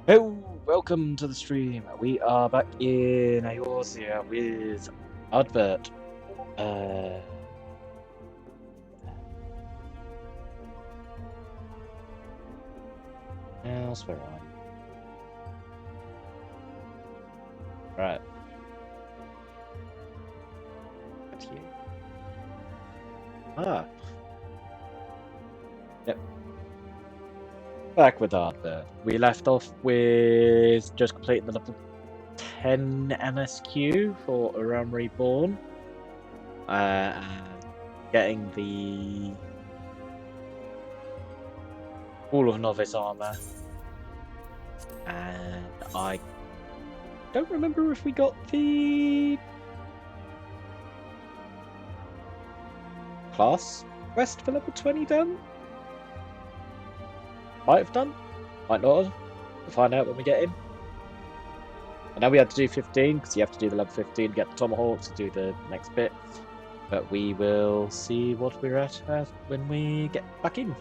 Oh, welcome to the stream. We are back in Eorzea with Ardbert. Else where are you? Right. That's you. Ah. Yep. Back with Ardbert. We left off with just completing the level 10 MSQ for A Realm Reborn. And getting the All of Novice armor. And I don't remember if we got the class quest for level 20 done. Might have done, might not have. We'll find out when we get in. I know we had to do 15 because you have to do the level 15 to get the tomahawk to do the next bit. But we will see what we're at when we get back in.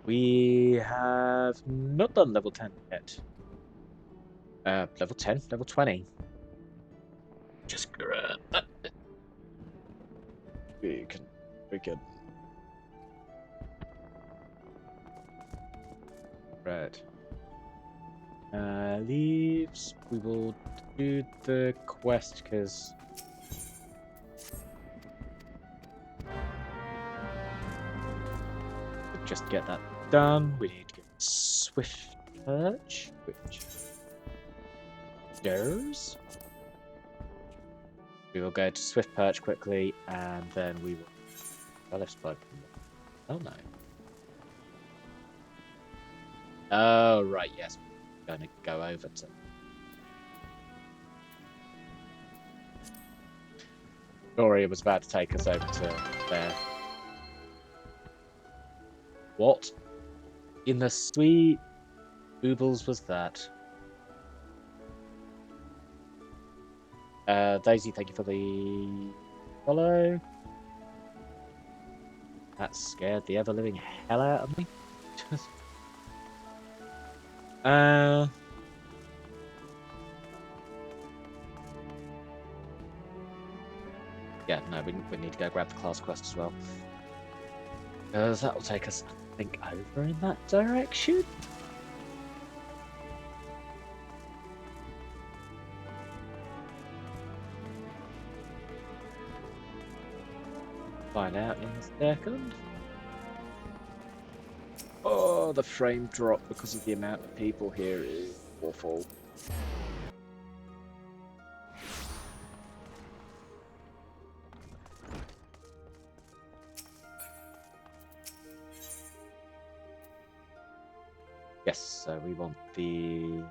We have not done level 10 yet. Level 10, level 20. Just grab that bit. We can. Right. Leaves. We will do the quest because just get that done. We need to get Swift Perch, which goes. We will go to Swift Perch quickly, and then we will. I left blood. Oh no. Oh right, yes. We're going to go over to. Gloria was about to take us over to there. What in the sweet boobles was that? Daisy, thank you for the follow. That scared the ever-living hell out of me. Yeah, no, we need to go grab the class quest as well. Because that will take us, I think, over in that direction. Find out in a second. Oh, the frame drop because of the amount of people here is awful. Yes, so we want the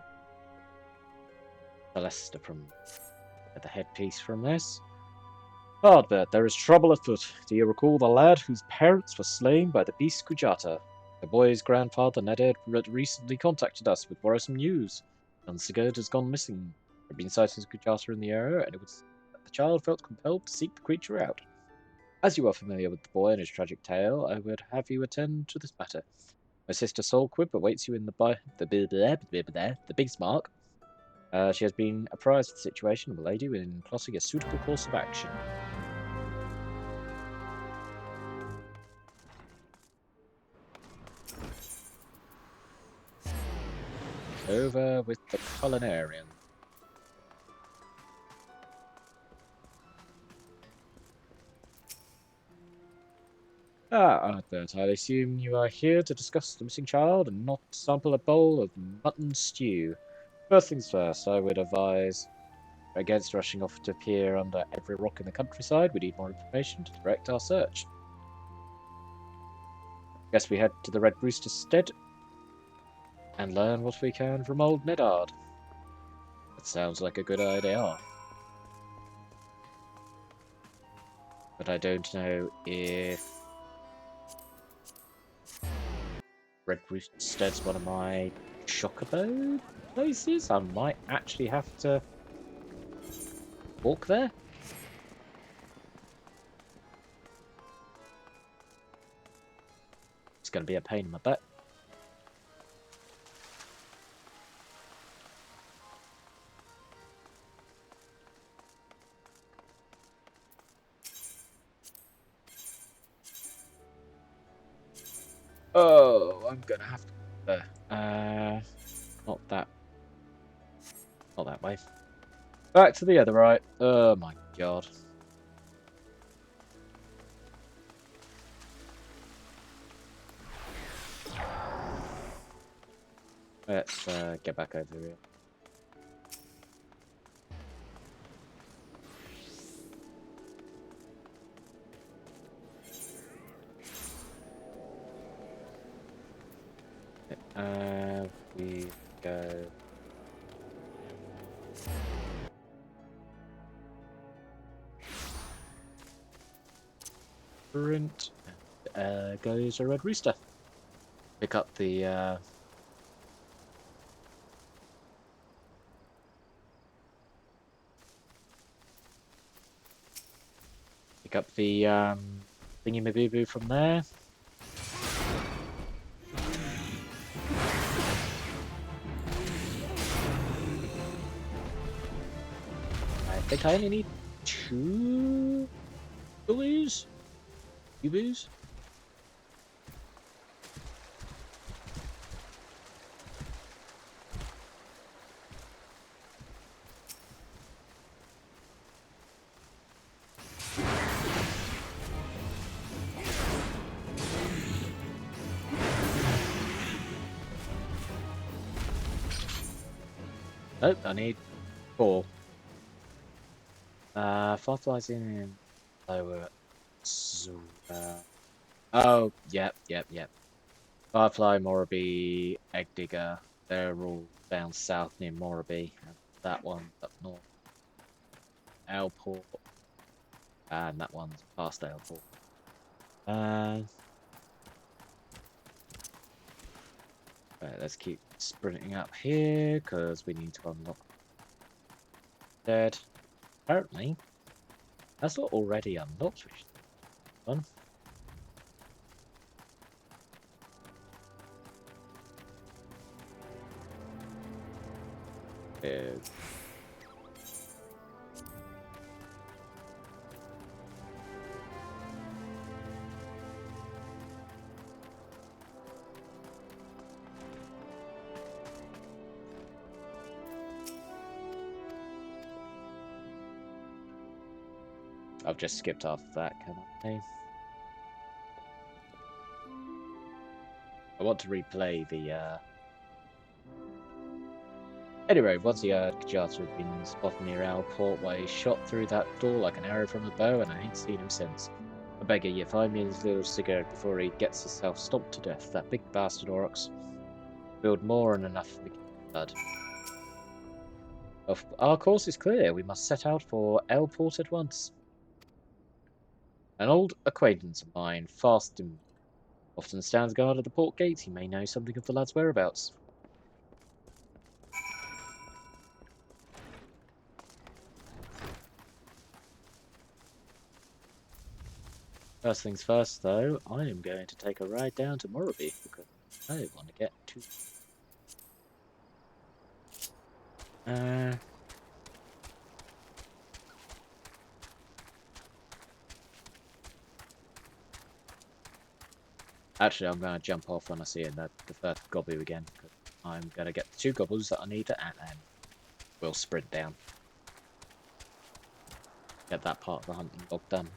Celesta from the headpiece from this. Ardbert, there is trouble afoot. Do you recall the lad whose parents were slain by the beast Kujata? The boy's grandfather, Neded, recently contacted us with worrisome news. Unsigurd has gone missing. There have been sightings of Kujata in the area, and it was that the child felt compelled to seek the creature out. As you are familiar with the boy and his tragic tale, I would have you attend to this matter. My sister Soulquib awaits you in the Big Smark. She has been apprised of the situation and will aid you in plotting a suitable course of action. Over with the Culinarian. Ardbert, I assume you are here to discuss the missing child and not sample a bowl of mutton stew. First things first, I would advise against rushing off to peer under every rock in the countryside. We need more information to direct our search. Guess we head to the Red Rooster's stead and learn what we can from old Nedard. That sounds like a good idea. But I don't know if Red Roosted's one of my chocobo places. I might actually have to walk there. It's going to be a pain in my butt. Oh, I'm gonna have to. Not that. Not that way. Back to the other right. Oh my god. Let's get back over here. We go. Sprint. Goes a red rooster. Pick up the. Pick up the thingy-maboo from there. I think I only need 2 blues. Blues. Nope, I need 4. Fireflies in lower. Oh, yep. Firefly, Morrowby, Egg Digger, they're all down south near Morrowby. And that one's up north. Owlport. And that one's past Owlport. Right, let's keep sprinting up here, because we need to unlock dead. Apparently, that's not already unlocked, which is fun. I've just skipped off that, can I? I want to replay the, Anyway, once the Kajata had been spotted near Owlport, where he shot through that door like an arrow from a bow, and I ain't seen him since. I beg you, find me his little cigarette before he gets himself stomped to death, that big bastard Aurochs. Build more than enough for the blood. Our course is clear. We must set out for Owlport at once. An old acquaintance of mine, Farston, often stands guard at the port gate. He may know something of the lad's whereabouts. First things first, though, I am going to take a ride down to Morrowby because I want to get to. Actually, I'm going to jump off when I see the first gobble again. I'm going to get the 2 gobbles that I need, and then we'll sprint down. Get that part of the hunting log done.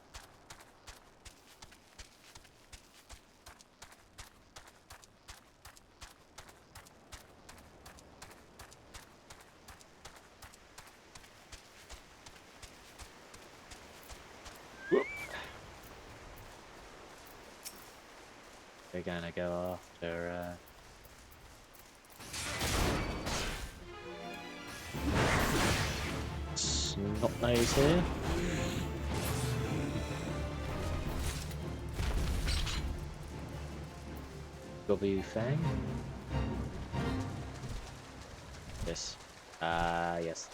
We're gonna go after Snotnose here. W Fang. Yes. Yes.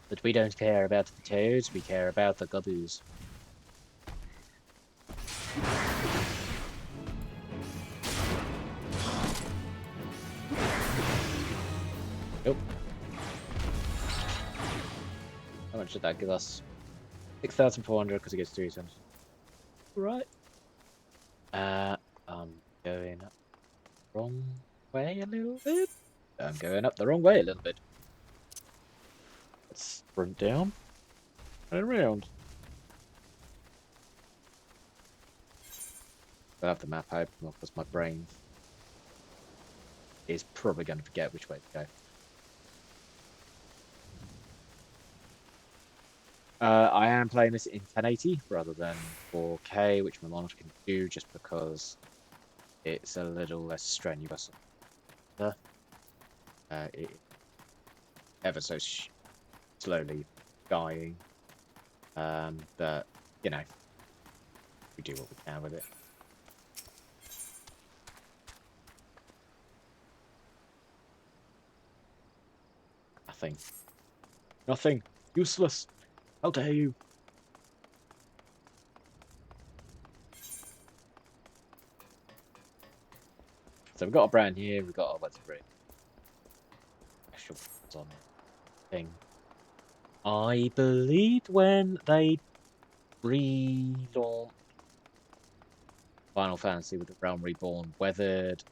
But we don't care about the toads, we care about the gobboos. Nope. How much did that give us? 6,400 because it gets 3 cents. Right. I'm going up the wrong way a little bit. I'm going up the wrong way a little bit. Let's sprint down and around. I have the map open because my brain is probably going to forget which way to go. I am playing this in 1080 rather than 4K, which my monitor can do just because it's a little less strenuous. It ever so slowly dying, but you know, we do what we can with it. Nothing, useless. How dare you? So we've got a brand here, we've got a what's it? Special on thing. I believe when they relaunched Final Fantasy with the Realm Reborn, weathered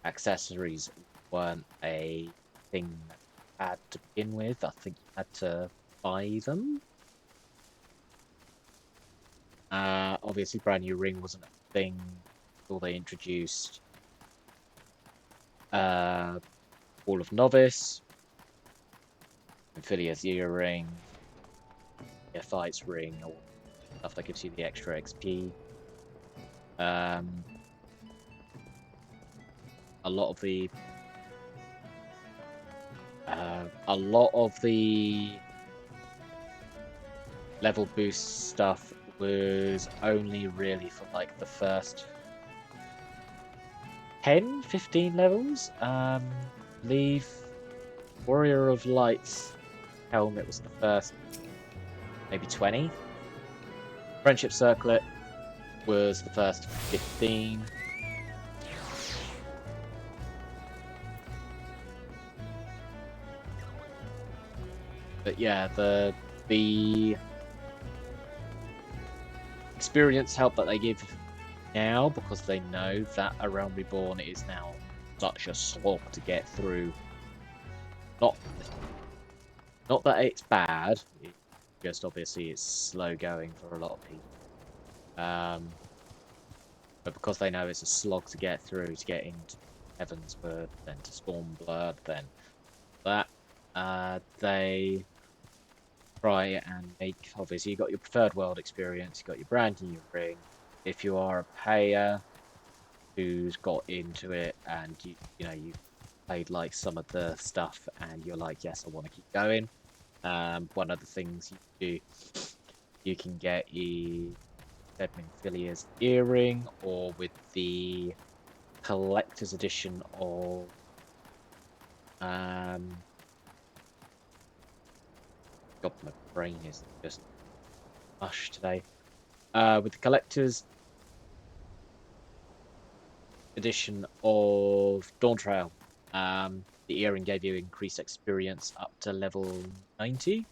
accessories weren't a thing that you had to begin with. I think you had to buy them. Obviously, brand new ring wasn't a thing until they introduced Wall of Novice, Amphibious Earring, Fights Ring, or stuff that gives you the extra XP. A lot of the level boost stuff was only really for like the first 10, 15 levels. Believe Warrior of Light's helmet was the first maybe 20. Friendship Circlet was the first 15. But yeah, the experience help that they give now, because they know that A Realm Reborn is now such a slog to get through. Not that it's bad, it's just obviously it's slow going for a lot of people. But because they know it's a slog to get through, to get into Heavensward, then to Stormblood, then that, they try and make, obviously you got your preferred world experience, you got your brand new ring. If you are a payer who's got into it and you know you've played like some of the stuff and you're like, yes, I want to keep going, one of the things you do, you can get a Edmund Villiers earring, or with the collector's edition of God, my brain is just mush today. With the collector's edition of Dawntrail, the earring gave you increased experience up to level 90.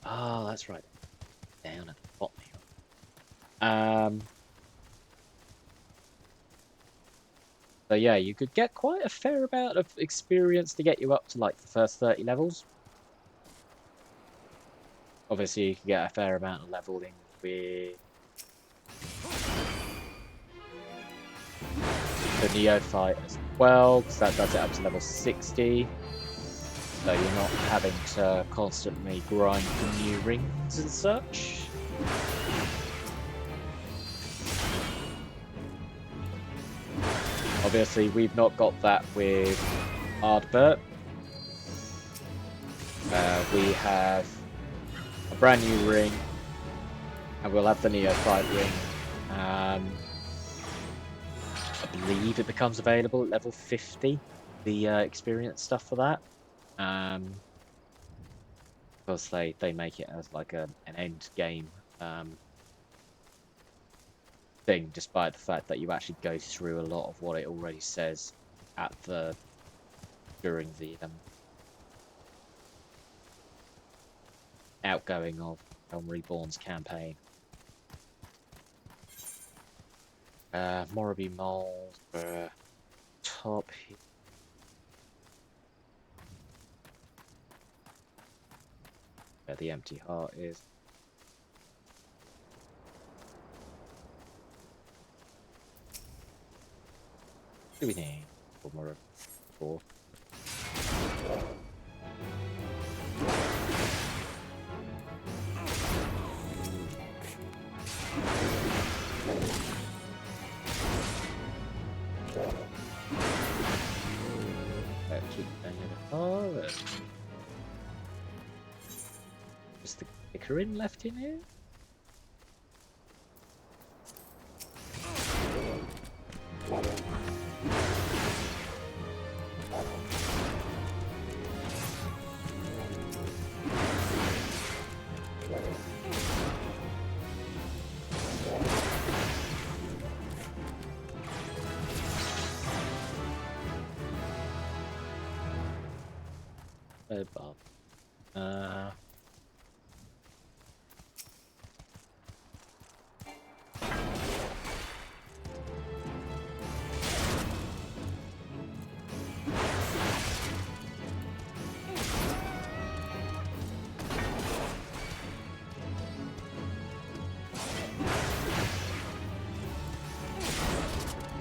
Oh, that's right. Down at the bottom here. So yeah, you could get quite a fair amount of experience to get you up to like the first 30 levels. Obviously, you can get a fair amount of leveling with the Neophyte as well, because that does it up to level 60. So you're not having to constantly grind for new rings and such. Obviously, we've not got that with Ardbert. We have a brand new ring, and we'll have the Neophyte ring. I believe it becomes available at level 50, the experience stuff for that. Because they make it as like an end game thing, despite the fact that you actually go through a lot of what it already says at the during the outgoing of Realm Reborn's campaign. Morriby Mold for top here. Where the empty heart is. What do we need? One more. 4. Keep going in the car. Is the Icarin left in here? Bob.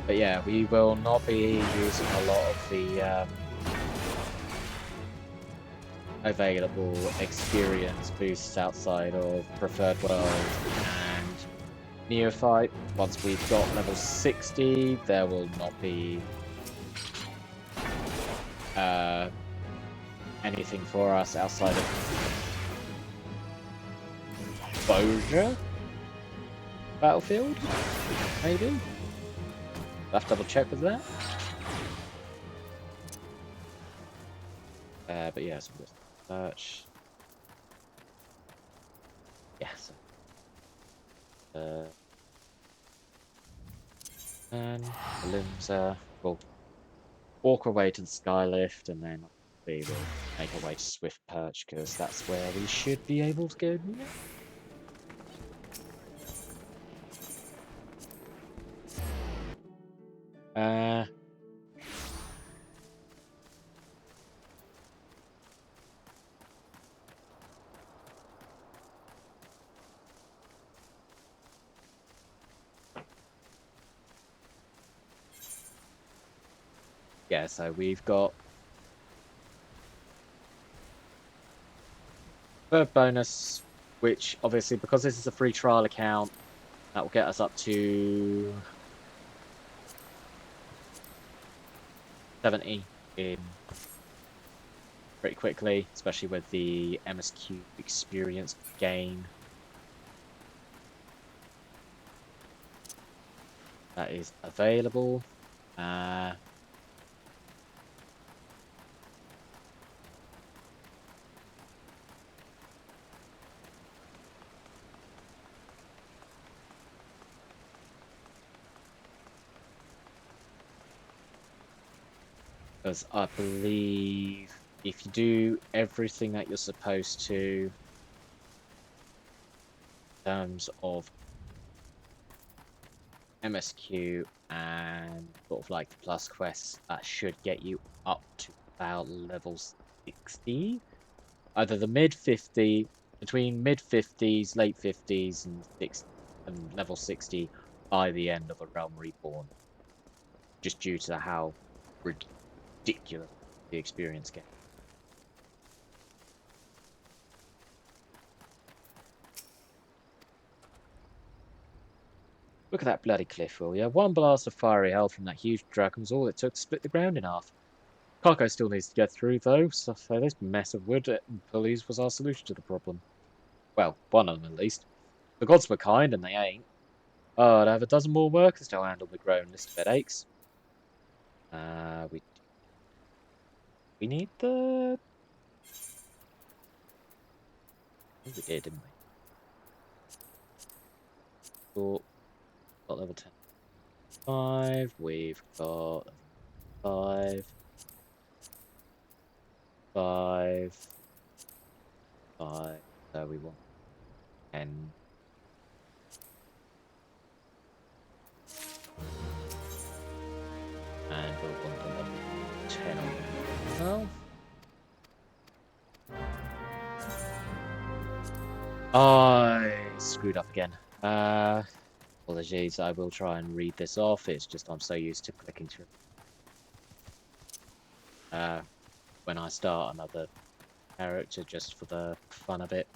But yeah, we will not be using a lot of the available experience boosts outside of Preferred World and Neophyte. Once we've got level 60, there will not be anything for us outside of Exposure Battlefield, maybe? I'll have to double check with that. But yeah, so search. Yes. And Limsa. We'll walk our way to the Skylift, and then we will make our way to Swift Perch, because that's where we should be able to go next. Yeah, so we've got third bonus, which obviously, because this is a free trial account, that will get us up to 70 in pretty quickly, especially with the MSQ experience gain. That is available. Because I believe if you do everything that you're supposed to in terms of MSQ and sort of like the plus quests, that should get you up to about level 60. Either the mid-50, between mid-50s, late 50s, and level 60 by the end of a Realm Reborn. Just due to how ridiculous the experience gets. Look at that bloody cliff, will ya? One blast of fiery hell from that huge dragon was all it took to split the ground in half. Cargo still needs to get through, though, so this mess of wood pulleys was our solution to the problem. Well, one of them at least. The gods were kind, and they ain't. I'd have a dozen more workers to handle the growing list of headaches. We need the... I think we did, didn't we? Got level 10. 5, we've got 5, 5, 5, so we want 10. And we'll want the level 10 on as well. I screwed up again. Apologies, I will try and read this off. It's just I'm so used to clicking through. When I start another character just for the fun of it.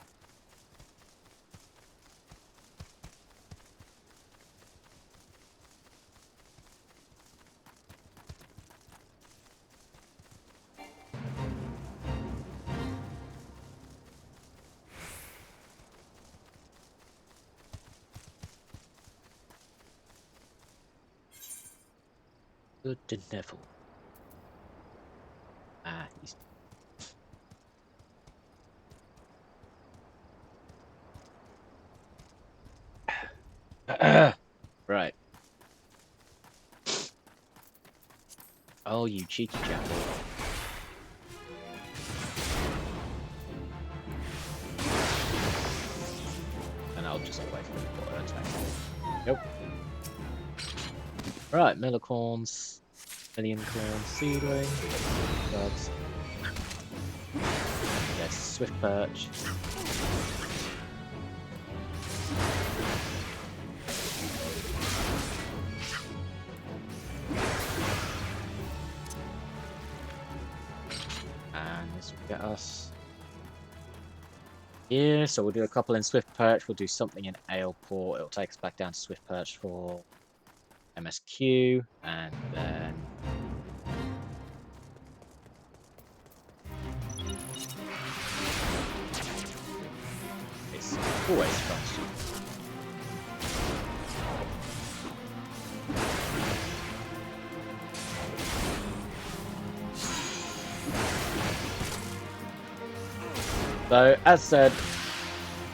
Good to Neville. He's... Right. Oh, you cheeky jackal. And I'll just wait for the water attack. Nope. Right, millicorns, million corn seedling, bugs. Yes, swift perch. And this will get us here, so we'll do a couple in swift perch, we'll do something in aleport, it'll take us back down to swift perch for MSQ, and then it's always fun. So, as said,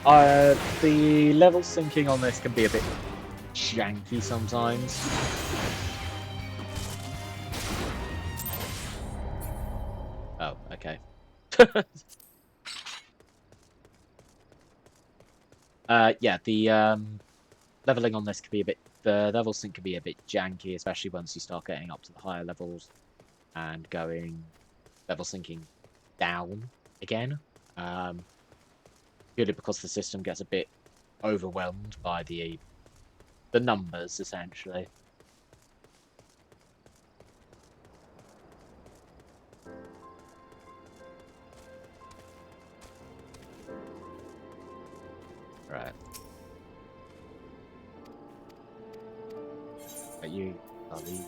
the level syncing on this can be a bit janky sometimes. Oh, okay. Yeah, the leveling on this can be a bit... The level sync can be a bit janky, especially once you start getting up to the higher levels and going level syncing down again. Purely because the system gets a bit overwhelmed by the numbers, essentially. Right. Are you... Ali?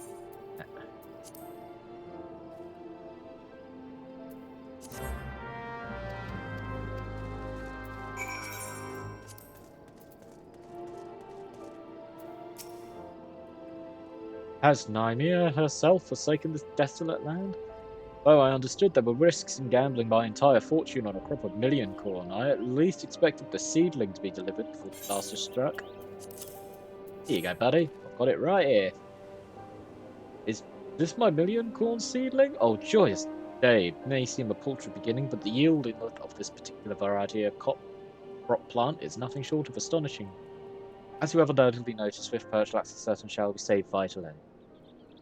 Has Nymea herself forsaken this desolate land? Though I understood there were risks in gambling my entire fortune on a crop of million corn, I at least expected the seedling to be delivered before disaster struck. Here you go, buddy. I've got it right here. Is this my million corn seedling? Oh, joyous day. It may seem a paltry beginning, but the yield of this particular variety of crop plant is nothing short of astonishing. As you have undoubtedly noticed, Swift Perch lacks a certain shall we say vital end.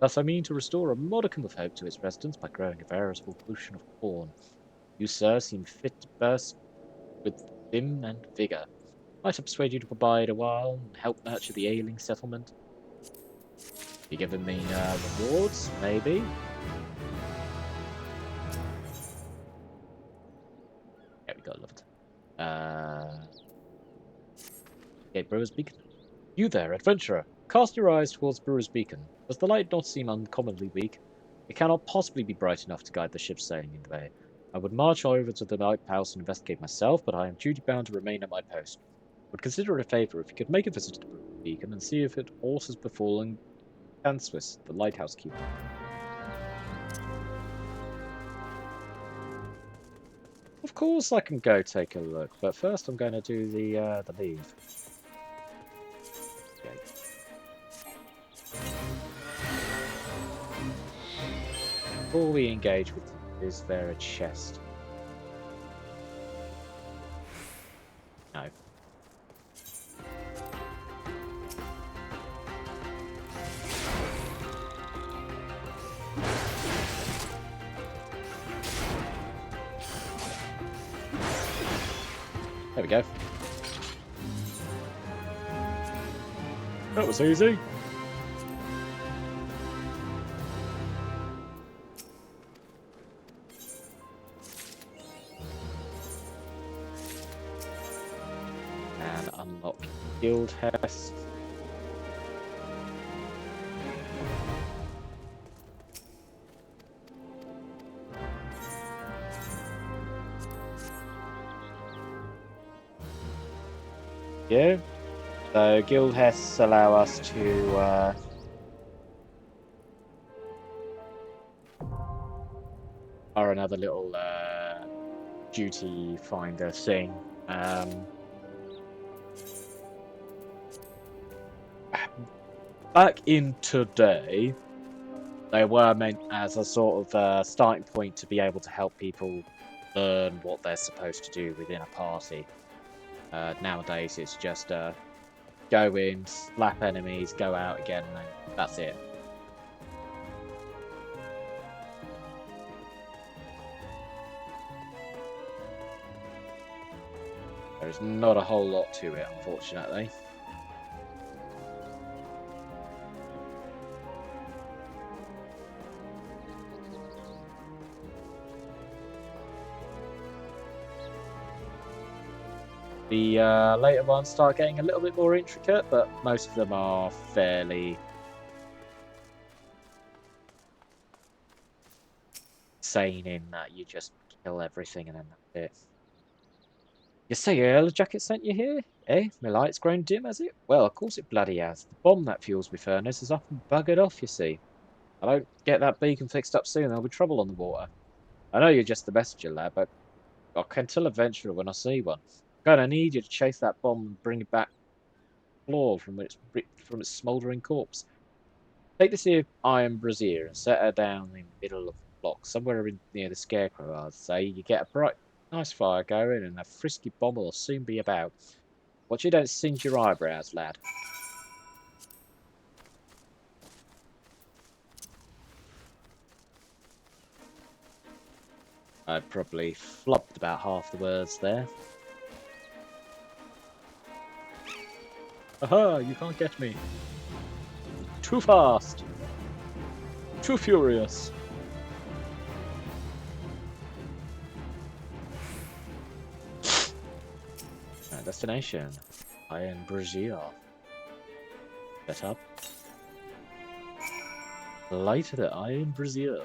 Thus I mean to restore a modicum of hope to its residents by growing a veritable pollution of corn. You, sir, seem fit to burst with vim and vigour. Might I persuade you to abide a while and help nurture the ailing settlement? You giving me rewards? Maybe? Yeah, we got level 10. Okay, Brewer's Beacon. You there, adventurer! Cast your eyes towards Brewer's Beacon. Does the light not seem uncommonly weak? It cannot possibly be bright enough to guide the ship sailing in the bay. I would march over to the lighthouse and investigate myself, but I am duty-bound to remain at my post. Would consider it a favour if you could make a visit to the beacon and see if it aught has befallen Canswis, the lighthouse keeper. Of course I can go take a look, but first I'm going to do the leave. Okay. Before we engage with, is there a chest? No. There we go. That was easy. And unlock Guild Hest. Yeah. So Guild Hests allow us to are another little duty finder thing. Back in today, they were meant as a sort of starting point to be able to help people learn what they're supposed to do within a party. Nowadays, it's just go in, slap enemies, go out again, and that's it. There's not a whole lot to it, unfortunately. The later ones start getting a little bit more intricate, but most of them are fairly sane in that you just kill everything and then that's it. You say your yellow jacket sent you here? Eh? My light's grown dim, has it? Well, of course it bloody has. The bomb that fuels my furnace is often buggered off, you see. If I don't get that beacon fixed up soon, there'll be trouble on the water. I know you're just the messenger, lad, but I can tell a venturer when I see one. I'm gonna need you to chase that bomb and bring it back floor from its smouldering corpse. Take this here iron brazier and set her down in the middle of the block, somewhere near the scarecrow, I'd say. You get a nice fire going, and a frisky bomb will soon be about. Watch you don't singe your eyebrows, lad. I probably flopped about half the words there. Aha, you can't get me. Too fast. Too furious. Destination. Iron brazier. Set up. Light the iron brazier.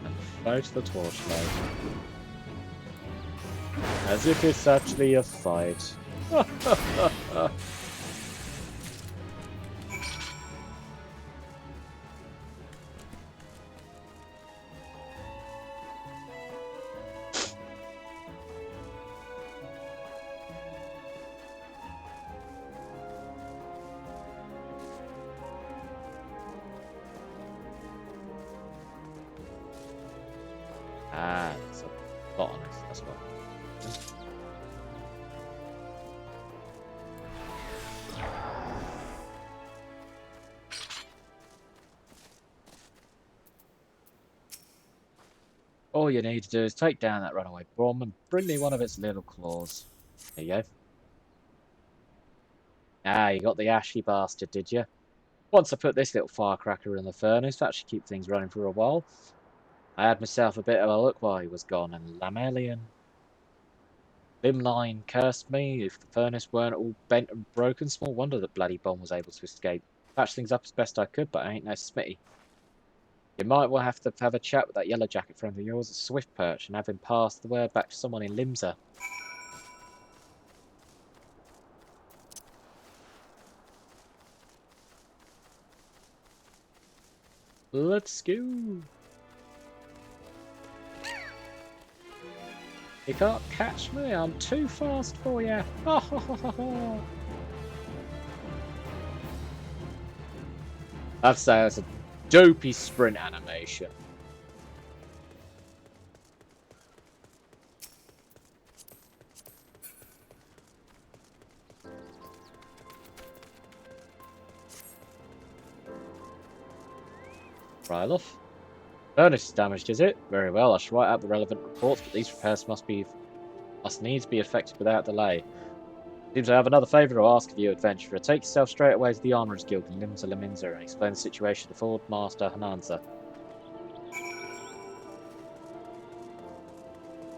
And fight the torchlight. As if it's actually a fight. Ah, it's a botanist, that's what. All you need to do is take down that runaway bomb and bring me one of its little claws. There you go. Ah, you got the ashy bastard, did you? Once I put this little firecracker in the furnace, that should keep things running for a while. I had myself a bit of a look while he was gone, and Lamelian. Limline cursed me. If the furnace weren't all bent and broken, small wonder the bloody bomb was able to escape. Patched things up as best I could, but I ain't no smitty. You might well have to have a chat with that yellow jacket friend of yours at Swift Perch and have him pass the word back to someone in Limsa. Let's go. You can't catch me, I'm too fast for you. I'd say it's a dopey sprint animation. Ryloff. Furnace is damaged, is it? Very well, I shall write out the relevant reports, but these repairs must needs be effected without delay. Seems I have another favour to ask of you, adventurer. Take yourself straight away to the Armourers Guild in Limsa Lominsa and explain the situation to Ford Master Hananza.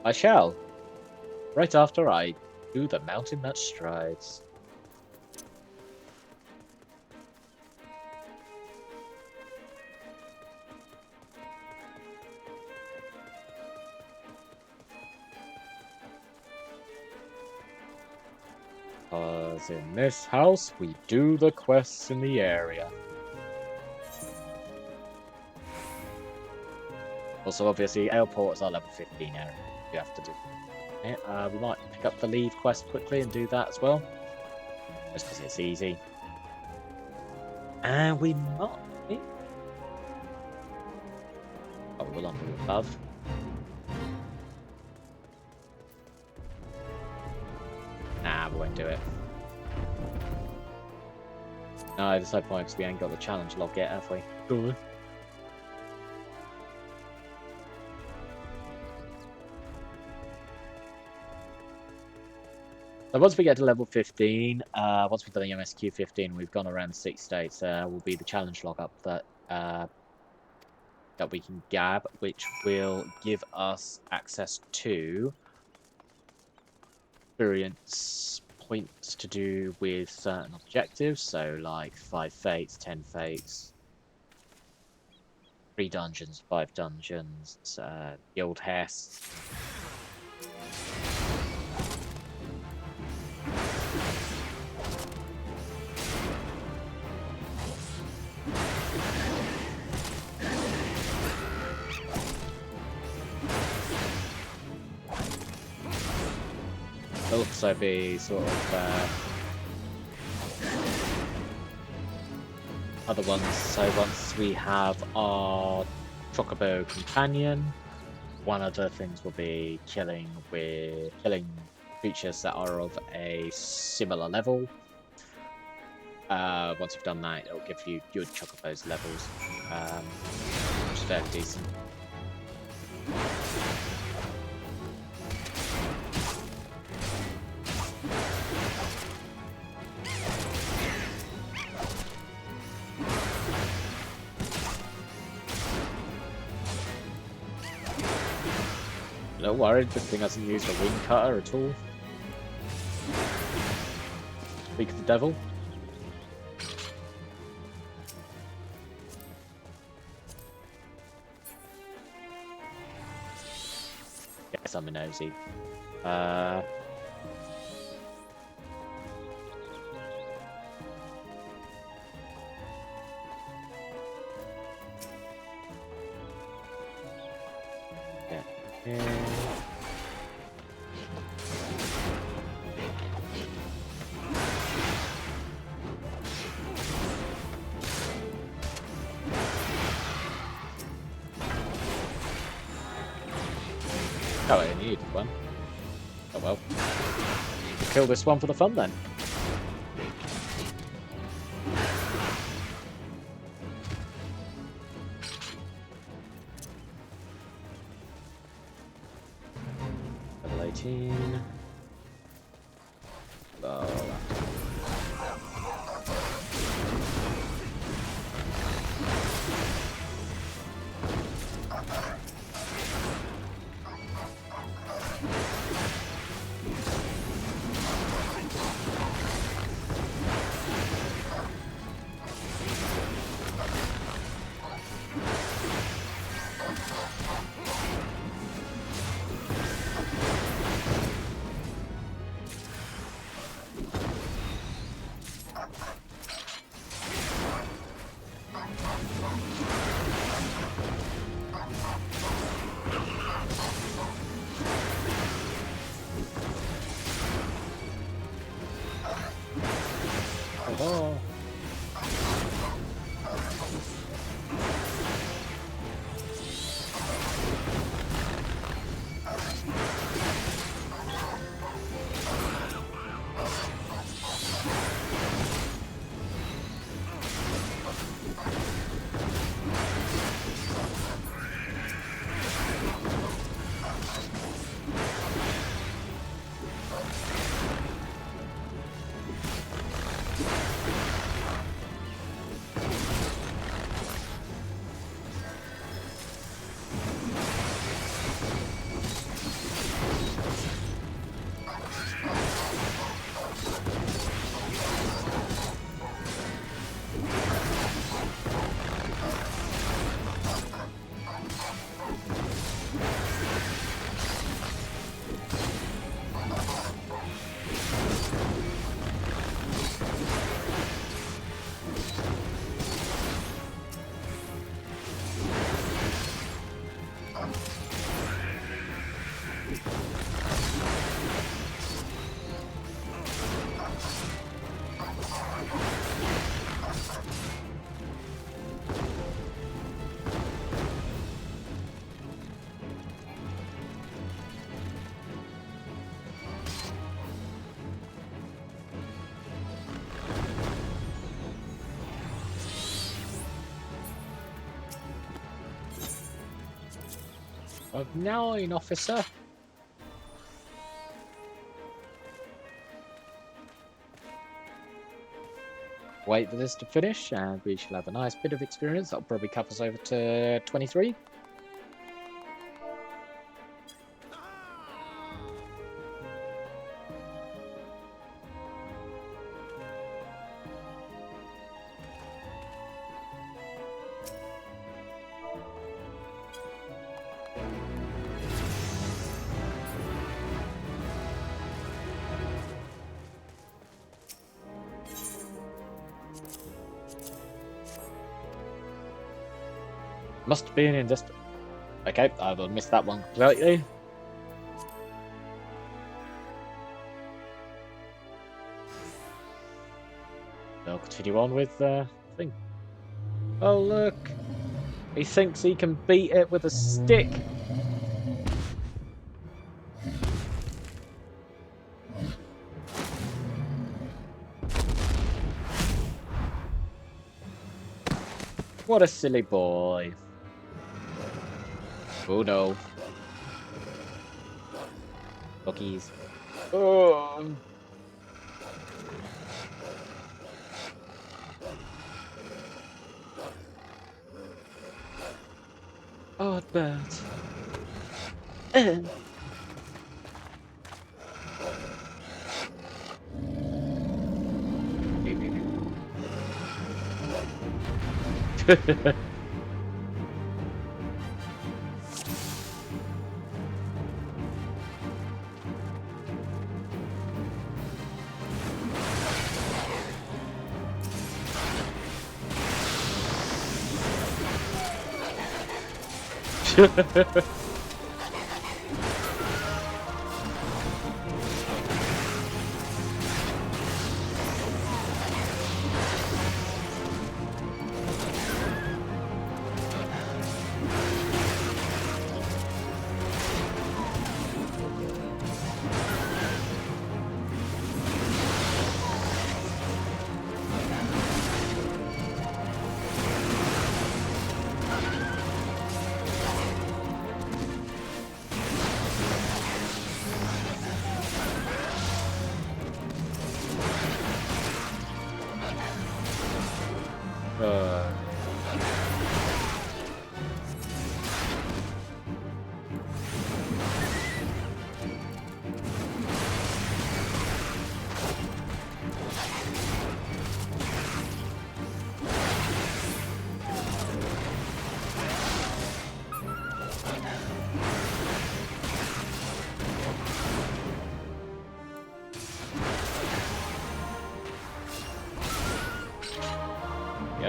I shall. Right after I do the mountain that strides. Because in this house, we do the quests in the area. Also, obviously, Airport is our level 15 area. You have to do it. We might pick up the leave quest quickly and do that as well. Just because it's easy. And we might... Oh, we'll on the above. Nah, we won't do it. No, there's no point because we ain't got the challenge log yet, have we? Cool. So once we get to level 15, once we've done the MSQ 15, we've gone around the 6 states, will be the challenge log up that that we can gab, which will give us access to experience points to do with certain objectives, so like 5 fates, 10 fates, 3 dungeons, 5 dungeons, guild hests. There'll also be sort of other ones. So once we have our Chocobo companion, one of the things will be killing creatures that are of a similar level. Once you've done that, it'll give you good Chocobo's levels, which is very decent. Not worried, this thing hasn't used a wing cutter at all. Speak of the devil. Yes, I'm a nosy. Oh, I needed one. Oh well. We'll kill this one for the fun then. Level 18. Oh. of 9, officer. Wait for this to finish, and we shall have a nice bit of experience. That'll probably cut us over to 23. Must have been in this. Okay, I will miss that one completely. I'll continue on with the thing. Oh, look. He thinks he can beat it with a stick. What a silly boy. Oh no. Cookies. Oh. Ardbert.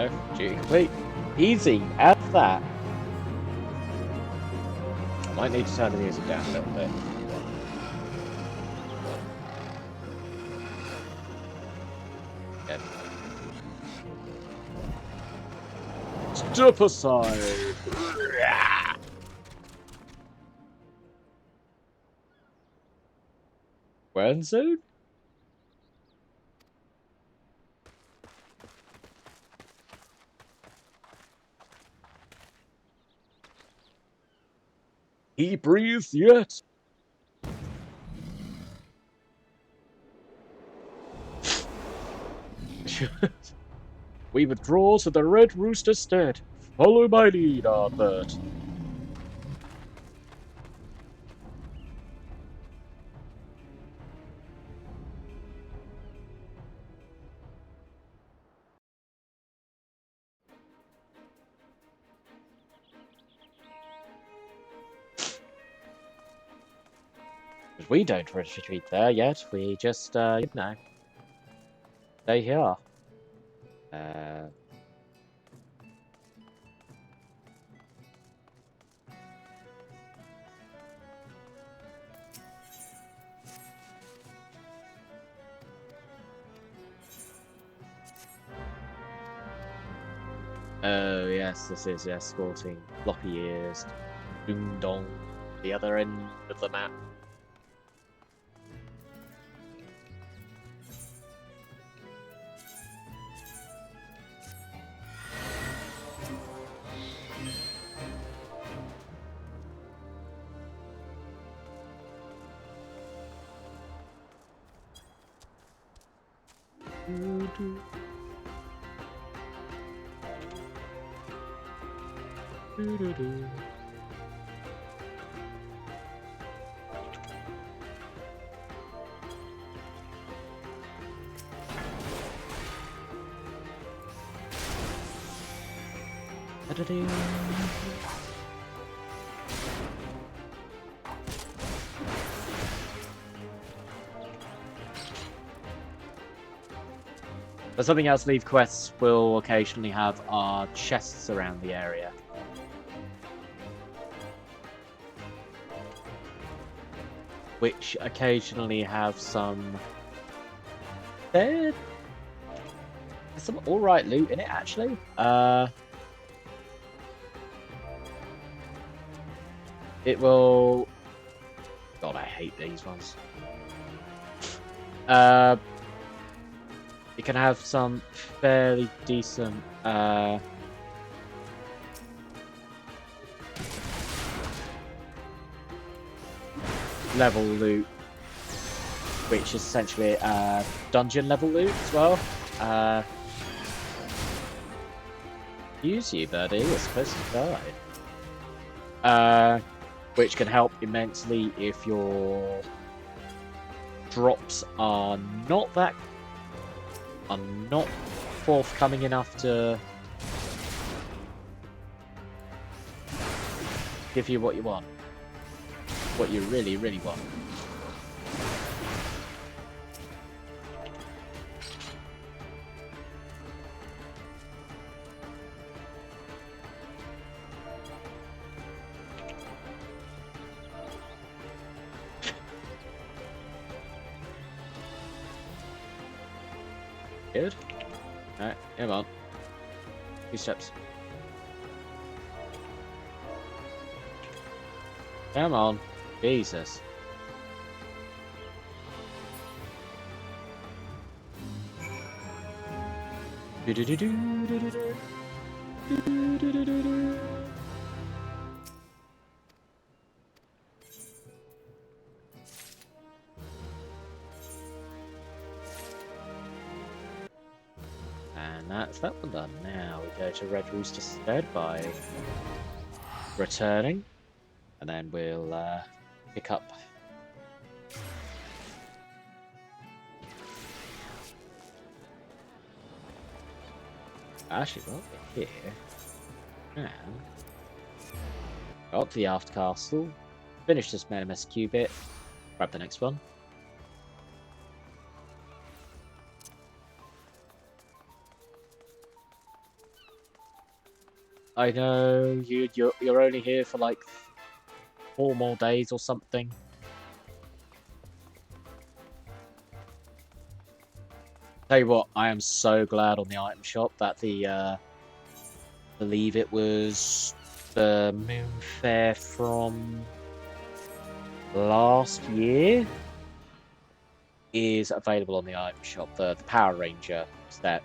Go. Duty complete. Easy. Add that. I might need to turn the music down a little bit. Yeah. Step aside. When soon? He breathes yet. We withdraw to the Red Rooster stead. Follow my lead, Ardbert. But we don't retreat there yet. We just, you know, stay here. Oh, yes, this is escorting floppy ears. Doom dong, the other end of the map. But something else Leave quests will occasionally have are chests around the area. Which occasionally have some... There's some alright loot in it, actually. It will... God, I hate these ones. It can have some fairly decent level loot, which is essentially dungeon level loot as well. Use you, buddy. You're supposed to die. Which can help immensely if your drops are not forthcoming enough to give you what you want. What you really, really want. Good. Alright, come on. 2 steps. Come on. Jesus. And that's that one done. Now we go to Red Rooster Stead by returning, and then we'll pick up actually while we're here and go up to the Aft Castle, finish this MSQ bit, grab the next one. I know you're only here for like 4 more days or something. Tell you what, I am so glad on the item shop that the believe it was the Moon Fair from last year is available on the item shop. The Power Ranger set,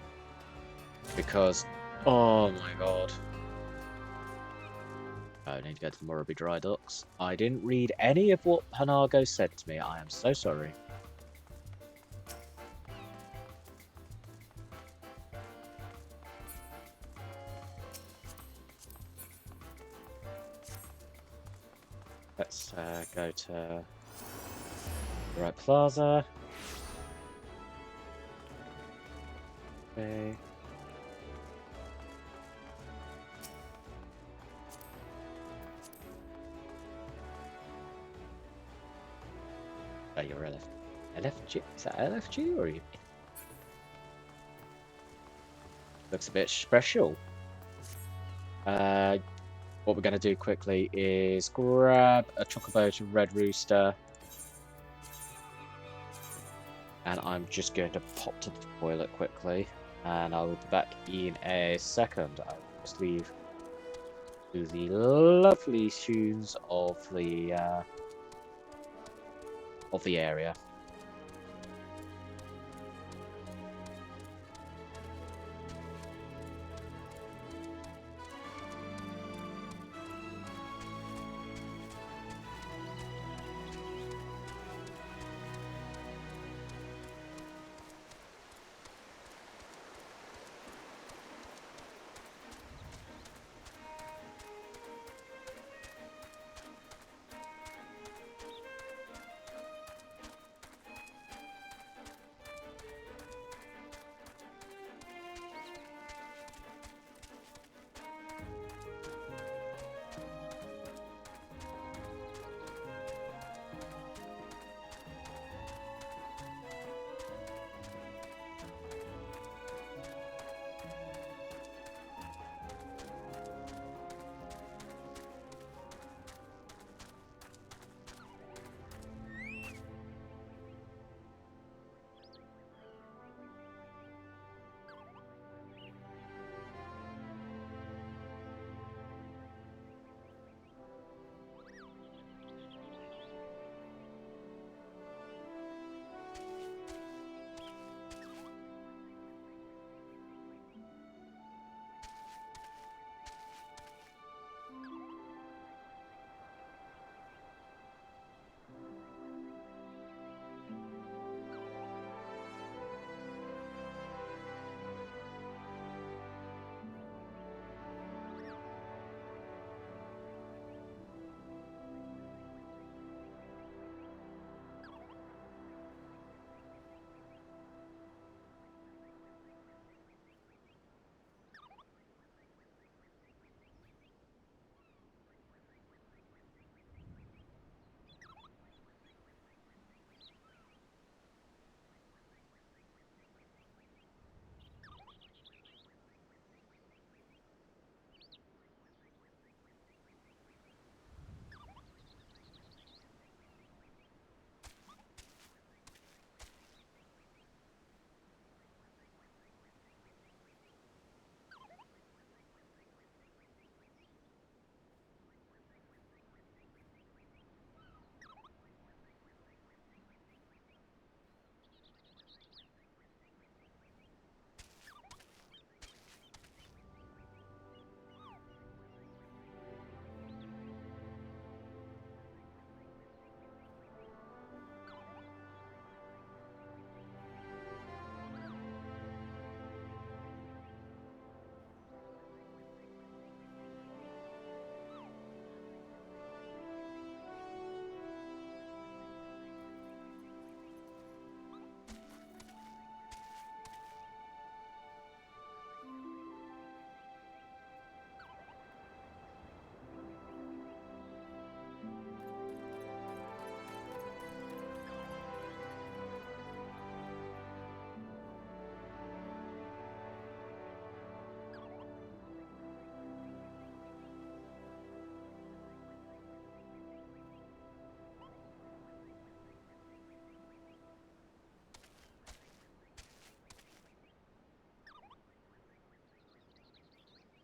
because oh my god. I need to go to the Morrowby Dry Docks. I didn't read any of what Hanago said to me. I am so sorry. Let's go to the right plaza. Okay. Oh, you're LFG? Is that LFG or are you? Looks a bit special. What we're going to do quickly is grab a Chocobo to Red Rooster. And I'm just going to pop to the toilet quickly. And I will be back in a second. I'll just leave to the lovely tunes of the area.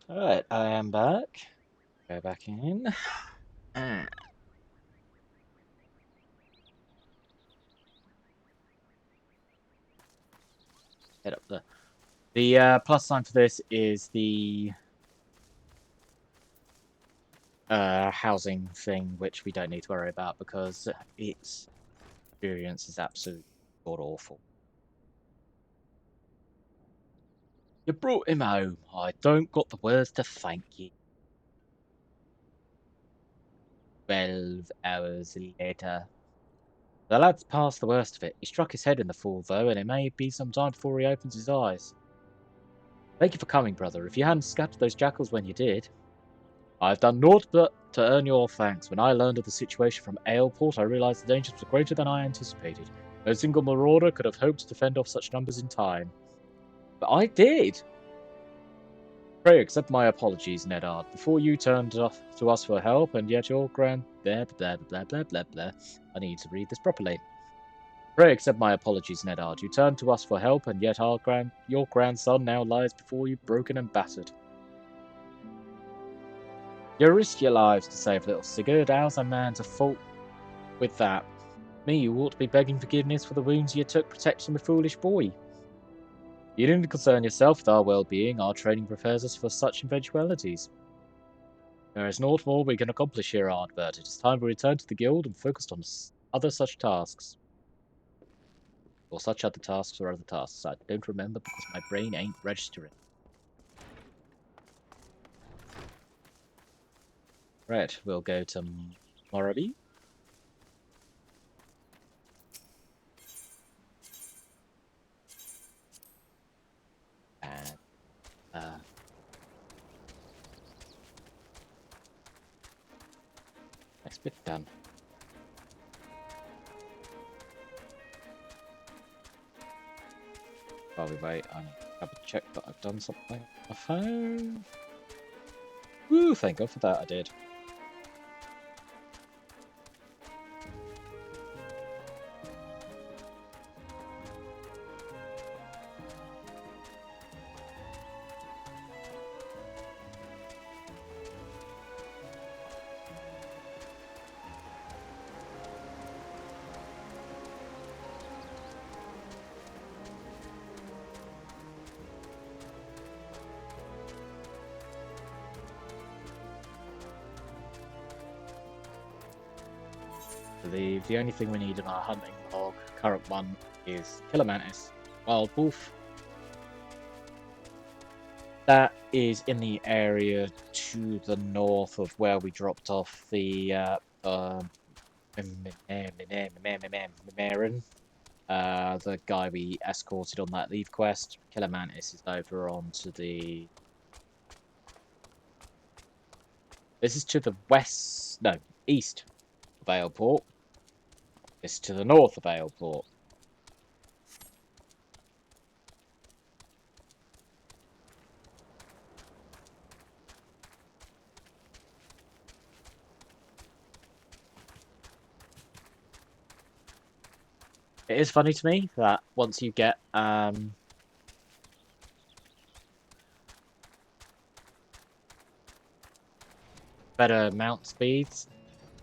Alright, I am back. Go back in. Ah. Head up there. The plus sign for this is the housing thing, which we don't need to worry about because its experience is absolutely god-awful. You brought him home. I don't got the words to thank you. 12 hours later. The lad's past the worst of it. He struck his head in the fall, though, and it may be some time before he opens his eyes. Thank you for coming, brother. If you hadn't scattered those jackals when you did, I've done naught but to earn your thanks. When I learned of the situation from Aleport, I realized the dangers were greater than I anticipated. No single marauder could have hoped to fend off such numbers in time. But I did! Pray accept my apologies, Nedard. Before you turned to us for help, and yet your grand... blah, blah, blah, blah, blah, blah. I need to read this properly. Pray accept my apologies, Nedard. You turned to us for help, and yet your grandson now lies before you broken and battered. You risked your lives to save little Sigurd. How's a man to fault with that? Me, you ought to be begging forgiveness for the wounds you took protecting the foolish boy. You didn't concern yourself with our well-being. Our training prepares us for such eventualities. There is naught more we can accomplish here, Ardbert. It is time we return to the guild and focused on other such tasks. Or such other tasks or other tasks. I don't remember because my brain ain't registering. Right, we'll go to Moraby. And next bit done. While we wait, I double check that I've done something on my phone. Woo, thank God for that, I did. I believe the only thing we need in our hunting log, current one, is Killer Mantis, Wild Wolf. That is in the area to the north of where we dropped off the Marin. The guy we escorted on that leave quest. Killer Mantis is over onto the... This is to the west... No, east of Aleport. This is to the north of Aleport. It is funny to me that once you get better mount speeds,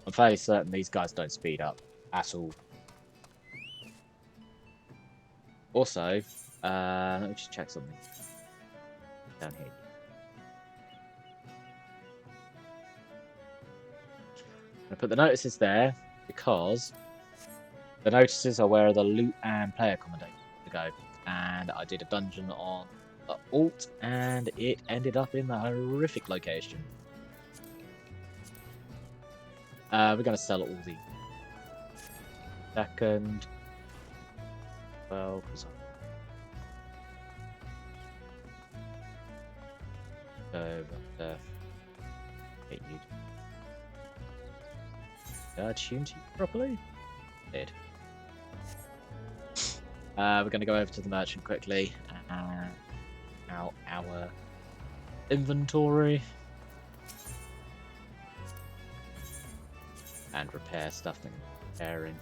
I'm fairly certain these guys don't speed up at all. Also, let me just check something down here. I'm gonna put the notices there because the notices are where the loot and player accommodation to go. And I did a dungeon on the alt, and it ended up in the horrific location. We're gonna sell all the second. Well, because get you tuned you properly. Did. We're going to go over to the merchant quickly. Out our inventory. And repair stuff and repairing.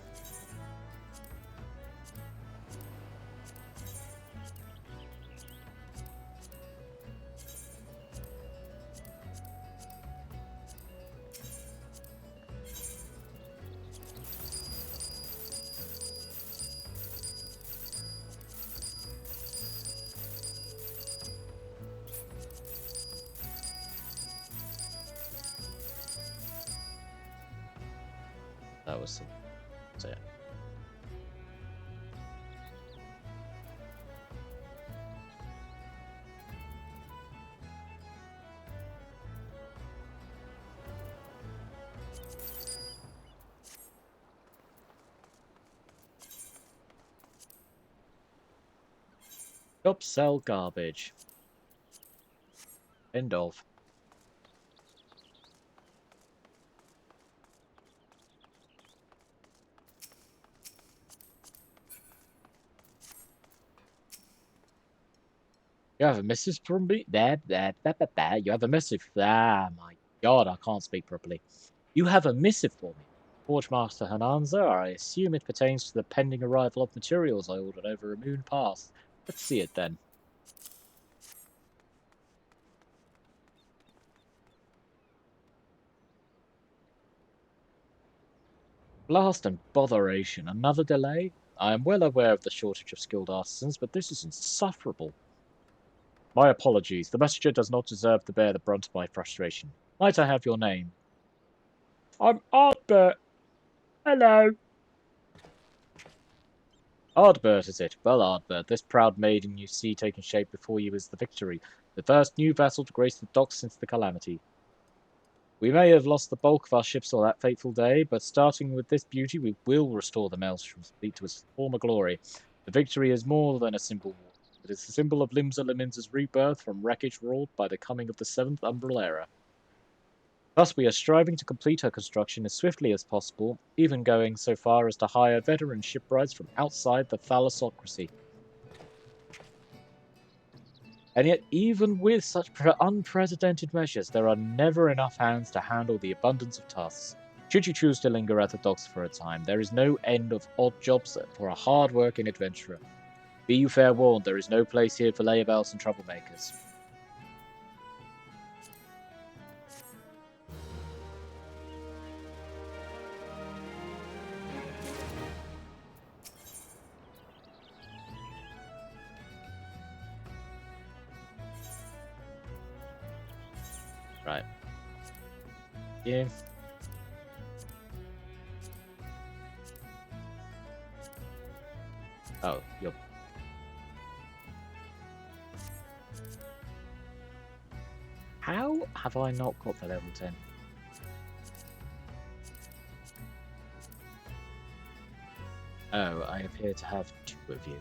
That was some. So yeah. Shop sell garbage. End of. You have a missive from me? You have a missive. Ah, my God, I can't speak properly. You have a missive for me. Forge Master Hananza, I assume it pertains to the pending arrival of materials I ordered over a moon pass. Let's see it then. Blast and botheration. Another delay? I am well aware of the shortage of skilled artisans, but this is insufferable. My apologies. The messenger does not deserve to bear the brunt of my frustration. Might I have your name? I'm Ardbert. Hello. Ardbert, is it? Well, Ardbert, this proud maiden you see taking shape before you is the Victory, the first new vessel to grace the docks since the calamity. We may have lost the bulk of our ships on that fateful day, but starting with this beauty, we will restore the Maelstrom's fleet to its former glory. The Victory is more than a simple war. It is the symbol of Limsa Lominsa's rebirth from wreckage wrought by the coming of the Seventh Umbral Era. Thus, we are striving to complete her construction as swiftly as possible, even going so far as to hire veteran shipwrights from outside the thalassocracy. And yet, even with such unprecedented measures, there are never enough hands to handle the abundance of tasks. Should you choose to linger at the docks for a time, there is no end of odd jobs for a hard-working adventurer. Be you fair warned, there is no place here for layabouts and troublemakers. Right. Yeah. Oh, you're... How have I not got the level 10? Oh, I appear to have two of you.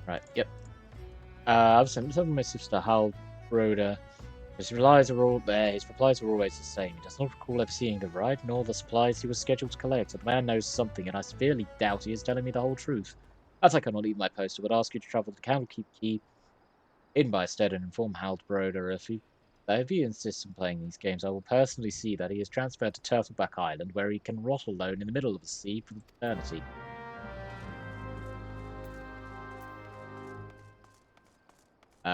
Right, yep. I've sent several messages to Hal Broder. His replies are always the same. He does not recall ever seeing the ride, nor the supplies he was scheduled to collect. The man knows something, and I severely doubt he is telling me the whole truth. As I cannot leave my post, I would ask you to travel to Candlekeep Key in my stead and inform Hal Broder if he insists on playing these games. I will personally see that he is transferred to Turtleback Island, where he can rot alone in the middle of the sea for eternity.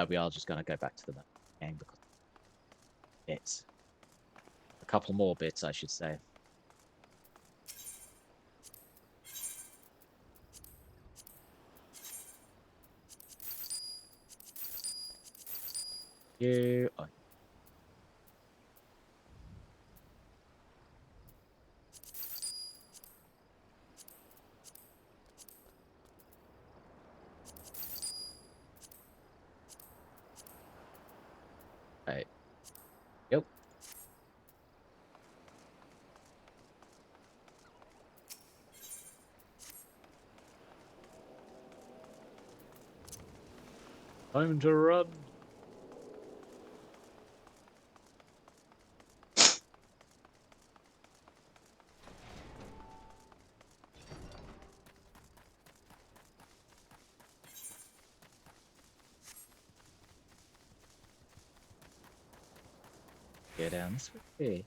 We are just going to go back to the game because it's a couple more bits, I should say. You. Oh. Right. Yep. Time to run. Get down this way.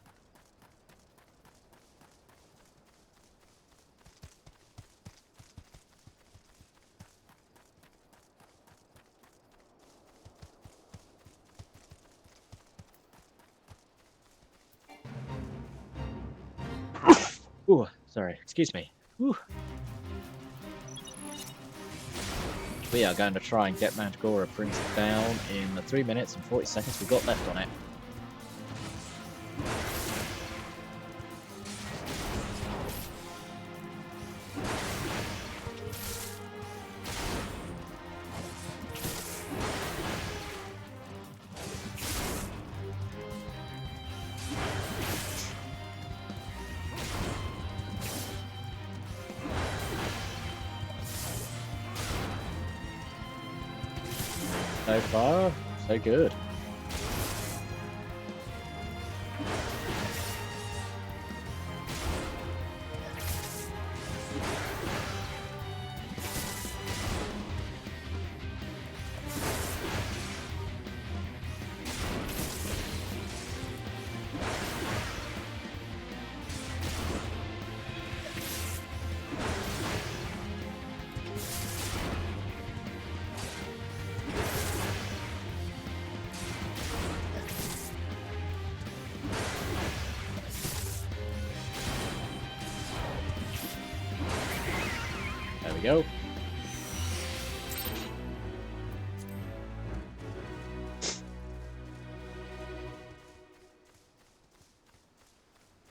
Ooh, sorry, excuse me. Ooh. We are going to try and get Mantigora Prince down in the 3 minutes and 40 seconds we've got left on it. So far, so good. There we go.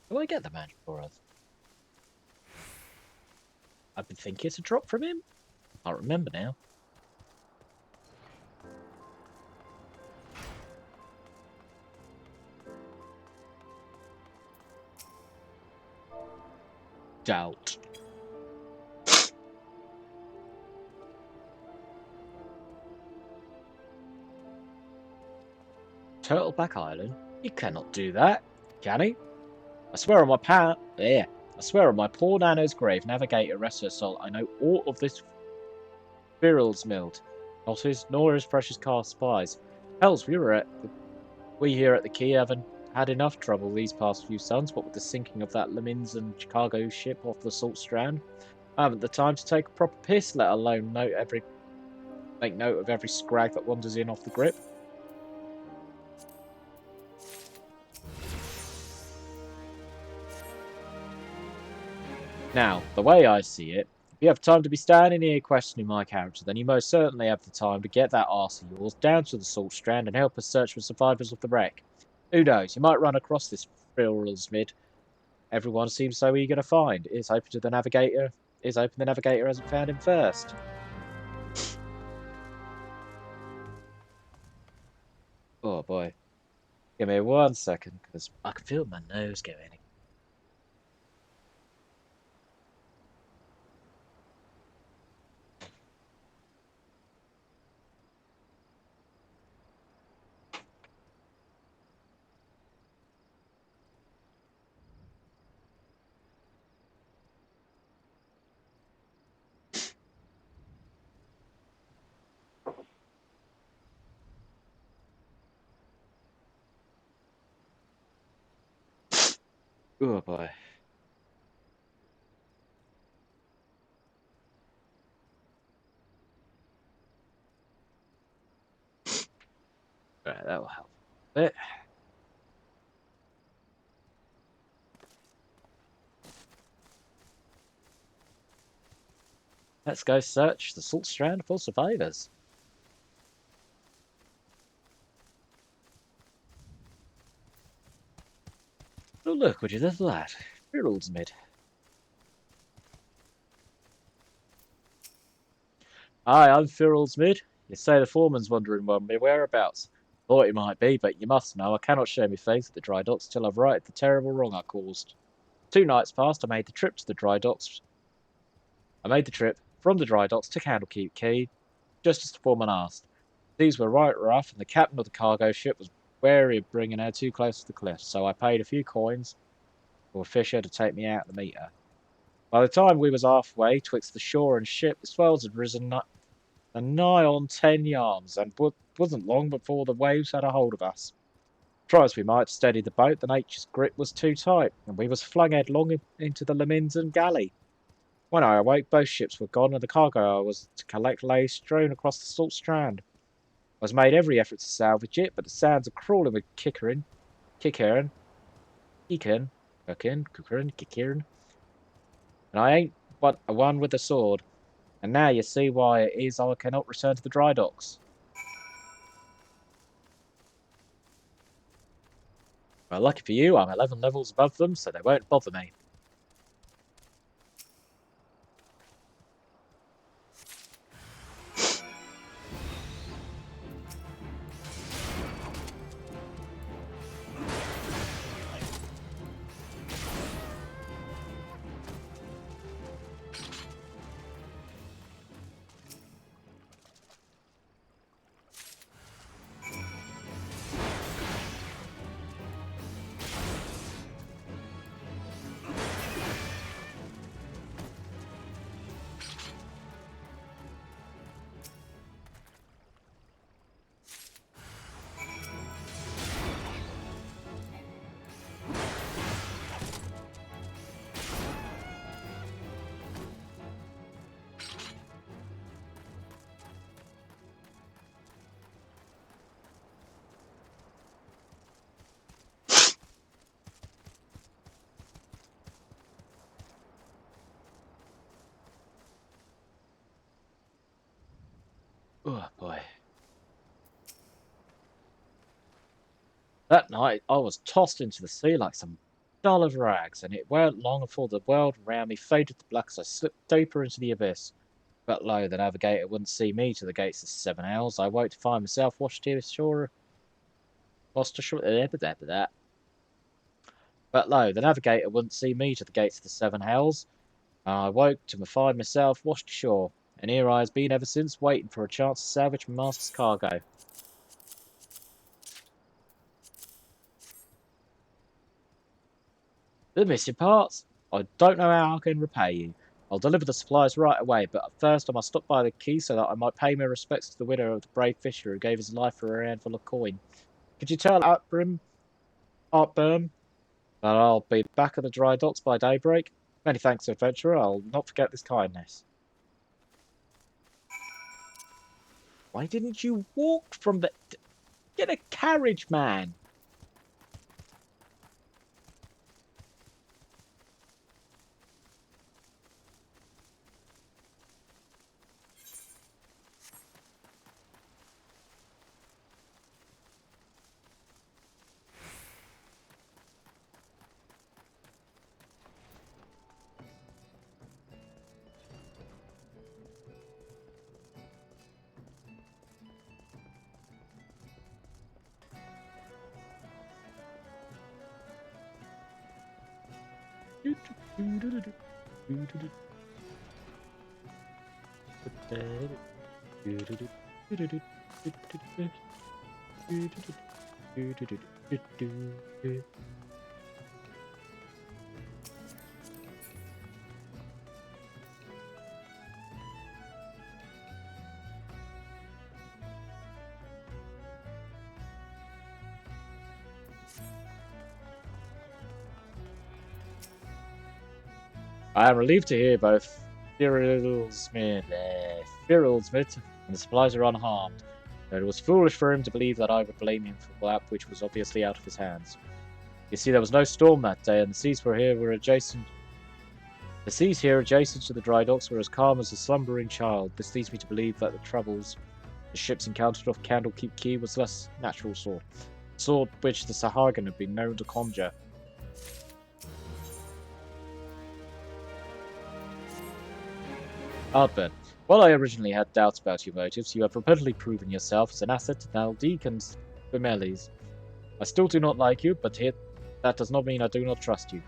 Will I get the magic for us? I've been thinking it's a drop from him. I can't remember now. Doubt. Turtleback Island? He cannot do that, can he? I swear on my I swear on my poor Nano's grave, Navigator, rest her soul, I know all of this Birrell's milled. Not his, nor his precious cast spies. Hells, we here at the Key haven't had enough trouble these past few suns, what with the sinking of that Limsa and Chicago ship off the Salt Strand. I haven't the time to take a proper piss, let alone make note of every scrag that wanders in off the grip. Now, the way I see it, if you have time to be standing here questioning my character, then you most certainly have the time to get that arse of yours down to the Salt Strand and help us search for survivors of the wreck. Who knows, you might run across this Frill's mid everyone seems so eager to find. It's hoping the Navigator hasn't found him first. Oh boy. Give me 1 second, because I can feel my nose going. Oh boy. Right, that will help a bit. Let's go search the Salt Strand for survivors. Oh look, would you look at that? Frill's mid. Hi, I'm Frill's mid. You say the foreman's wondering about my whereabouts. Thought he might be, but you must know I cannot show me face at the dry docks till I've righted the terrible wrong I caused. 2 nights past, I made the trip to the dry docks. I made the trip from the dry docks to Candlekeep Quay, just as the foreman asked. These were right rough, and the captain of the cargo ship was wary of bringing her too close to the cliff, so I paid a few coins for a fisher to take me out the meter. By the time we was halfway twixt the shore and ship, the swells had risen nigh on 10 yards, and wasn't long before the waves had a hold of us. Try as we might to steady the boat, the nature's grip was too tight, and we was flung headlong into the Limsa galley. When I awoke, both ships were gone, and the cargo I was to collect lay strewn across the Salt Strand. I was made every effort to salvage it, but the sands are crawling with kickerin, and I ain't but a one with a sword. And now you see why it is I cannot return to the dry docks. Well, lucky for you, I'm 11 levels above them, so they won't bother me. Oh boy. That night, I was tossed into the sea like some doll of rags, and it weren't long before the world around me faded to black as I slipped deeper into the abyss. But lo, the navigator wouldn't see me to the gates of 7 hours. I woke to find myself washed ashore. Lost ashore. That. But lo, the navigator wouldn't see me to the gates of the 7 hells. I woke to find myself washed ashore, and here I has been ever since, waiting for a chance to salvage my master's cargo. The missing parts? I don't know how I can repay you. I'll deliver the supplies right away, but first I must stop by the quay so that I might pay my respects to the widow of the brave fisher who gave his life for a handful of coin. Could you tell Ardbert, that I'll be back at the dry docks by daybreak? Many thanks, adventurer. I'll not forget this kindness. Why didn't you walk from the... Get a carriage, man! I am relieved to hear both Smith and the supplies are unharmed, though it was foolish for him to believe that I would blame him for that which was obviously out of his hands. You see, there was no storm that day, and the seas adjacent. The seas here adjacent to the dry docks were as calm as a slumbering child. This leads me to believe that the troubles the ships encountered off Candlekeep Quay was less natural sort, which the Sahagin had been known to conjure. Ardbert, while I originally had doubts about your motives, you have repeatedly proven yourself as an asset to Naldeek and Bemeles. I still do not like you, but that does not mean I do not trust you.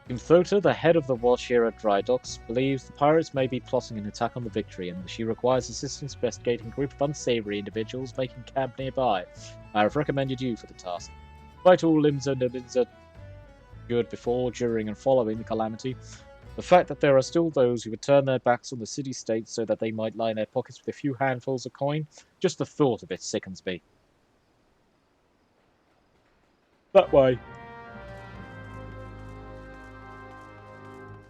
Umthota, the head of the watch here at Dry Docks, believes the pirates may be plotting an attack on the Victory, and she requires assistance investigating a group of unsavory individuals making camp nearby. I have recommended you for the task. Despite all Limsa Lominsa endured before, during, and following the calamity, the fact that there are still those who would turn their backs on the city-state so that they might line their pockets with a few handfuls of coin, just the thought of it sickens me. That way.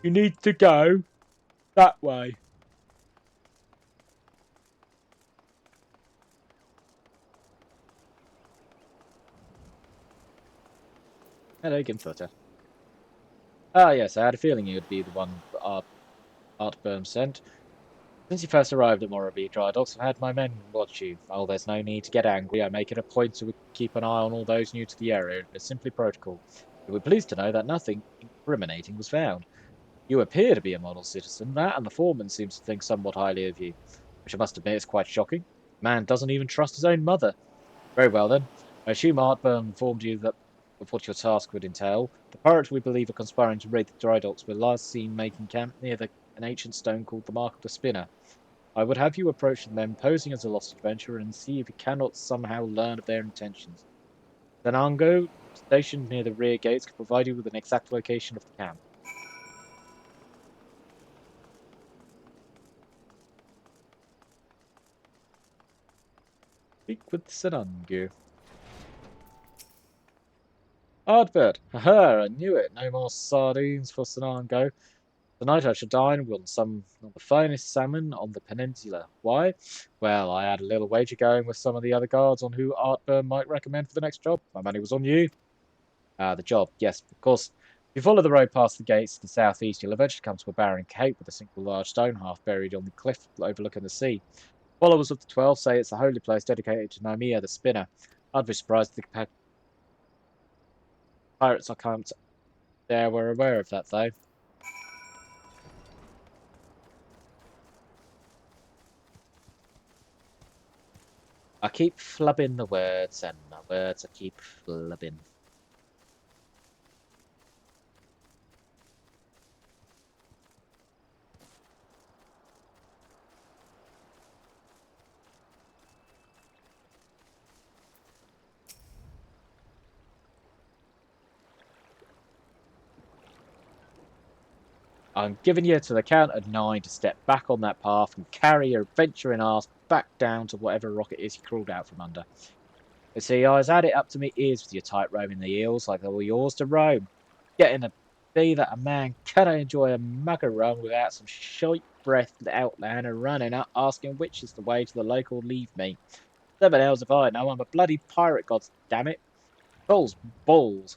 You need to go that way. Hello, Gimfooter. Ah, yes, I had a feeling you would be the one Ardbert sent. Since you first arrived at Morrowby Dry Docks, I've had my men watch you. Oh, there's no need to get angry. I make it a point to keep an eye on all those new to the area. It's simply protocol. You were pleased to know that nothing incriminating was found. You appear to be a model citizen, that, and the foreman seems to think somewhat highly of you, which I must admit is quite shocking. Man doesn't even trust his own mother. Very well, then. I assume Ardbert informed you that of what your task would entail. The pirates we believe are conspiring to raid the dry docks were last seen making camp near an ancient stone called the Mark of the Spinner. I would have you approach them posing as a lost adventurer and see if you cannot somehow learn of their intentions. Zanango, stationed near the rear gates, can provide you with an exact location of the camp. Speak with Zanango. Ardbert! Haha, I knew it. No more sardines for Zanango. Tonight I shall dine with some of the finest salmon on the peninsula. Why? Well, I had a little wager going with some of the other guards on who Artburn might recommend for the next job. My money was on you. Ah, the job, yes, of course. If you follow the road past the gates to the southeast, you'll eventually come to a barren cape with a single large stone half buried on the cliff overlooking the sea. Followers of the 12 say it's a holy place dedicated to Nomia the Spinner. I'd be surprised if the pirates I camped there were aware of that, though. I keep flubbing the words, and the words I keep flubbing. I'm giving you to the count of 9 to step back on that path and carry your adventuring ass back down to whatever rock it is you crawled out from under. You see, I was at it up to my ears with your tight roaming the eels like they were yours to roam. Getting to be that a man cannot enjoy a macaron without some shite-breathed outlander running up asking which is the way to the local leave me. Seven hells if I know, I'm a bloody pirate, gods damn it. Balls, balls.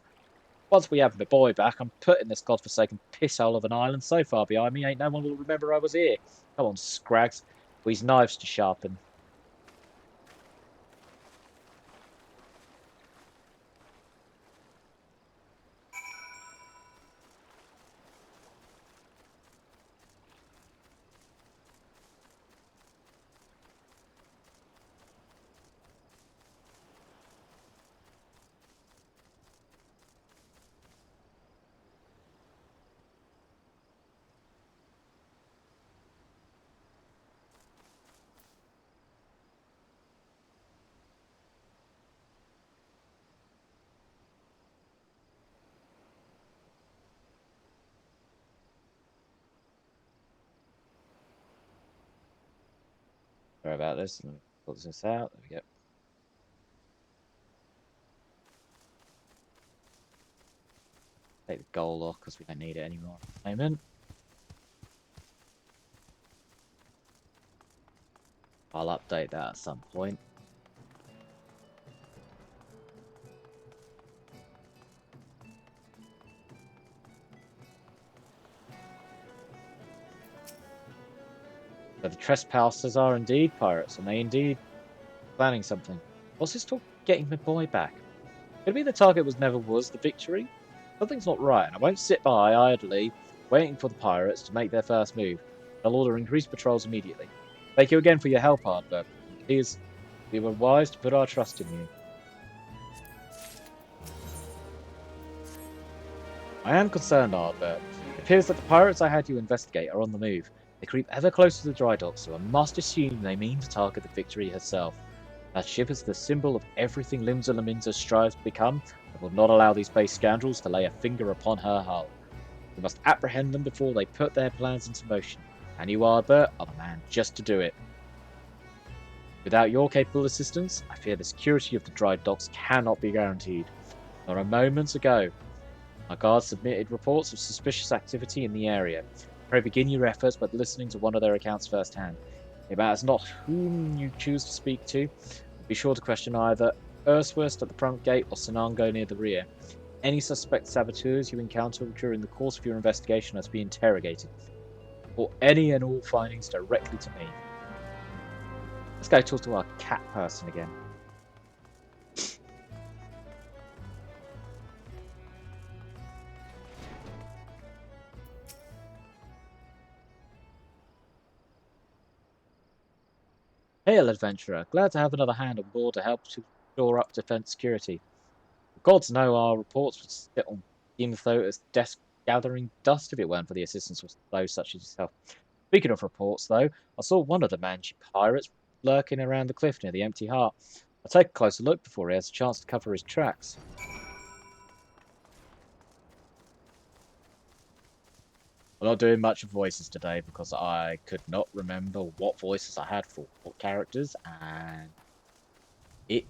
Once we have my boy back, I'm putting this godforsaken pisshole of an island so far behind me, ain't no one will remember I was here. Come on, Scrags. We've knives to sharpen. Sorry about this. Let me put this out. There we go. Take the goal off because we don't need it anymore at the moment. I'll update that at some point. So the trespassers are indeed pirates, and they indeed planning something. What's this talk getting my boy back? Could it be the target never was the victory? Something's not right, and I won't sit by idly waiting for the pirates to make their first move. I'll order increased patrols immediately. Thank you again for your help, Ardbert. We were wise to put our trust in you. I am concerned, Ardbert. It appears that the pirates I had you investigate are on the move. They creep ever closer to the dry dock, so I must assume they mean to target the Victory herself. That ship is the symbol of everything Limsa Lominsa strives to become, and will not allow these base scoundrels to lay a finger upon her hull. We must apprehend them before they put their plans into motion, and you, Ardbert, are the man just to do it. Without your capable assistance, I fear the security of the dry docks cannot be guaranteed. Not a moment ago, our guards submitted reports of suspicious activity in the area. Pray begin your efforts by listening to one of their accounts firsthand. It matters not whom you choose to speak to. Be sure to question either Urswurst at the front gate or Sanango near the rear. Any suspect saboteurs you encounter during the course of your investigation are to be interrogated. Or any and all findings directly to me. Let's go talk to our cat person again. Hail, adventurer. Glad to have another hand on board to help to shore up defense security. The gods know our reports would sit on Dimotho's desk gathering dust if it weren't for the assistance of those such as yourself. Speaking of reports, though, I saw one of the Manji pirates lurking around the cliff near the Empty Heart. I'll take a closer look before he has a chance to cover his tracks. I'm not doing much of voices today because I could not remember what voices I had for what characters, and it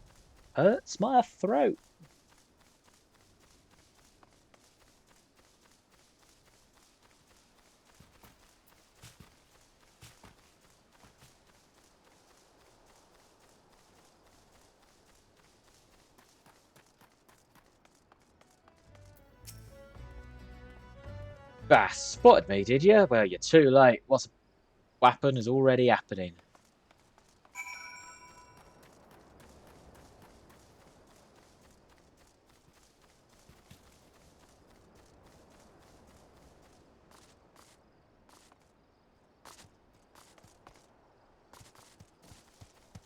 hurts my throat. Ah, spotted me, did you? Well, you're too late. What's weapon is already happening.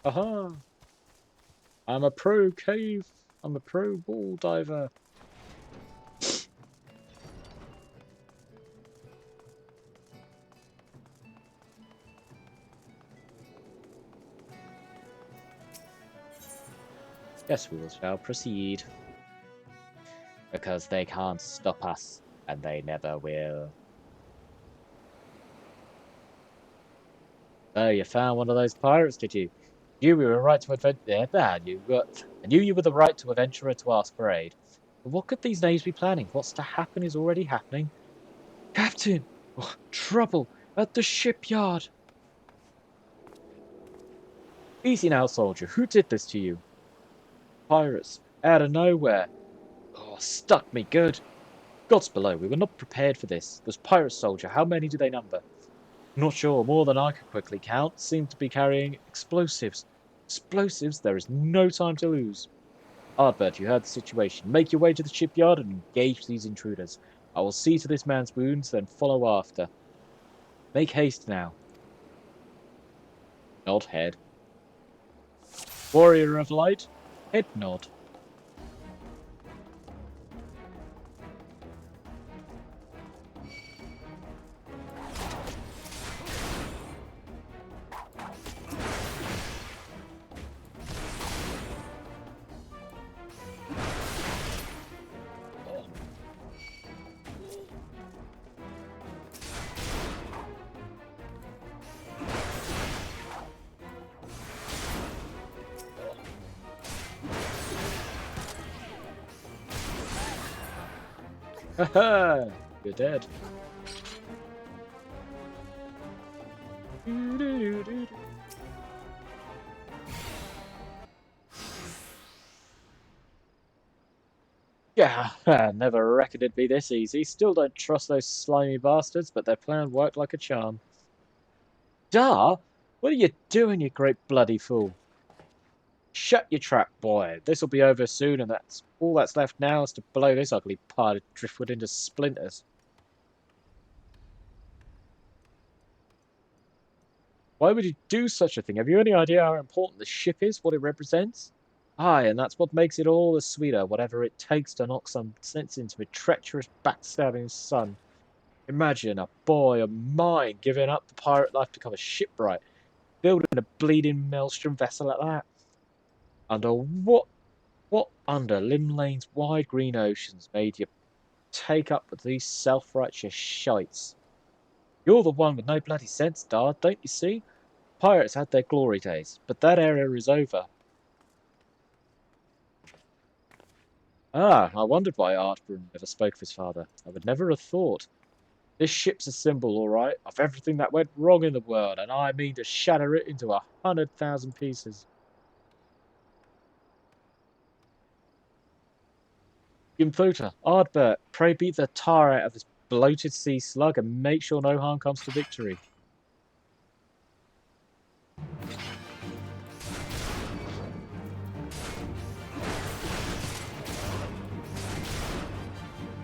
Aha! I'm a pro cave. I'm a pro ball diver. Yes, we shall proceed. Because they can't stop us, and they never will. Oh, you found one of those pirates, did you? You were right to adventure. Yeah, bad. I knew you were the right to adventurer to ask for aid. But what could these knaves be planning? What's to happen is already happening. Captain! Oh, trouble at the shipyard! Easy now, soldier. Who did this to you? Pirates. Out of nowhere. Oh, stuck me good. Gods below, we were not prepared for this. Those pirates, soldier, how many do they number? Not sure, more than I could quickly count. Seem to be carrying explosives. Explosives? There is no time to lose. Ardbert, you heard the situation. Make your way to the shipyard and engage these intruders. I will see to this man's wounds, then follow after. Make haste now. Nod head. Warrior of light, head nod. Haha! You're dead. Yeah, never reckoned it'd be this easy. Still don't trust those slimy bastards, but their plan worked like a charm. Dar? What are you doing, you great bloody fool? Shut your trap, boy. This'll be over soon, and that's all that's left now is to blow this ugly pile of driftwood into splinters. Why would you do such a thing? Have you any idea how important the ship is, what it represents? Aye, and that's what makes it all the sweeter, whatever it takes to knock some sense into a treacherous, backstabbing son. Imagine a boy of mine giving up the pirate life to become a shipwright, building a bleeding maelstrom vessel at that. Under what under Limlane's wide green oceans made you take up with these self-righteous shites? You're the one with no bloody sense, Dard, don't you see? Pirates had their glory days, but that era is over. Ah, I wondered why Ardbert never spoke of his father. I would never have thought. This ship's a symbol, all right, of everything that went wrong in the world, and I mean to shatter it into 100,000 pieces. Gimthota, Ardbert, pray beat the tar out of this bloated sea slug and make sure no harm comes to victory.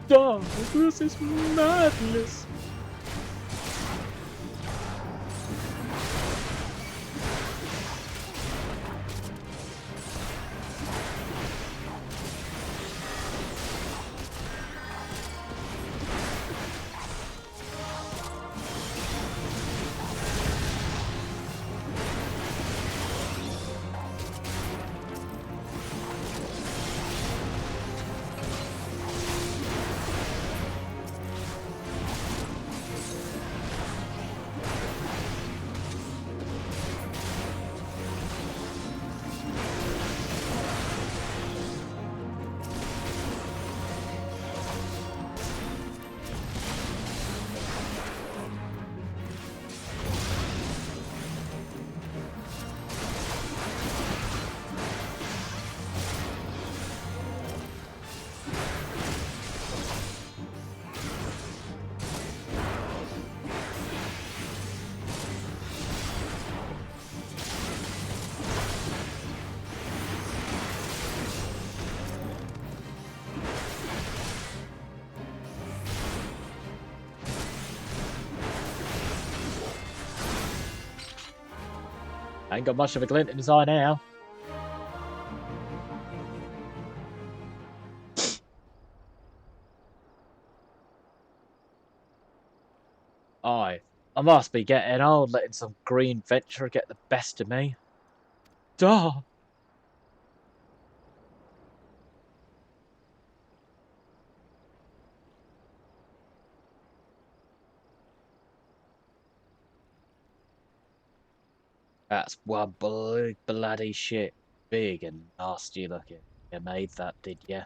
Duh, this is madness. I ain't got much of a glint in his eye now. I must be getting old, letting some green venture get the best of me. Duh. That's one big bloody shit. Big and nasty looking. You made that, did ya?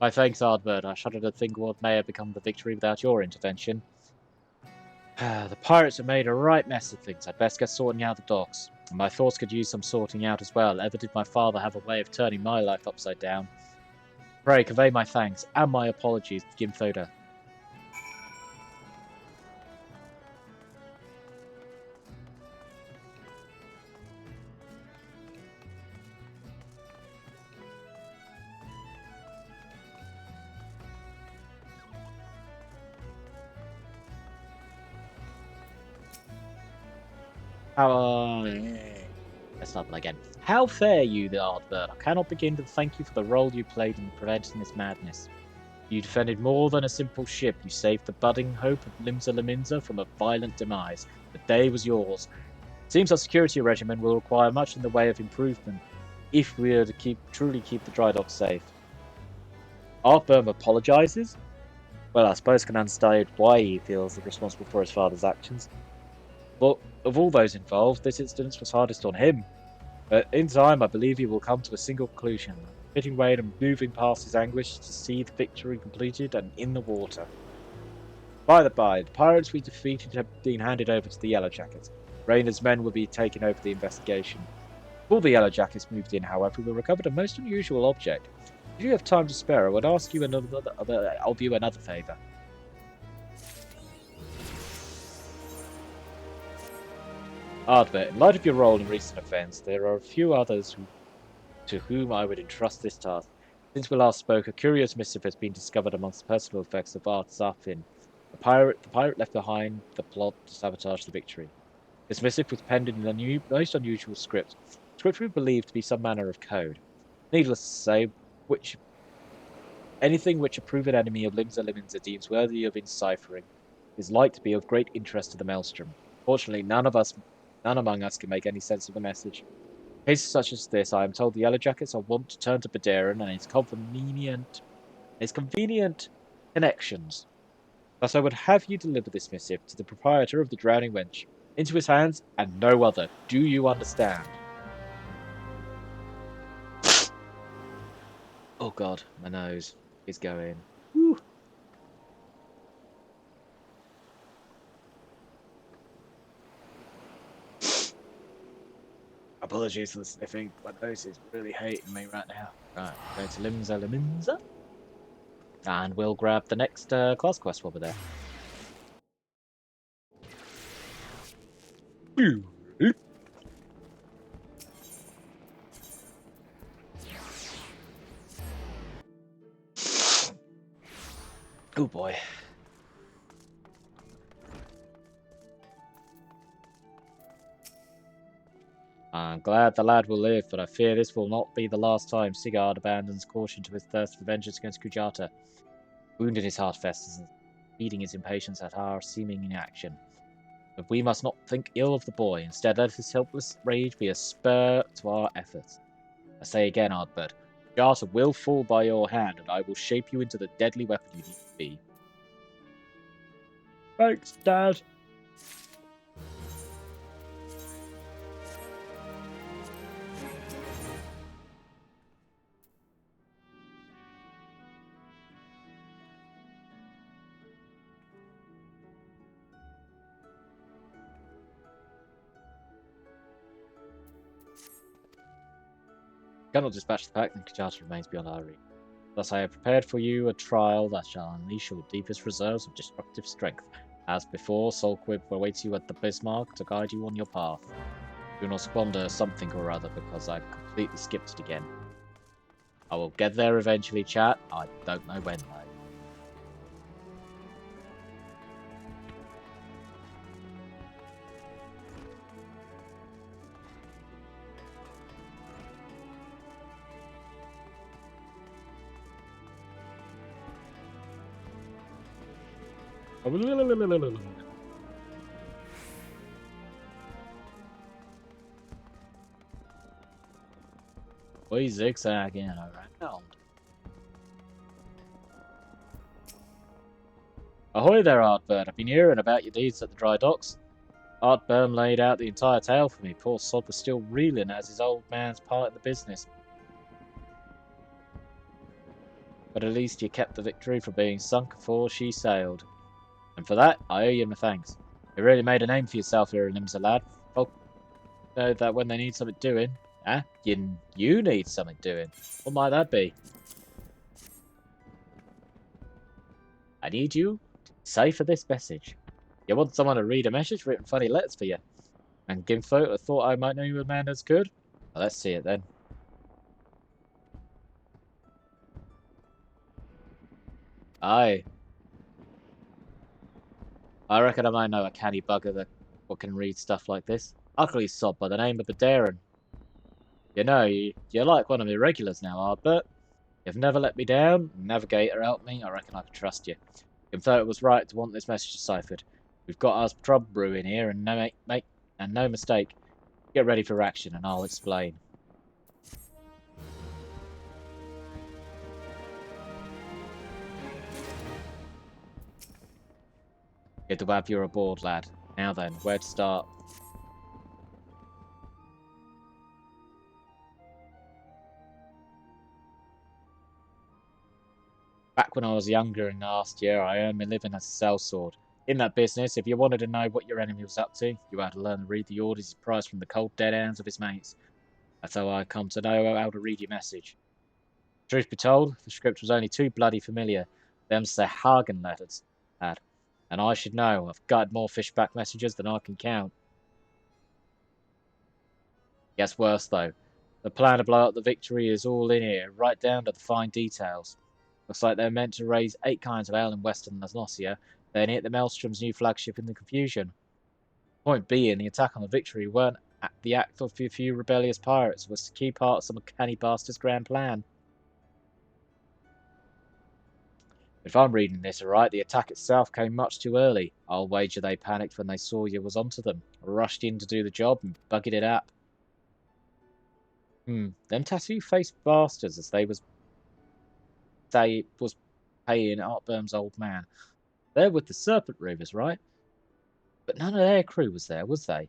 My thanks, Ardbert. I shudder to think what may have become the victory without your intervention. The pirates have made a right mess of things. I'd best get sorting out the docks. My thoughts could use some sorting out as well. Ever did my father have a way of turning my life upside down? Pray convey my thanks and my apologies to Gimthoda. Let's start that again. How fare you, the Ardbert? I cannot begin to thank you for the role you played in preventing this madness. You defended more than a simple ship. You saved the budding hope of Limsa Lominsa from a violent demise. The day was yours. Seems our security regimen will require much in the way of improvement if we are to truly keep the dry dock safe. Ardbert apologizes? Well, I suppose I can understand why he feels responsible for his father's actions. But of all those involved, this incident was hardest on him. But in time, I believe he will come to a single conclusion, fitting way and moving past his anguish to see the victory completed and in the water. By the by, the pirates we defeated have been handed over to the Yellow Jackets. Rayner's men will be taking over the investigation. Before the Yellow Jackets moved in, however, we recovered a most unusual object. If you have time to spare, I would ask you of you another favour. Ardbert, in light of your role in recent events, there are a few others to whom I would entrust this task. Since we last spoke, a curious missive has been discovered amongst the personal effects of Art Zafin. The pirate left behind the plot to sabotage the victory. This missive was penned in a most unusual script we believe to be some manner of code. Needless to say, anything which a proven enemy of Limsa Lominsa deems worthy of enciphering is like to be of great interest to the Maelstrom. Fortunately, none among us can make any sense of the message. In cases such as this, I am told the Yellow Jackets are wont to turn to Baderan and his convenient connections. Thus I would have you deliver this missive to the proprietor of the Drowning Wench, into his hands and no other. Do you understand? Oh god, my nose is going. Whew. Apologies for the sniffing. My nose is really hating me right now. Right, going to Limsa Lominsa. And we'll grab the next class quest while we're there. Oh boy. I'm glad the lad will live, but I fear this will not be the last time Sigurd abandons caution to his thirst for vengeance against Kujata. Wound in his heart festers, feeding his impatience at our seeming inaction. But we must not think ill of the boy. Instead, let his helpless rage be a spur to our efforts. I say again, Ardbert, Kujata will fall by your hand, and I will shape you into the deadly weapon you need to be. Thanks, Dad. Cannot dispatch the pack, then Kujata remains beyond our reach. Thus I have prepared for you a trial that shall unleash your deepest reserves of destructive strength. As before, Solquib awaits you at the Bismarck to guide you on your path. Do not squander something or other, because I've completely skipped it again. I will get there eventually, chat. I don't know when, though. Boy zigzagging around. Ahoy there, Ardbert. I've been hearing about your deeds at the dry docks. Ardbert laid out the entire tale for me. Poor sod was still reeling as his old man's part in the business. But at least you kept the victory from being sunk before she sailed. And for that, I owe you my thanks. You really made a name for yourself here in Limsa, lad. Folk know that when they need something doing, you need something doing. What might that be? I need you to decipher this message. You want someone to read a message written funny letters for you? And Gimfo thought I might know you a man as good? Well, let's see it then. Aye. I reckon I might know a canny bugger that can read stuff like this. Ugly sod by the name of Badarin. You know, you're like one of my regulars now, Ardbert. You've never let me down. Navigator helped me. I reckon I can trust you. Gimfo was right to want this message deciphered. We've got us trouble brewing here, and no mistake. Get ready for action, and I'll explain. Good to have you aboard, lad. Now then, where to start? Back when I was younger in last year, I earned my living as a sellsword. In that business, if you wanted to know what your enemy was up to, you had to learn to read the orders he prized from the cold dead hands of his mates. That's how I come to know how to read your message. Truth be told, the script was only too bloody familiar. Them's the Hagen letters, lad. And I should know, I've got more fishback messages than I can count. Gets worse though. The plan to blow up the Victory is all in here, right down to the fine details. Looks like they're meant to raise 8 kinds of ale in Western Lasnosia, then hit the Maelstrom's new flagship in the confusion. Point being, the attack on the Victory weren't the act of a few rebellious pirates, it was a key part of some canny bastard's grand plan. If I'm reading this right, the attack itself came much too early. I'll wager they panicked when they saw you was onto them, rushed in to do the job and buggered it up. Them tattoo-faced bastards, as they was paying Artberm's old man. They're with the Serpent Rovers, right? But none of their crew was there, was they?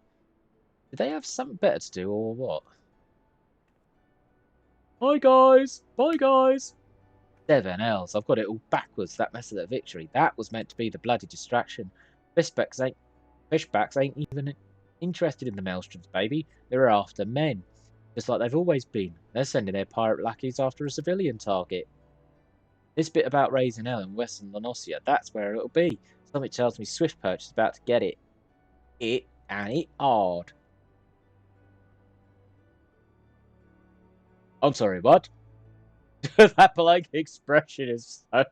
Did they have something better to do, or what? Bye, guys! Bye, guys! 7 L's, I've got it all backwards, that mess of the Victory. That was meant to be the bloody distraction. Fishbacks ain't even interested in the Maelstroms, baby. They're after men, just like they've always been. They're sending their pirate lackeys after a civilian target. This bit about raising hell in Western Lanosia, that's where it'll be. Something tells me Swiftperch is about to get it. And it hard. I'm sorry, what? That blank expression is so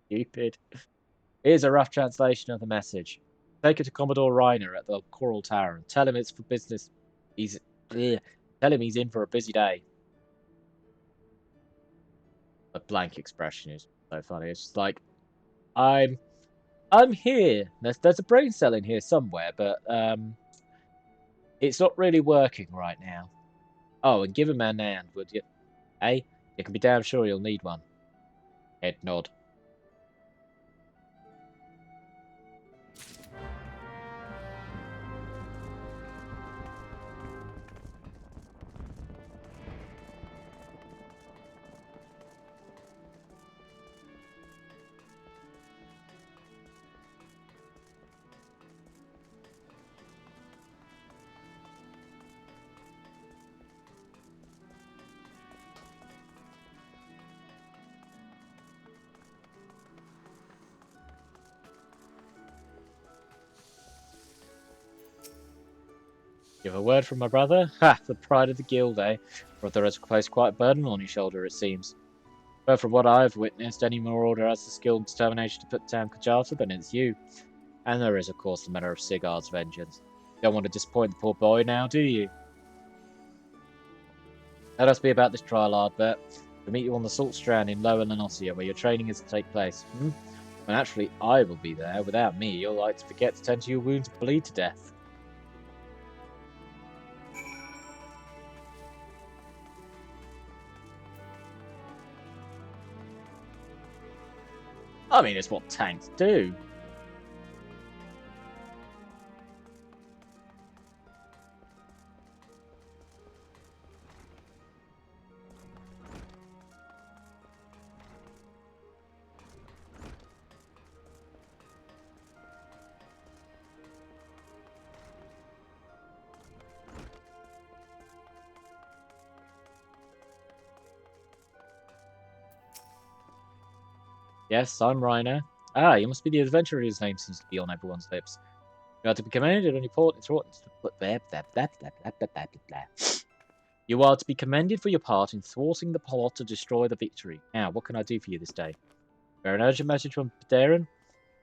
stupid. Here's a rough translation of the message. Take it to Commodore Reiner at the Coral Tower and tell him it's for business. Tell him he's in for a busy day. A blank expression is so funny. It's just like, I'm here. There's a brain cell in here somewhere, but it's not really working right now. Oh, and give him a hand, would you? Eh? You can be damn sure you'll need one. Head nod. Give a word from my brother? Ha! The pride of the guild, eh? Brother has placed quite a burden on his shoulder, it seems. But from what I've witnessed, any marauder has the skill and determination to put down Kajata, then it's you. And there is, of course, the matter of Sigurd's vengeance. You don't want to disappoint the poor boy now, do you? Let us be about this trial, Ardbert. We'll meet you on the Salt Strand in Lower Lanosia, where your training is to take place. Well, naturally, I will be there. Without me, you'll like to forget to tend to your wounds and bleed to death. I mean, it's what tanks do. Yes, I'm Reiner. Ah, you must be the adventurer whose name seems to be on everyone's lips. You are to be commended on your port. You are to be commended for your part in thwarting the plot to destroy the victory. Now, what can I do for you this day? Bear an urgent message from Darren?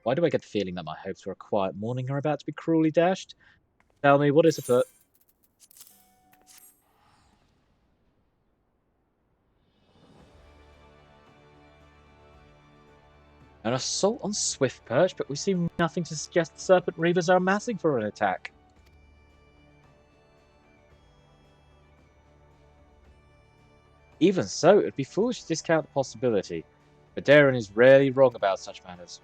Why do I get the feeling that my hopes for a quiet morning are about to be cruelly dashed? Tell me, what is afoot? An assault on Swiftperch, but we see nothing to suggest the Serpent Reavers are amassing for an attack. Even so, it would be foolish to discount the possibility, but Darren is rarely wrong about such matters.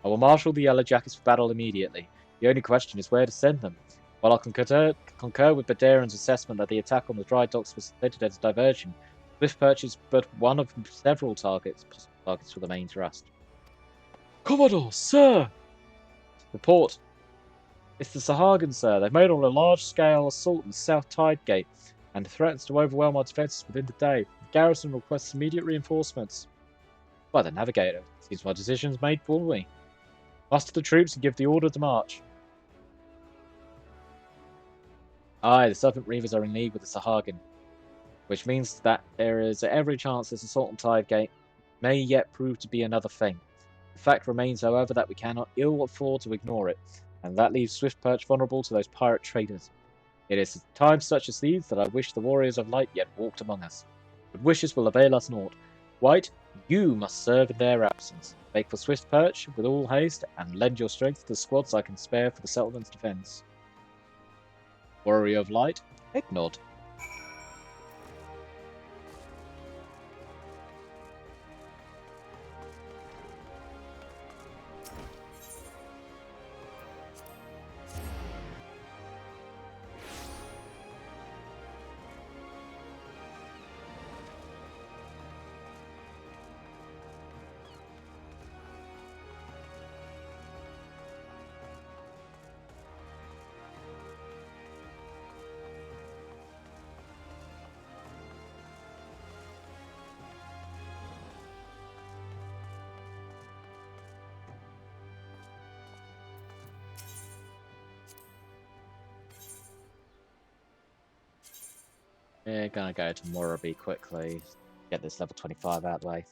I will marshal the Yellow Jackets for battle immediately. The only question is where to send them. While I concur with Badarian's assessment that the attack on the dry docks was slated as a diversion, Swiftperch is but one of several possible targets for the main thrust. Commodore, sir! Report. It's the Sahagin, sir. They've made on a large-scale assault in the South Tide Gate and threatens to overwhelm our defences within the day. The garrison requests immediate reinforcements. By the Navigator. Seems my decision's made for me. Muster the troops and give the order to march. Aye, the Serpent Reavers are in league with the Sahagin, which means that there is every chance this assault on Tidegate may yet prove to be another feint. The fact remains, however, that we cannot ill afford to ignore it, and that leaves Swiftperch vulnerable to those pirate traders. It is at times such as these that I wish the warriors of light yet walked among us. But wishes will avail us naught. White, you must serve in their absence. Make for Swiftperch with all haste, and lend your strength to the squads I can spare for the settlement's defence. Warrior of Light, head nod. We're gonna go to Murabi quickly. Get this level 25 out of the way.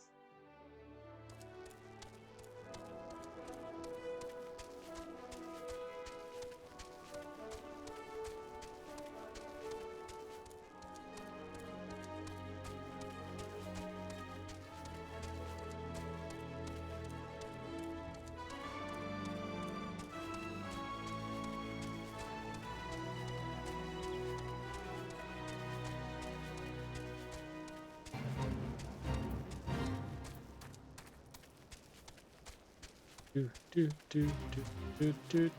Do, do, do, do, do, do.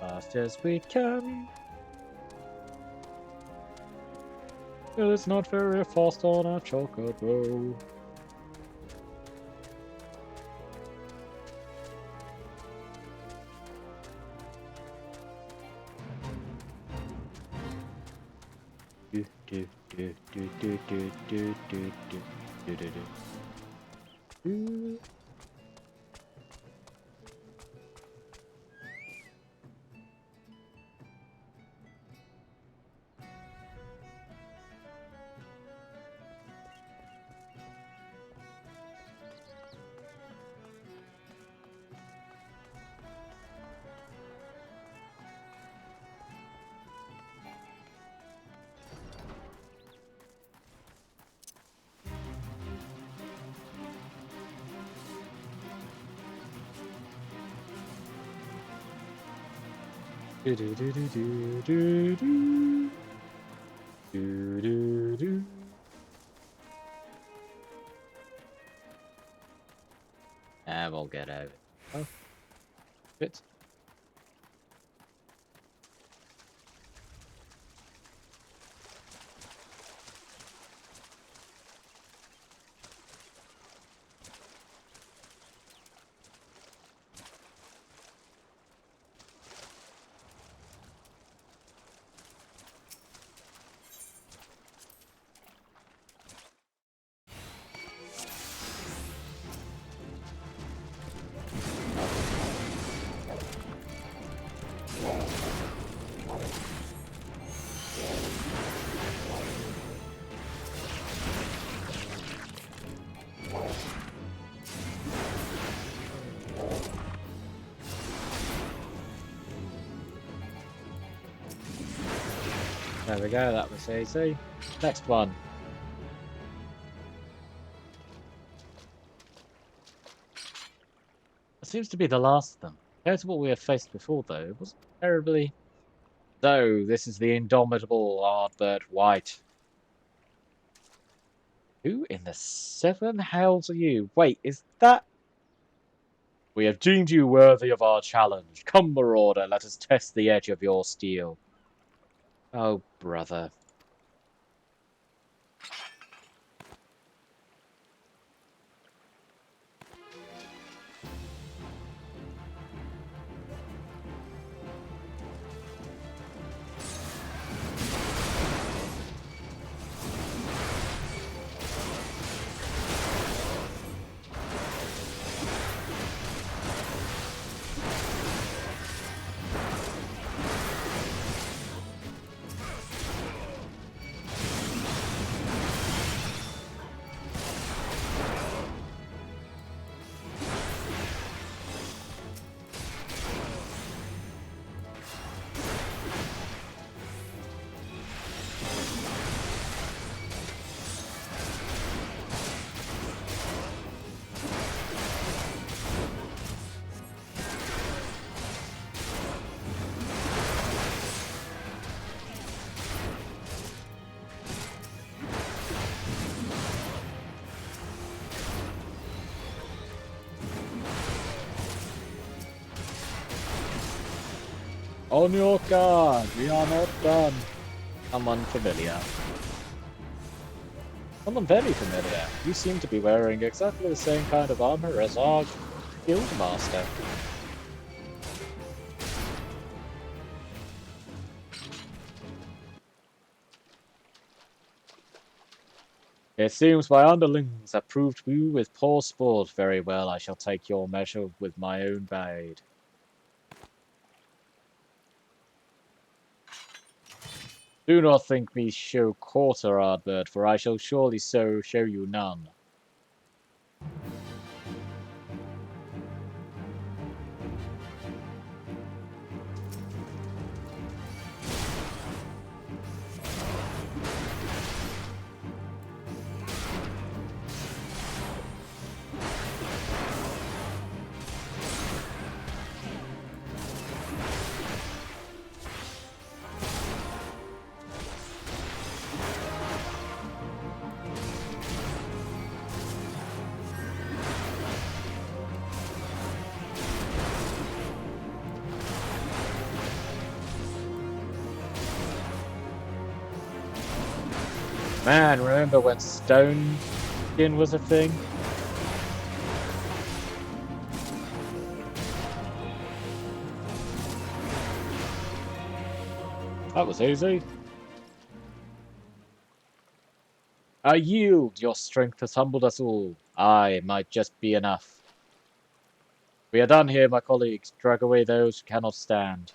Fast as we can. It's not very fast on a chocobo. Do do do do do do do do do do do. Do do do do do do do do do do. And we'll get over it. Oh, good. There we go, that was easy. Next one. It seems to be the last of them. Compared to what we have faced before, though, it wasn't terribly... Though, this is the indomitable Ardbert White. Who in the seven hells are you? Wait, is that... We have deemed you worthy of our challenge. Come, Marauder, let us test the edge of your steel. Oh, brother. On your guard, we are not done. I'm unfamiliar. Someone very familiar. You seem to be wearing exactly the same kind of armor as our guildmaster. It seems my underlings have proved you with poor sport. Very well, I shall take your measure with my own blade. Do not think me show quarter, Ardbert, for I shall surely so show you none. Man, remember when stone skin was a thing? That was easy. I yield. Your strength has humbled us all. Aye, it might just be enough. We are done here, my colleagues. Drag away those who cannot stand.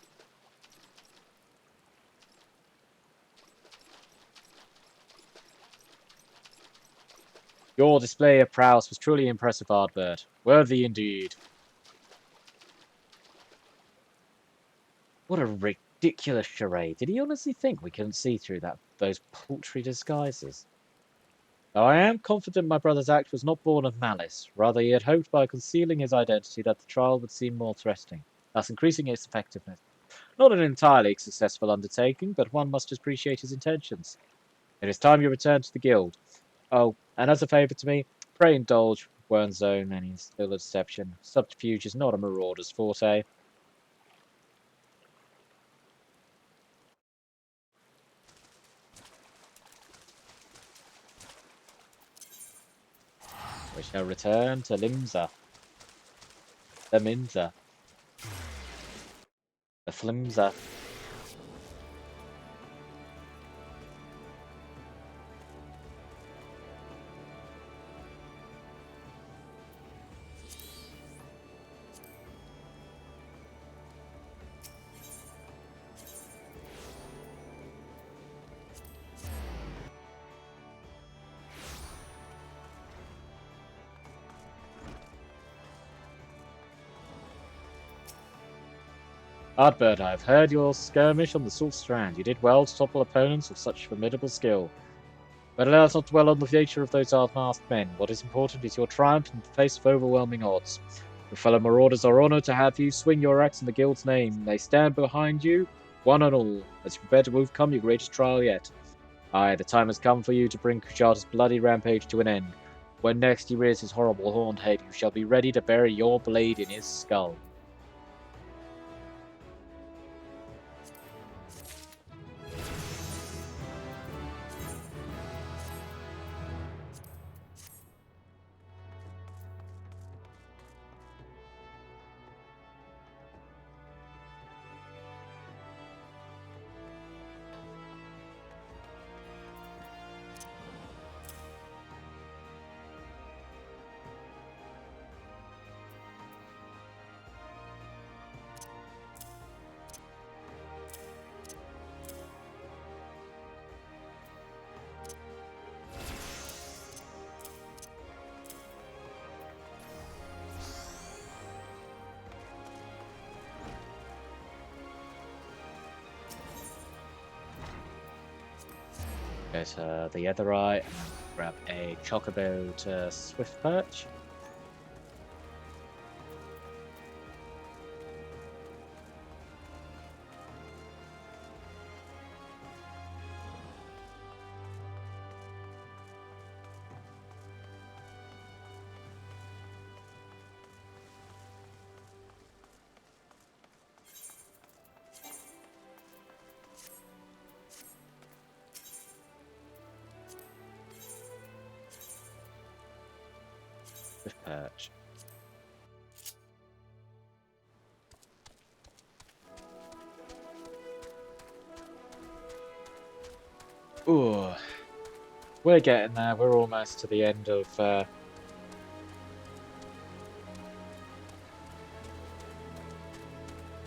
Your display of prowess was truly impressive, Ardbert. Worthy indeed. What a ridiculous charade. Did he honestly think we couldn't see through those paltry disguises? Though I am confident my brother's act was not born of malice. Rather, he had hoped by concealing his identity that the trial would seem more threatening, thus increasing its effectiveness. Not an entirely successful undertaking, but one must appreciate his intentions. It is time you returned to the guild. Oh, and as a favour to me, pray indulge one's own any ill deception. Subterfuge is not a marauder's forte. We shall return to Limsa. Lominsa. The Flimsa. Ardbert, I have heard your skirmish on the Salt Strand. You did well to topple opponents of such formidable skill. But let us not dwell on the nature of those unmasked men. What is important is your triumph in the face of overwhelming odds. Your fellow marauders are honored to have you swing your axe in the guild's name. They stand behind you, one and all, as you prepare to overcome your greatest trial yet. Aye, the time has come for you to bring Kuchata's bloody rampage to an end. When next he rears his horrible horned head, you shall be ready to bury your blade in his skull. Go to the other eye, grab a chocobo to Swift Perch. With perch. Ooh. We're getting there. We're almost to the end of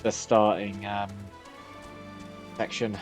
the starting section.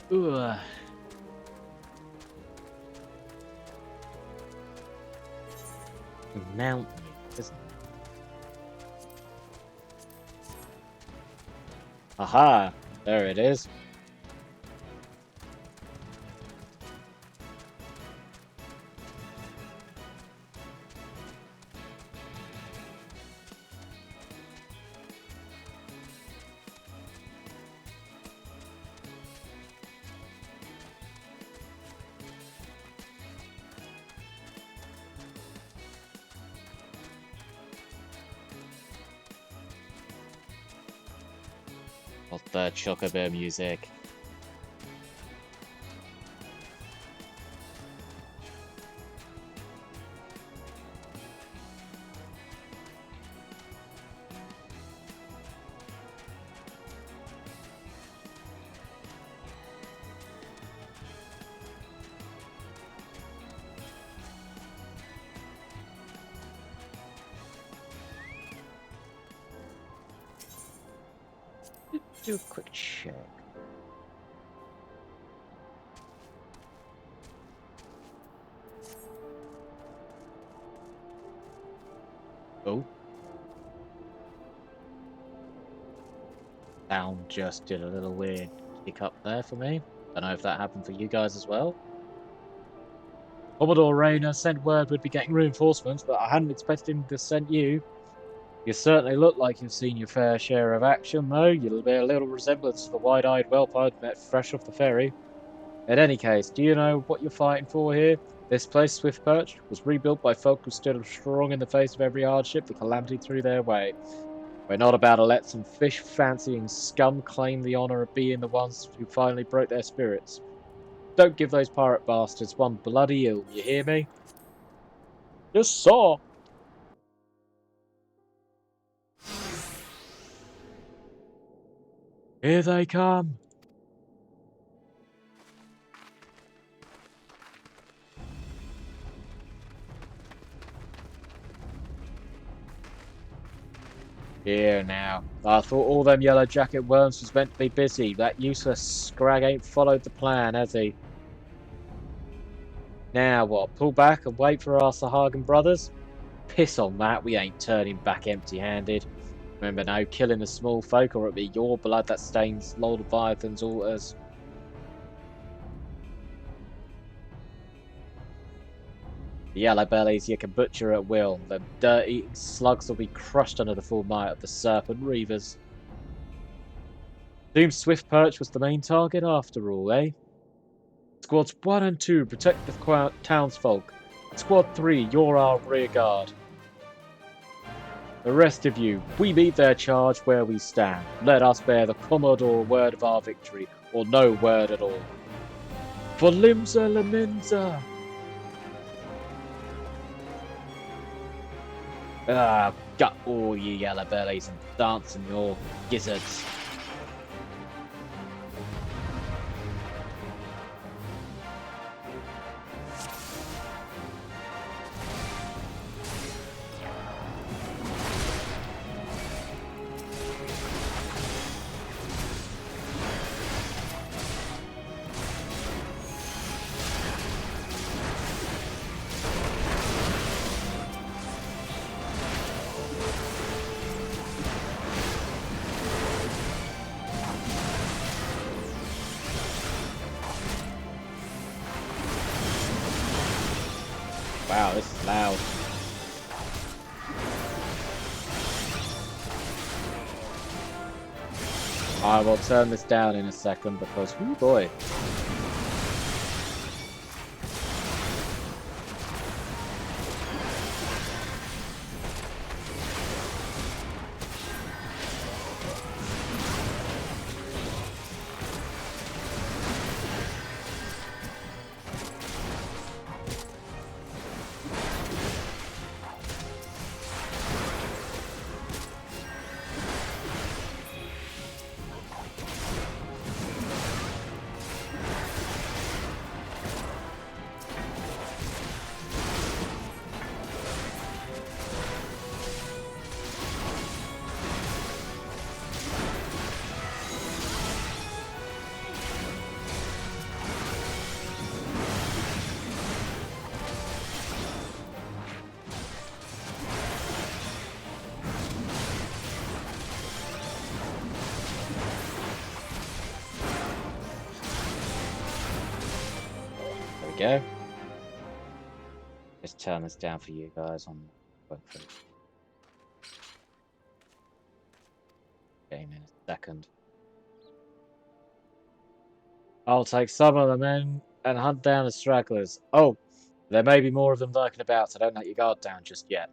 Ooh. Mountain, isn't it? Aha! There it is. What the chocobo music? Do a quick check. Oh. Sound just did a little weird kick up there for me. Don't know if that happened for you guys as well. Commodore Rayner sent word we'd be getting reinforcements, but I hadn't expected him to send you. You certainly look like you've seen your fair share of action, though. You'll bear a little resemblance to the wide-eyed whelp I'd met fresh off the ferry. In any case, do you know what you're fighting for here? This place, Swift Perch, was rebuilt by folk who stood strong in the face of every hardship the calamity threw their way. We're not about to let some fish-fancying scum claim the honour of being the ones who finally broke their spirits. Don't give those pirate bastards one bloody ill, you hear me? Yes, sir. Here they come. Here now. I thought all them yellow jacket worms was meant to be busy. That useless scrag ain't followed the plan, has he? Now what? Pull back and wait for our Sahagan brothers? Piss on that, we ain't turning back empty-handed. Remember now, killing the small folk or it'll be your blood that stains Lord Leviathan's altars. The yellow bellies you can butcher at will. The dirt-eating slugs will be crushed under the full might of the serpent reavers. Seems Swift Perch was the main target after all, eh? Squads 1 and 2 protect the townsfolk. Squad 3, you're our rear guard. The rest of you, we meet their charge where we stand. Let us bear the Commodore word of our victory, or no word at all. For Limsa Lominsa! Gut all you yellow bellies and dance in your gizzards. Wow, this is loud. I will turn this down in a second because, oh boy. Go. Just turn this down for you guys on game in a second. I'll take some of the men and hunt down the stragglers. Oh, there may be more of them lurking about, so don't let your guard down just yet.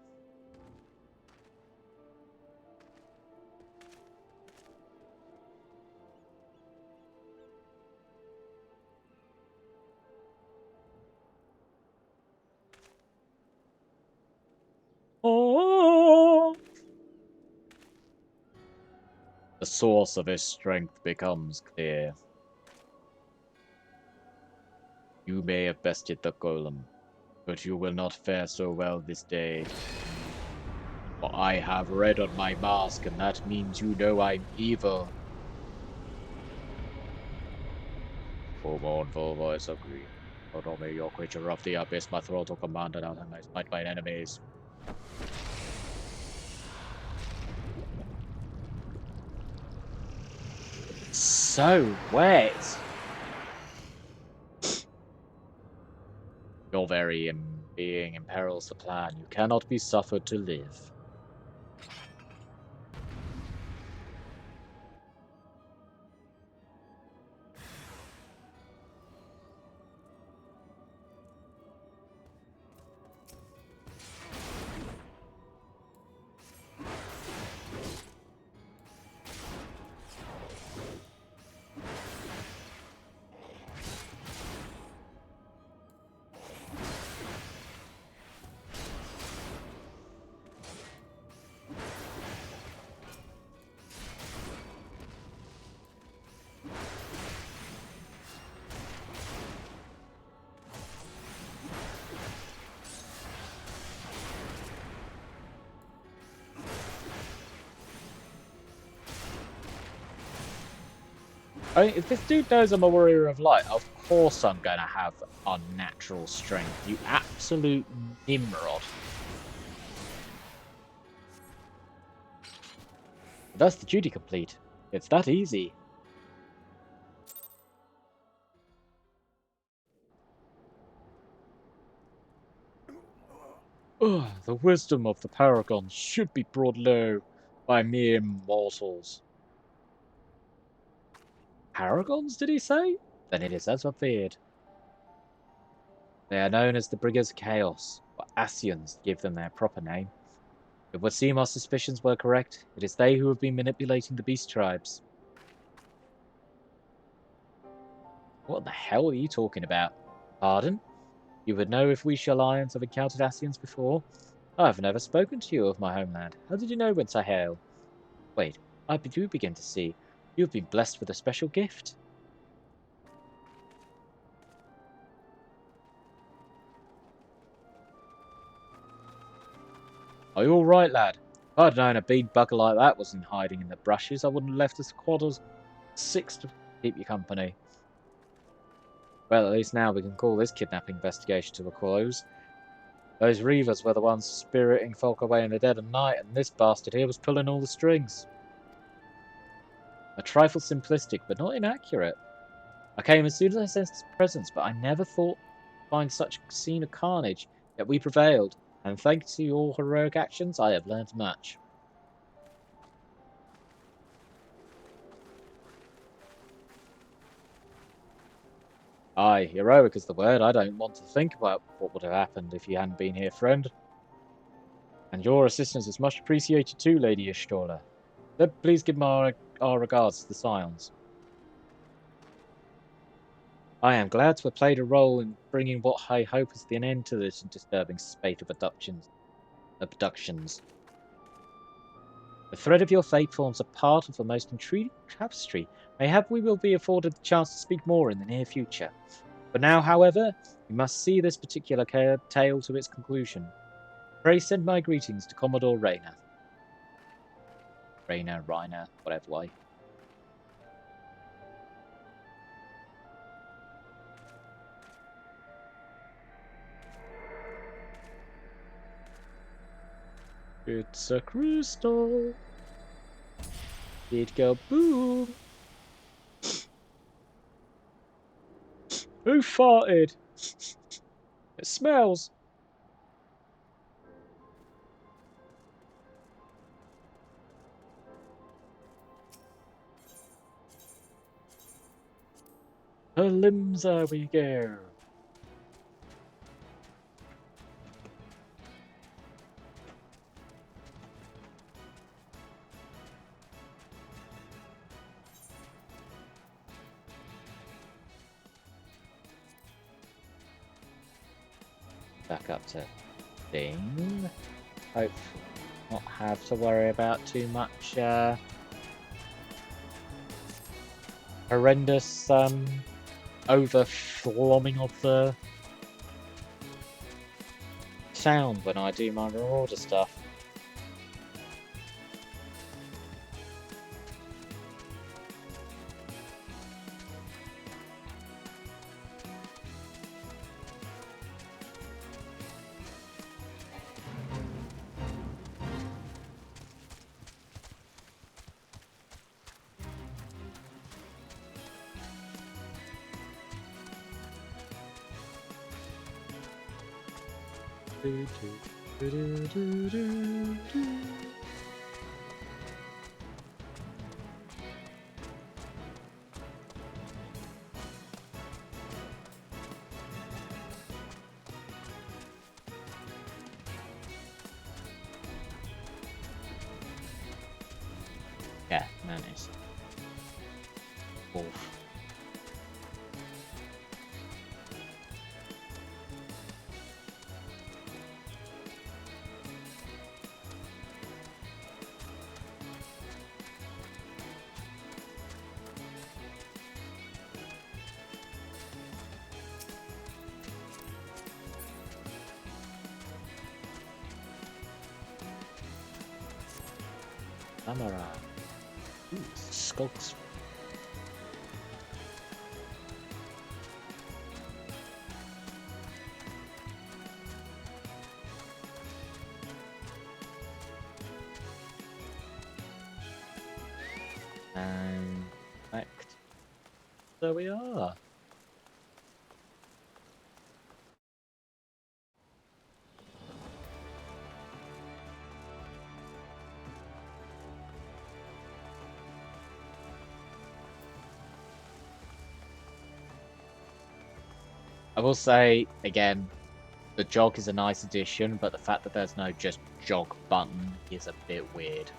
Oh! The source of his strength becomes clear. You may have bested the golem, but you will not fare so well this day. For I have red on my mask, and that means you know I'm evil. O mournful voice of grief, not only your creature of the abyss, my thrall to command and outlandish fight mine enemies. So wet. Your very being imperils the plan. You cannot be suffered to live. I mean, if this dude knows I'm a warrior of light, of course I'm going to have unnatural strength. You absolute Nimrod. That's the duty complete. It's that easy. Ugh, the wisdom of the Paragon should be brought low by mere mortals. Paragons, did he say? Then it is as I feared. They are known as the Bringers of Chaos, or Ascians give them their proper name. It would seem our suspicions were correct. It is they who have been manipulating the beast tribes. What the hell are you talking about? Pardon? You would know if we Shallians have encountered Ascians before? I have never spoken to you of my homeland. How did you know whence I hail? Wait, I do begin to see. You have been blessed with a special gift. Are you alright, lad? If I'd known a bead bugger like that wasn't hiding in the brushes, I wouldn't have left a squad of 6 to keep you company. Well, at least now we can call this kidnapping investigation to a close. Those Reavers were the ones spiriting folk away in the dead of night, and this bastard here was pulling all the strings. A trifle simplistic, but not inaccurate. I came as soon as I sensed his presence, but I never thought to find such a scene of carnage. Yet we prevailed, and thanks to your heroic actions, I have learned much. Aye, heroic is the word. I don't want to think about what would have happened if you hadn't been here, friend. And your assistance is much appreciated too, Lady Ishtola. Please give our regards to the Scions. I am glad to have played a role in bringing what I hope is an end to this disturbing spate of abductions. The thread of your fate forms a part of the most intriguing tapestry. Mayhap we will be afforded the chance to speak more in the near future. For now, however, we must see this particular tale to its conclusion. Pray send my greetings to Commodore Rayner. Reiner, whatever way. It's a crystal. It go boom. Who farted? It smells. To Limsa we go. Back up to Ding. Hope not have to worry about too much horrendous overflowing of the sound when I do my marauder stuff. Yeah, nice. Wolf. Samurai. Ooh, skulks. And act. There we are. I will say, again, the jog is a nice addition, but the fact that there's no just jog button is a bit weird.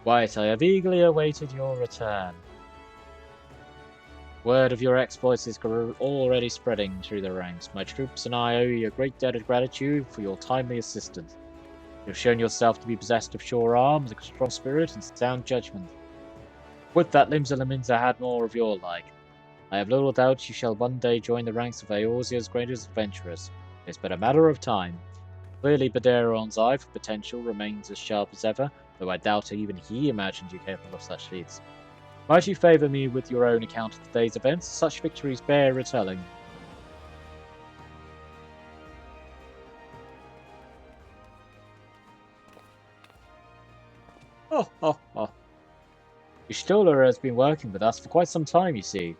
Right, I have eagerly awaited your return. Word of your exploits is already spreading through the ranks. My troops and I owe you a great debt of gratitude for your timely assistance. You have shown yourself to be possessed of sure arms, a strong spirit, and sound judgment. Would that Limsa Lominsa had more of your like. I have little doubt you shall one day join the ranks of Eorzea's greatest adventurers. It is but a matter of time. Clearly, Baderon's eye for potential remains as sharp as ever, though I doubt even he imagined you capable of such feats. Might you favour me with your own account of the day's events? Such victories bear retelling. Oh. Stoller has been working with us for quite some time, you see.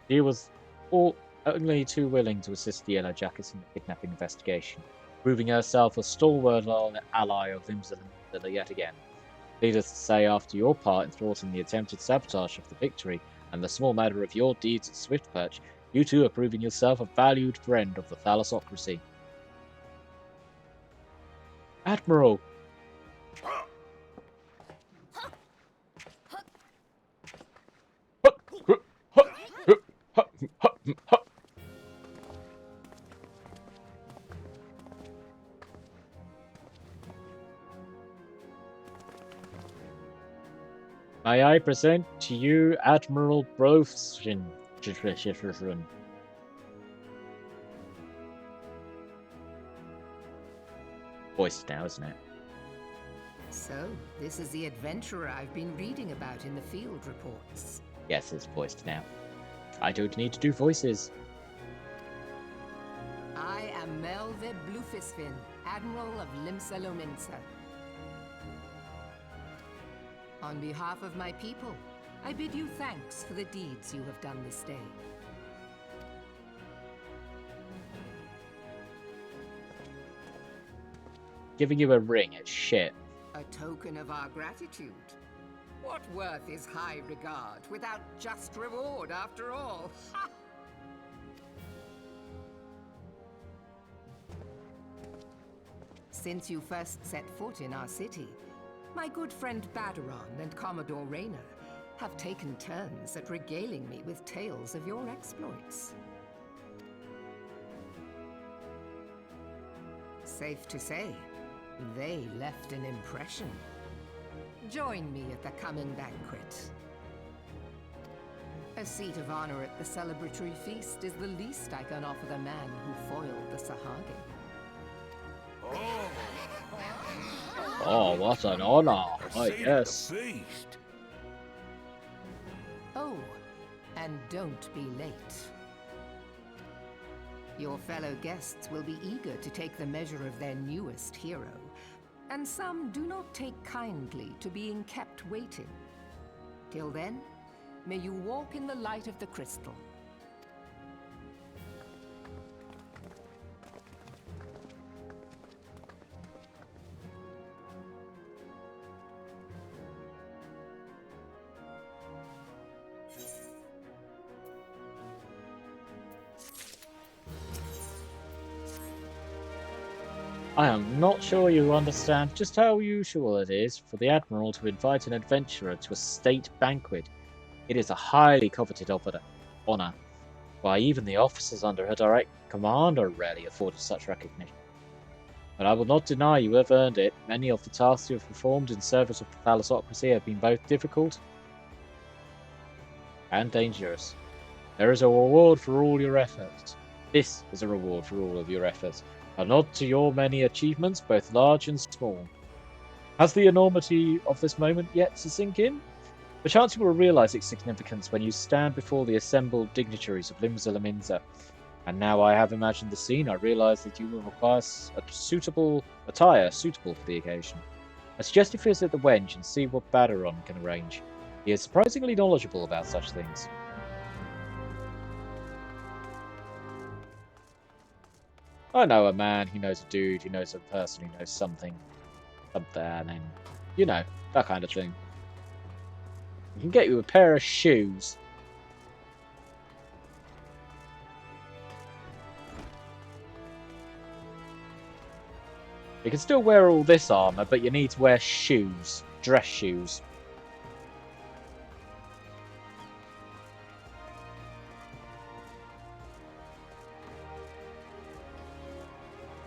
He was only too willing to assist the Yellow Jackets in the kidnapping investigation, proving herself a stalwart ally of Limsa Lominsa yet again. Needless to say, after your part in thwarting the attempted sabotage of the victory and the small matter of your deeds at Swiftperch, you too are proving yourself a valued friend of the thalassocracy. Admiral! May I present to you Admiral Brofshin. Voiced now, isn't it? So, this is the adventurer I've been reading about in the field reports. Yes, it's voiced now. I don't need to do voices. I am Melve Bluefisfin, Admiral of Limsa Lominsa. On behalf of my people, I bid you thanks for the deeds you have done this day. Giving you a ring, it's shit. A token of our gratitude. What worth is high regard without just reward after all? Ha! Since you first set foot in our city, my good friend Baderon and Commodore Rayner have taken turns at regaling me with tales of your exploits. Safe to say, they left an impression. Join me at the coming banquet. A seat of honor at the celebratory feast is the least I can offer the man who foiled the Sahagin. Oh, what an honor! Oh, yes. Oh, and don't be late. Your fellow guests will be eager to take the measure of their newest hero, and some do not take kindly to being kept waiting. Till then, may you walk in the light of the crystal. I am not sure you understand just how usual it is for the Admiral to invite an adventurer to a state banquet. It is a highly coveted honor, why even the officers under her direct command are rarely afforded such recognition. But I will not deny you have earned it. Many of the tasks you have performed in service of the thalassocracy have been both difficult and dangerous. There is a reward for all your efforts. This is a reward for all of your efforts. A nod to your many achievements, both large and small. Has the enormity of this moment yet to sink in? Perchance you will realize its significance when you stand before the assembled dignitaries of Limsa Lominsa. And now I have imagined the scene, I realize that you will require attire suitable for the occasion. I suggest you visit the wench and see what Baderon can arrange. He is surprisingly knowledgeable about such things. I know a man, he knows a dude, he knows a person, he knows something, and you know, that kind of thing. He can get you a pair of shoes. You can still wear all this armor, but you need to wear shoes, dress shoes.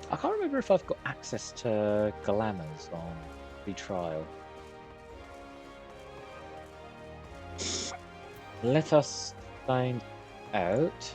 I can't remember if I've got access to glamours on the trial. Let us find out.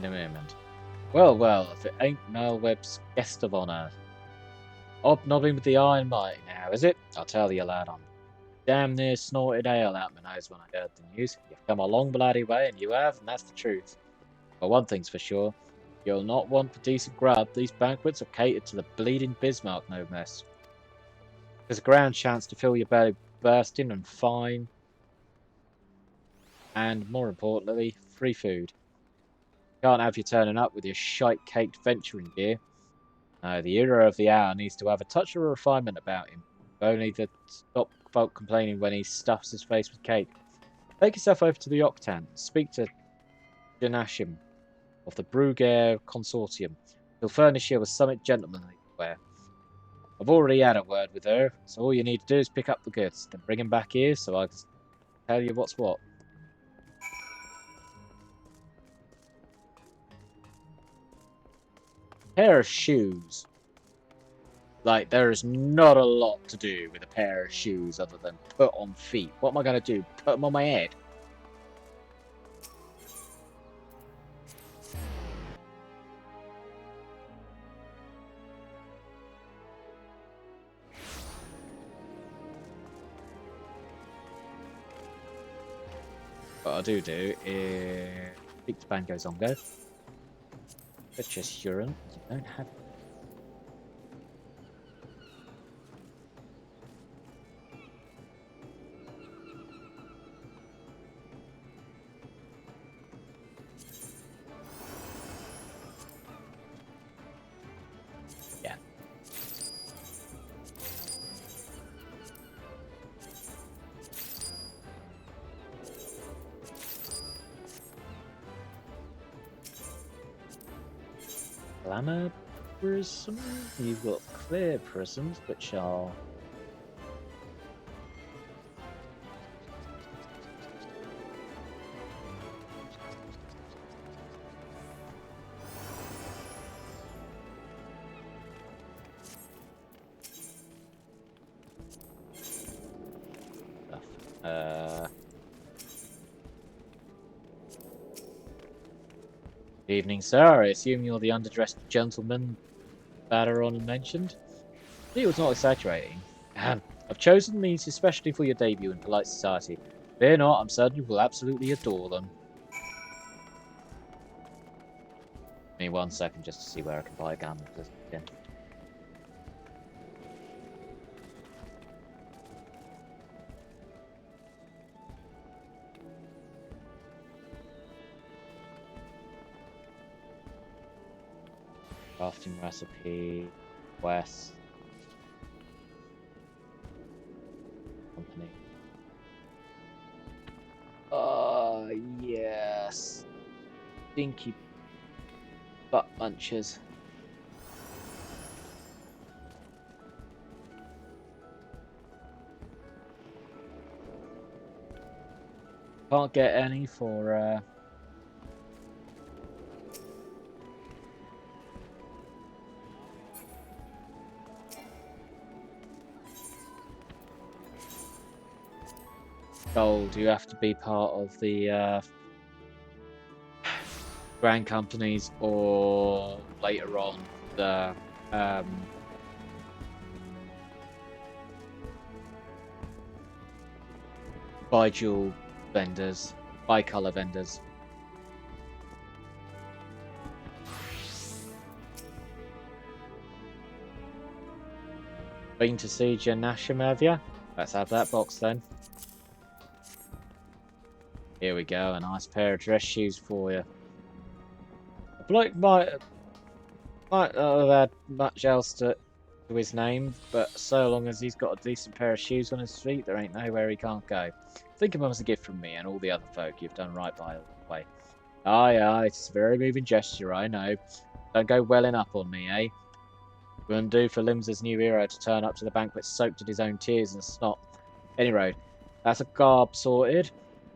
in a moment. Well, well, if it ain't Mel Webb's guest of honour. Hobnobbing with the Iron Might now, is it? I'll tell you, lad, I'm damn near snorted ale out my nose when I heard the news. You've come a long bloody way, and you have, and that's the truth. But one thing's for sure, you'll not want for decent grub. These banquets are catered to the bleeding Bismarck, no mess. There's a grand chance to feel your belly bursting and fine, and more importantly, free food. Can't have you turning up with your shite-caked venturing gear. No, the hero of the hour needs to have a touch of refinement about him. Only to stop folk complaining when he stuffs his face with cake. Take yourself over to the Octant and speak to Janashim of the Brugair Consortium. He'll furnish you with something gentlemanly to wear. I've already had a word with her, so all you need to do is pick up the goods, then bring them back here so I can tell you what's what. Pair of shoes. Like, there is not a lot to do with a pair of shoes other than put on feet. What am I going to do? Put them on my head? What I do is speak to Bango Zongo. Purchase urine. You don't have. Yeah. Glamour prism. You've got clear prisms, which are Good evening, sir. I assume you're the underdressed gentleman Baderon mentioned? He was not exaggerating. I've chosen these especially for your debut in polite society. Fear not, I'm certain you will absolutely adore them. Give me 1 second just to see where I can buy a gun. Again. Crafting recipe, West company. Oh yes, stinky butt munchers. Can't get any for gold. You have to be part of the grand companies, or later on the bi-jewel vendors, bi-color vendors. Been to see Janashimavia? Let's have that box then. Here we go, a nice pair of dress shoes for you. The bloke might not have had much else to his name, but so long as he's got a decent pair of shoes on his feet, there ain't nowhere he can't go. Think of him as a gift from me and all the other folk you've done right by the way. Aye, it's a very moving gesture, I know. Don't go welling up on me, eh? Wouldn't do for Limsa's new hero to turn up to the banquet soaked in his own tears and snot. Any road, that's a garb sorted.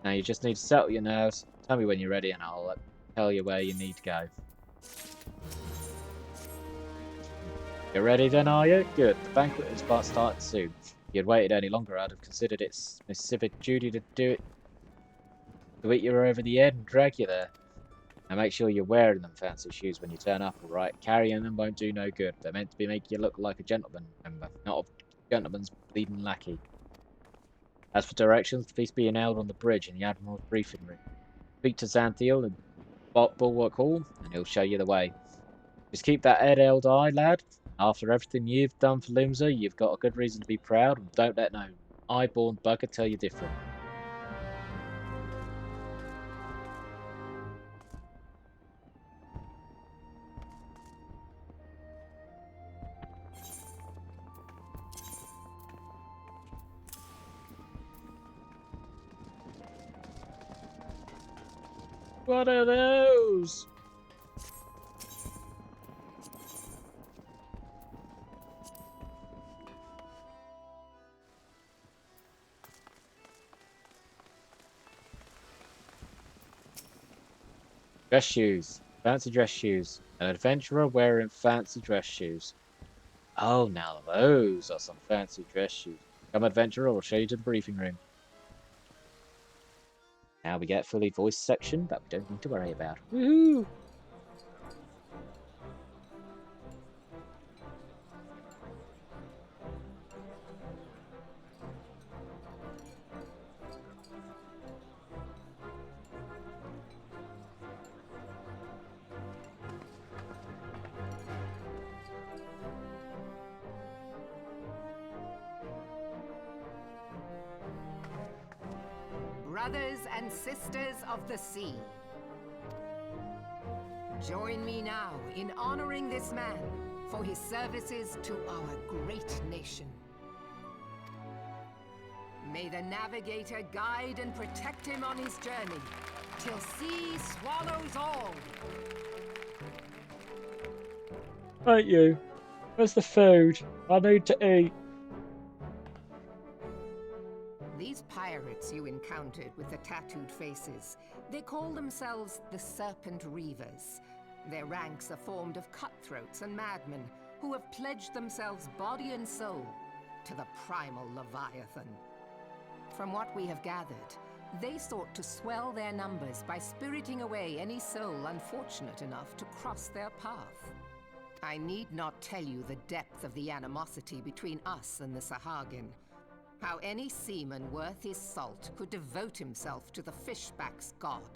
Now you just need to settle your nerves. Tell me when you're ready and I'll tell you where you need to go. You're ready then, are you? Good. The banquet is about starting soon. If you had waited any longer, I'd have considered it my civic duty to do it. To hit you over the head and drag you there. Now make sure you're wearing them fancy shoes when you turn up, alright? Carrying them won't do no good. They're meant to be make you look like a gentleman, remember, not a gentleman's bleeding lackey. As for directions, the feast being held on the bridge in the Admiral's briefing room. Speak to Xanthiel in Bulwark Hall, and he'll show you the way. Just keep that head held high, lad. After everything you've done for Limsa, you've got a good reason to be proud, and don't let no high-born bugger tell you different. What are those? Dress shoes. Fancy dress shoes. An adventurer wearing fancy dress shoes. Oh, now those are some fancy dress shoes. Come, adventurer, I'll show you to the briefing room. Now we get fully voiced section that we don't need to worry about. Woohoo! Brothers and sisters of the sea, join me now in honoring this man for his services to our great nation. May the navigator guide and protect him on his journey, till sea swallows all. Right, you. Where's the food? I need to eat. These pirates you encountered with the tattooed faces, they call themselves the Serpent Reavers. Their ranks are formed of cutthroats and madmen who have pledged themselves body and soul to the primal Leviathan. From what we have gathered, they sought to swell their numbers by spiriting away any soul unfortunate enough to cross their path. I need not tell you the depth of the animosity between us and the Sahagin. How any seaman worth his salt could devote himself to the fishback's god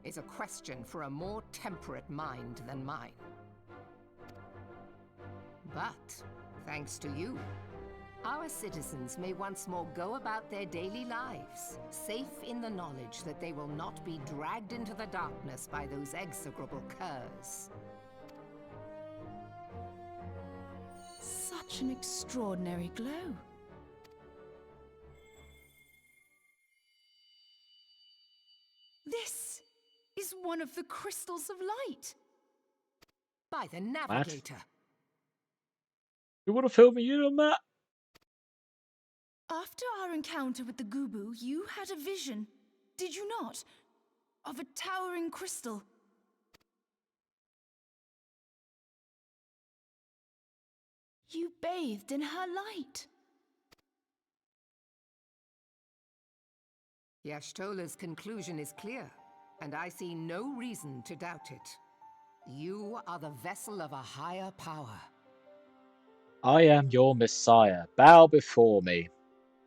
is a question for a more temperate mind than mine. But, thanks to you, our citizens may once more go about their daily lives, safe in the knowledge that they will not be dragged into the darkness by those execrable curs. Such an extraordinary glow. This is one of the crystals of light. By the navigator. You want to fill me in on that? After our encounter with the Gubu, you had a vision, did you not? Of a towering crystal. You bathed in her light. Yashtola's conclusion is clear, and I see no reason to doubt it. You are the vessel of a higher power. I am your messiah. Bow before me.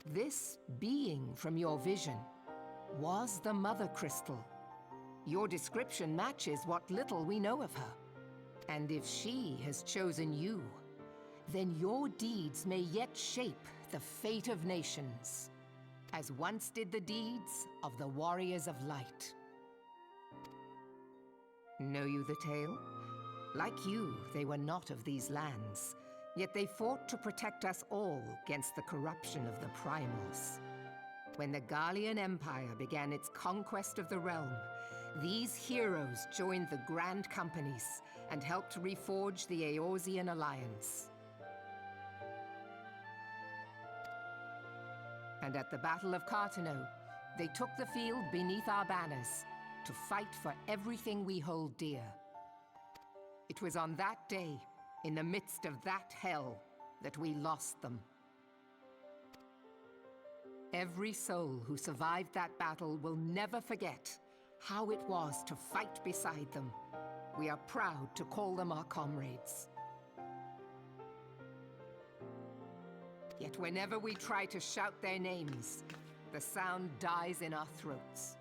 This being from your vision was the Mother Crystal. Your description matches what little we know of her. And if she has chosen you, then your deeds may yet shape the fate of nations, as once did the deeds of the Warriors of Light. Know you the tale? Like you, they were not of these lands, yet they fought to protect us all against the corruption of the Primals. When the Garlean Empire began its conquest of the realm, these heroes joined the Grand Companies and helped reforge the Eorzean Alliance. And at the Battle of Cartano, they took the field beneath our banners to fight for everything we hold dear. It was on that day, in the midst of that hell, that we lost them. Every soul who survived that battle will never forget how it was to fight beside them. We are proud to call them our comrades. Yet whenever we try to shout their names, the sound dies in our throats.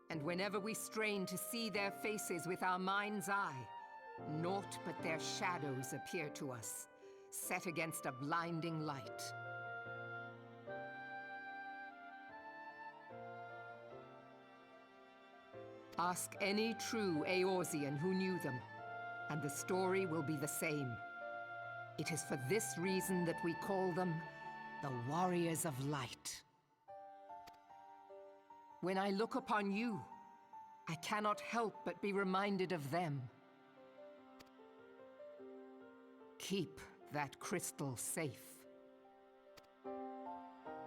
And whenever we strain to see their faces with our mind's eye, naught but their shadows appear to us, set against a blinding light. Ask any true Eorzean who knew them, and the story will be the same. It is for this reason that we call them the Warriors of Light. When I look upon you, I cannot help but be reminded of them. Keep that crystal safe.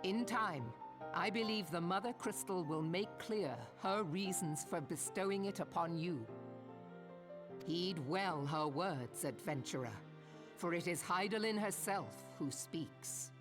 In time, I believe the Mother Crystal will make clear her reasons for bestowing it upon you. Heed well her words, adventurer, for it is Hydaelyn herself who speaks.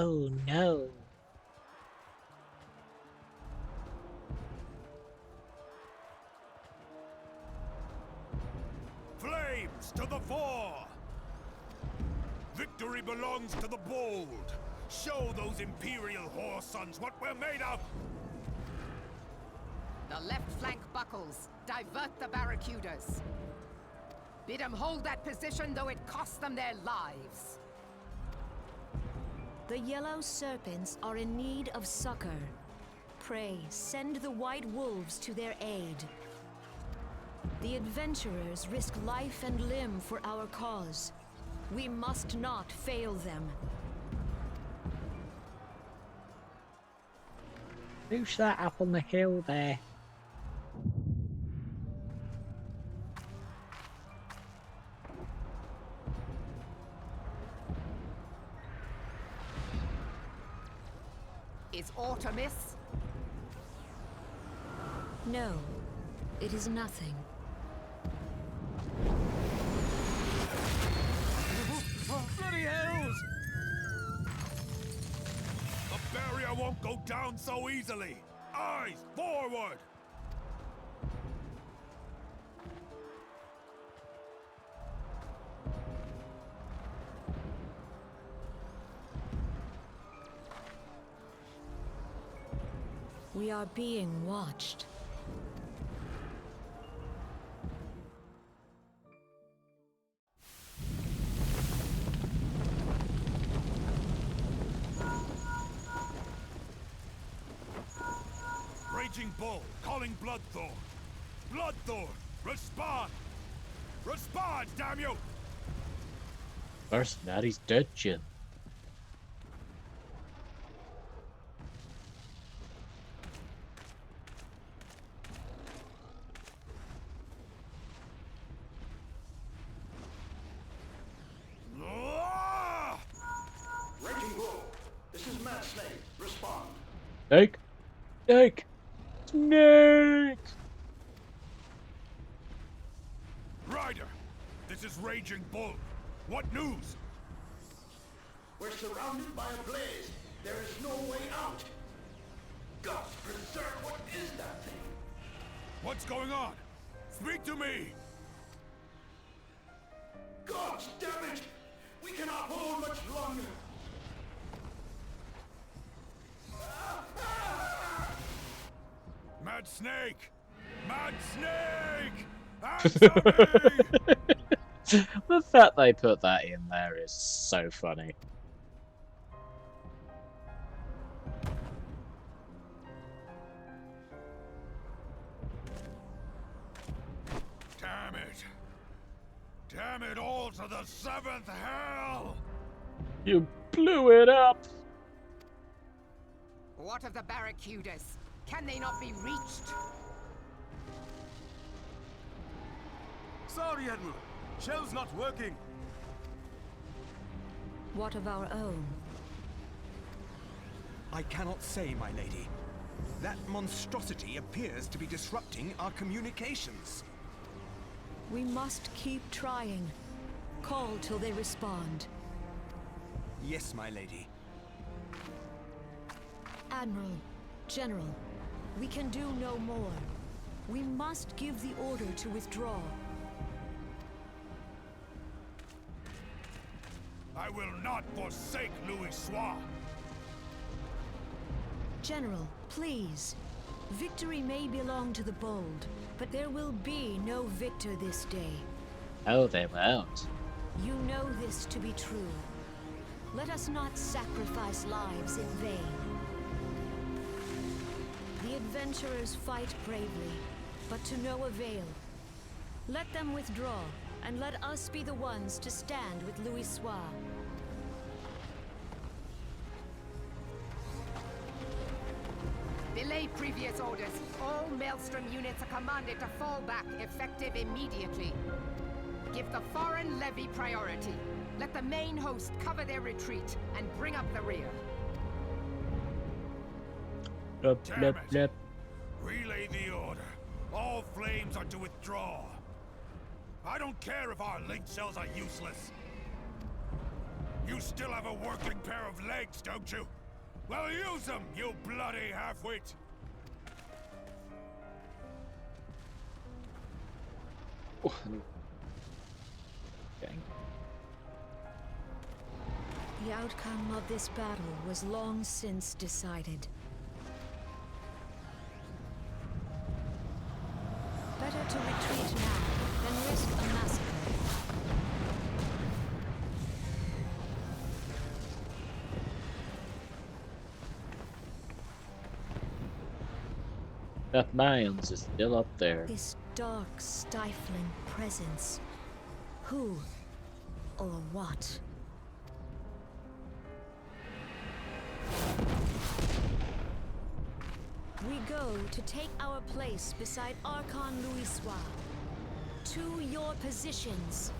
Oh no. Flames to the fore! Victory belongs to the bold. Show those Imperial whore sons what we're made of! The left flank buckles. Divert the barracudas. Bid them hold that position, though it costs them their lives. The yellow serpents are in need of succor. Pray, send the white wolves to their aid. The adventurers risk life and limb for our cause. We must not fail them. Who's that up on the hill there? Is aught amiss? No, it is nothing. Bloody hells! The barrier won't go down so easily! Eyes forward! We are being watched. Raging Bull, calling Bloodthorn! Bloodthorn, respond! Respond, damn you! First, Natty's dead, Jin. Raging Bull, this is Mad Snake. Respond. Snake! Snake! Snake! Ryder, this is Raging Bull. What news? We're surrounded by a blaze. There is no way out. Gods preserve, what is that thing? What's going on? Speak to me! Gods damn it! We cannot hold much longer. Mad Snake! Mad Snake! Answer me! The fact they put that in there is so funny. Damn it! Damn it all, to the seventh hell! You blew it up! What of the barracudas? Can they not be reached? Sorry, Admiral. Shell's not working. What of our own? I cannot say, my lady. That monstrosity appears to be disrupting our communications. We must keep trying. Call till they respond. Yes, my lady. Admiral, General, we can do no more. We must give the order to withdraw. I will not forsake Louis Soir. General, please. Victory may belong to the bold, but there will be no victor this day. Oh, they won't. You know this to be true. Let us not sacrifice lives in vain. The adventurers fight bravely, but to no avail. Let them withdraw, and let us be the ones to stand with Louis Soir. Delay previous orders. All Maelstrom units are commanded to fall back, effective immediately. Give the foreign levy priority. Let the main host cover their retreat and bring up the rear. Blip, Damn blip, it. blip. Relay the order. All flames are to withdraw. I don't care if our link cells are useless. You still have a working pair of legs, don't you? Well, use them, you bloody half-wit! Oh, okay. The outcome of this battle was long since decided. Better to retreat now than risk a massacre. That Mayans is still up there. This dark, stifling presence. Who or what? We go to take our place beside Archon Louis Soir. To your positions.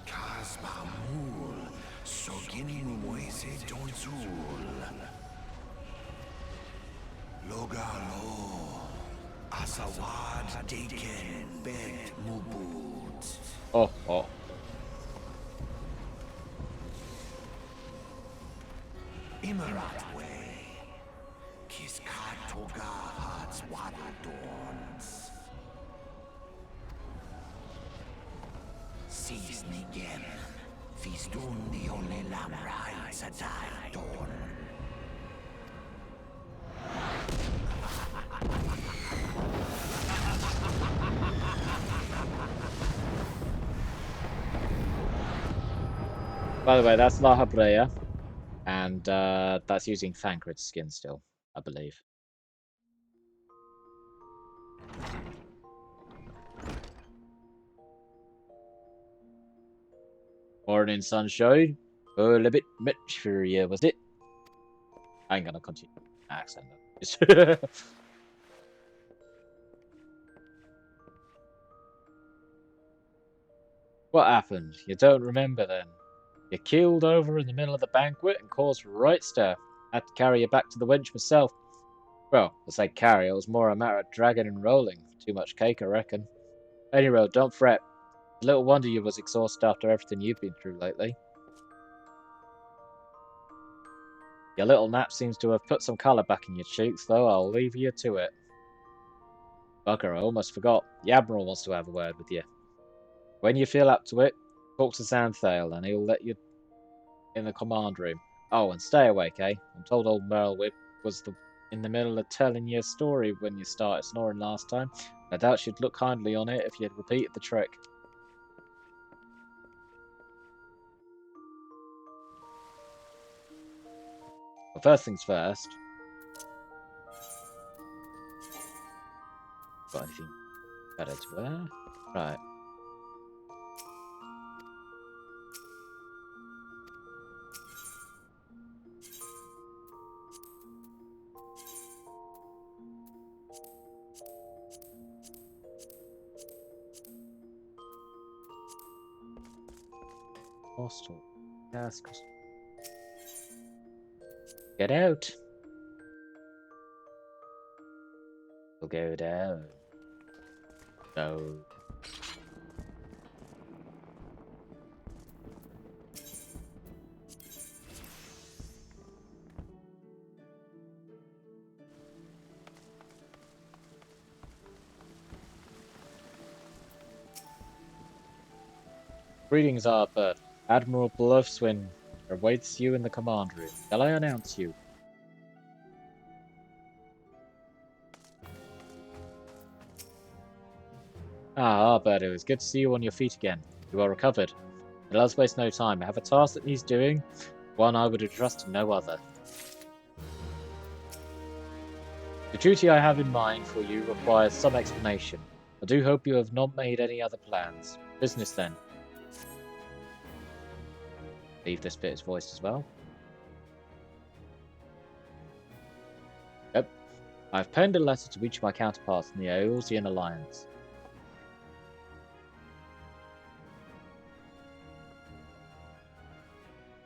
Kasbamul, Soginin Moise Donzul. Logalo, Asawad Deken Bet Mubut. Oh, oh. Imarat Way, Kiskat Toga Hats Wadadorns. Sis Nigem, Fistun the only Lamrai Sadai Dorn. By the way, that's La Habrea, and that's using Thancred's skin still, I believe. Morning, sunshine. A little bit much for you, was it? I ain't gonna continue accent though. What happened? You don't remember then? You keeled over in the middle of the banquet and caused a right stir. Had to carry you back to the wench myself. Well, I say carry, it was more a matter of dragging and rolling. Too much cake, I reckon. Anyway, don't fret. Little wonder you was exhausted after everything you've been through lately. Your little nap seems to have put some colour back in your cheeks, though I'll leave you to it. Bugger, I almost forgot. The Admiral wants to have a word with you. When you feel up to it, talk to Xanthale and he'll let you in the command room. Oh, and stay awake, eh? I'm told old Merlwhip was in the middle of telling you a story when you started snoring last time. I doubt she'd look kindly on it if you'd repeated the trick. Well, first things first. Got anything better to wear? Right. Hostel. Yes. Get out. We'll go down. No. Greetings, Ardbert. Admiral Bluffswin awaits you in the command room. Shall I announce you? Ah, Ardbert, it was good to see you on your feet again. You are recovered. But let's waste no time. I have a task that needs doing, one I would entrust to no other. The duty I have in mind for you requires some explanation. I do hope you have not made any other plans. Business then. Leave this bit as voiced as well. Yep. I've penned a letter to each of my counterparts in the Aeolsian Alliance.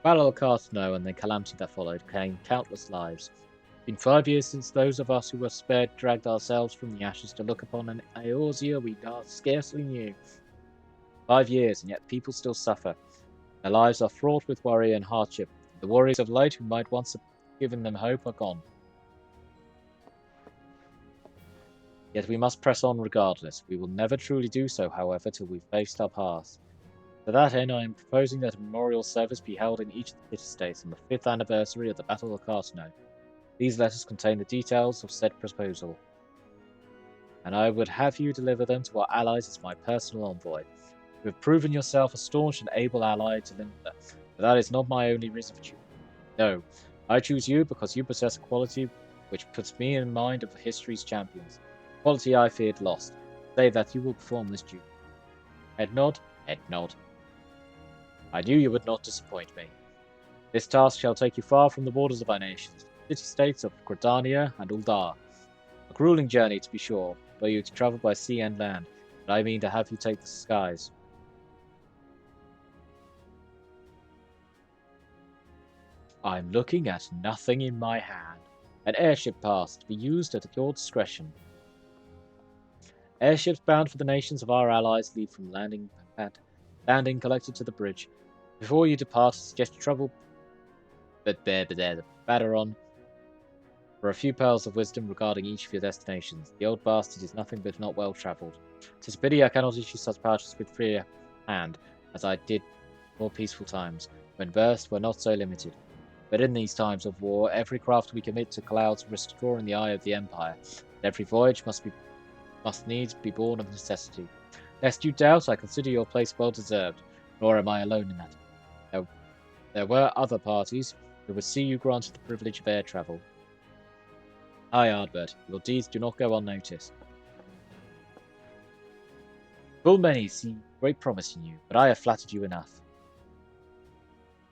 Battle of Carthano and the calamity that followed claimed countless lives. It's been 5 years since those of us who were spared dragged ourselves from the ashes to look upon an Aeosia we scarcely knew. 5 years, and yet people still suffer. Their lives are fraught with worry and hardship. The warriors of light who might once have given them hope are gone. Yet we must press on regardless. We will never truly do so, however, till we've faced our past. To that end, I am proposing that a memorial service be held in each of the city-states on the 5th anniversary of the Battle of Carthano. These letters contain the details of said proposal, and I would have you deliver them to our allies as my personal envoy. You have proven yourself a staunch and able ally to Limsa, but that is not my only reason for choosing. No, I choose you because you possess a quality which puts me in mind of history's champions. A quality I feared lost. Say that you will perform this duty. Head nod, head nod. I knew you would not disappoint me. This task shall take you far from the borders of our nations, the city-states of Gridania and Uldar. A grueling journey, to be sure, where you to travel by sea and land, but I mean to have you take the skies. I'm looking at nothing in my hand. An airship pass to be used at your discretion. Airships bound for the nations of our allies leave from landing collected to the bridge. Before you depart, I suggest you travel Baderon for a few pearls of wisdom regarding each of your destinations. The old bastard is nothing but not well travelled. 'Tis a pity I cannot issue such pouches with freer hand, as I did more peaceful times, when bursts were not so limited. But in these times of war, every craft we commit to clouds risks drawing the eye of the Empire, and every voyage must needs be born of necessity. Lest you doubt, I consider your place well deserved, nor am I alone in that. There were other parties who would see you granted the privilege of air travel. Aye, Ardbert, your deeds do not go unnoticed. Full many see great promise in you, but I have flattered you enough.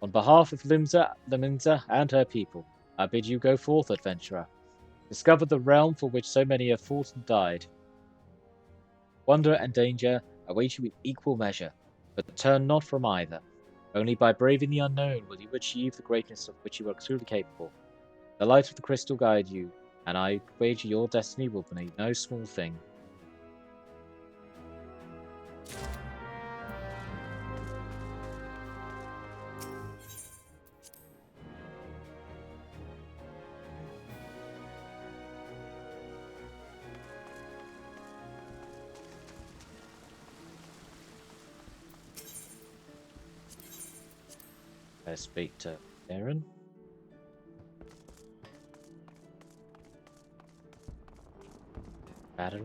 On behalf of Limsa Lominsa and her people, I bid you go forth, adventurer. Discover the realm for which so many have fought and died. Wonder and danger await you in equal measure, but turn not from either. Only by braving the unknown will you achieve the greatness of which you are truly capable. The light of the crystal guide you, and I wager your destiny will be no small thing. Let's speak to Aaron. Battery.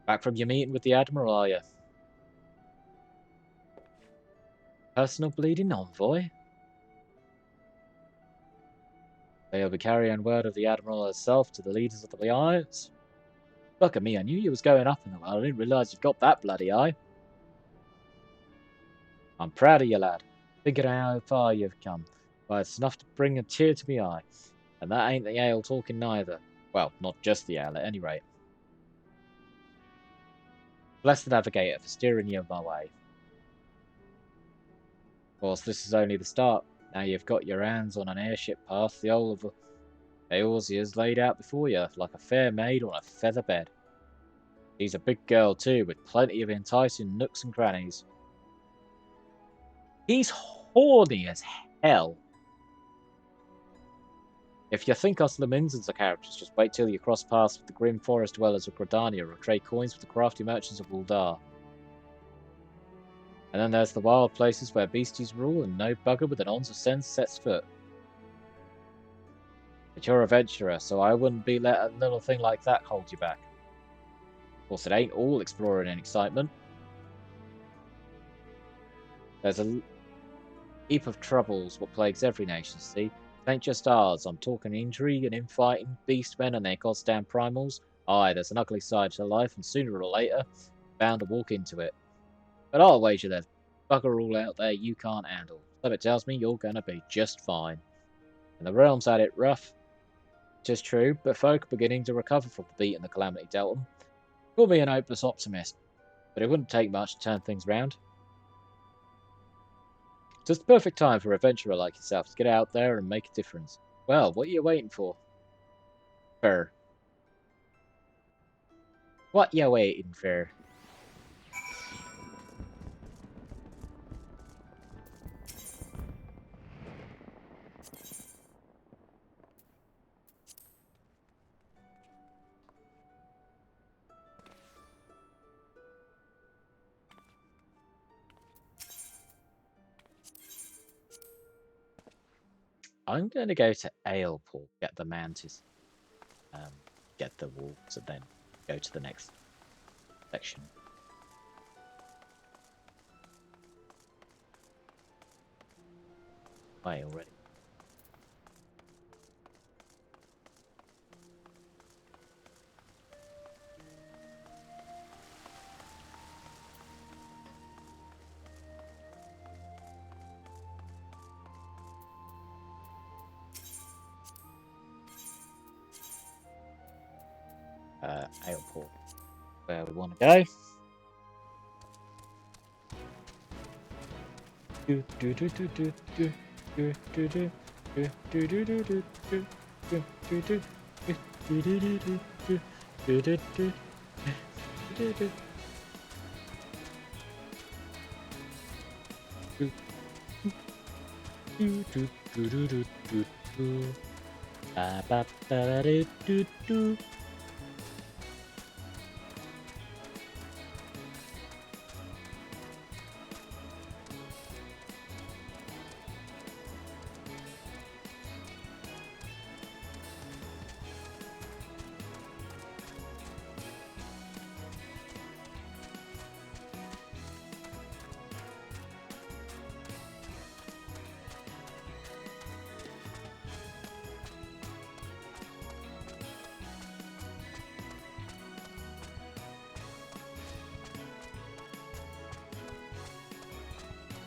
Back from your meeting with the Admiral, are you? Personal bleeding envoy? They'll be carrying word of the Admiral herself to the leaders of the Alliance. Look at me, I knew you was going up in the world. I didn't realise you've got that bloody eye. I'm proud of you, lad. Thinking how far you've come. But it's enough to bring a tear to me eye. And that ain't the ale talking neither. Well, not just the ale, at any rate. Bless the navigator for steering you my way. Of course, this is only the start. Now you've got your hands on an airship path, the whole of Eorzea's laid out before you, like a fair maid on a feather bed. She's a big girl too, with plenty of enticing nooks and crannies. He's horny as hell. If you think us Lominsans are characters, just wait till you cross paths with the grim forest dwellers of Gridania or trade coins with the crafty merchants of Uldar. And then there's the wild places where beasties rule and no bugger with an ounce of sense sets foot. But you're a adventurer, so I wouldn't be let a little thing like that hold you back. Of course, it ain't all exploring and excitement. There's a heap of troubles what plagues every nation, see? It ain't just ours. I'm talking intrigue and infighting, beastmen and their goddamn primals. Aye, there's an ugly side to life, and sooner or later, bound to walk into it. But I'll wager there's bugger all out there you can't handle. Something tells me you're gonna be just fine. And the realm's had it rough. 'Tis true, but folk are beginning to recover from the beat and the calamity dealt them. Call me an hopeless optimist, but it wouldn't take much to turn things round. Just the perfect time for an adventurer like yourself to get out there and make a difference. Well, what are you waiting for? What you waiting for? I'm going to go to Aleport, get the mantis, get the wolves, and then go to the next section. Why already? Aleport, where we want to go.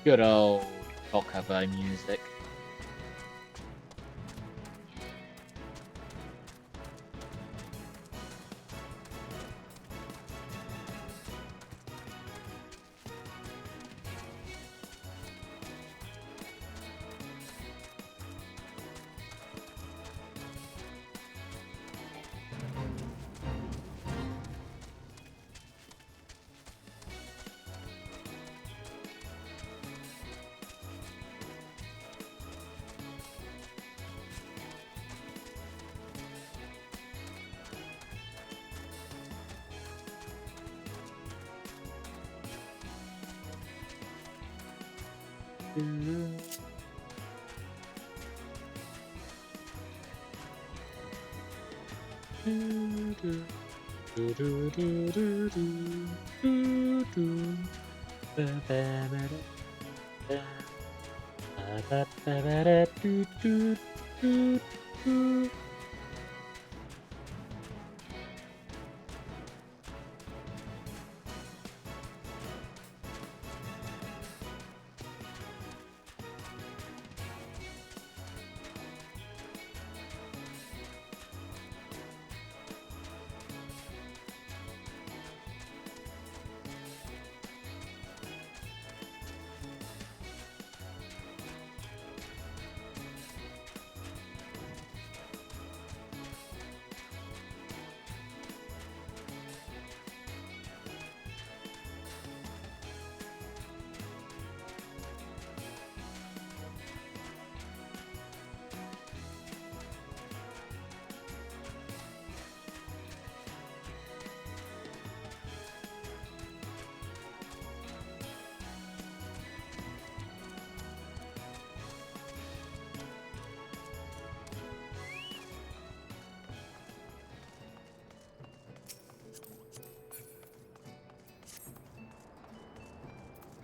Good old Kokobo music. Do, do, do, do, do, do, do. Ba, ba, ba, da, da. Ba, ba, ba, ba, da, do, do, do, do.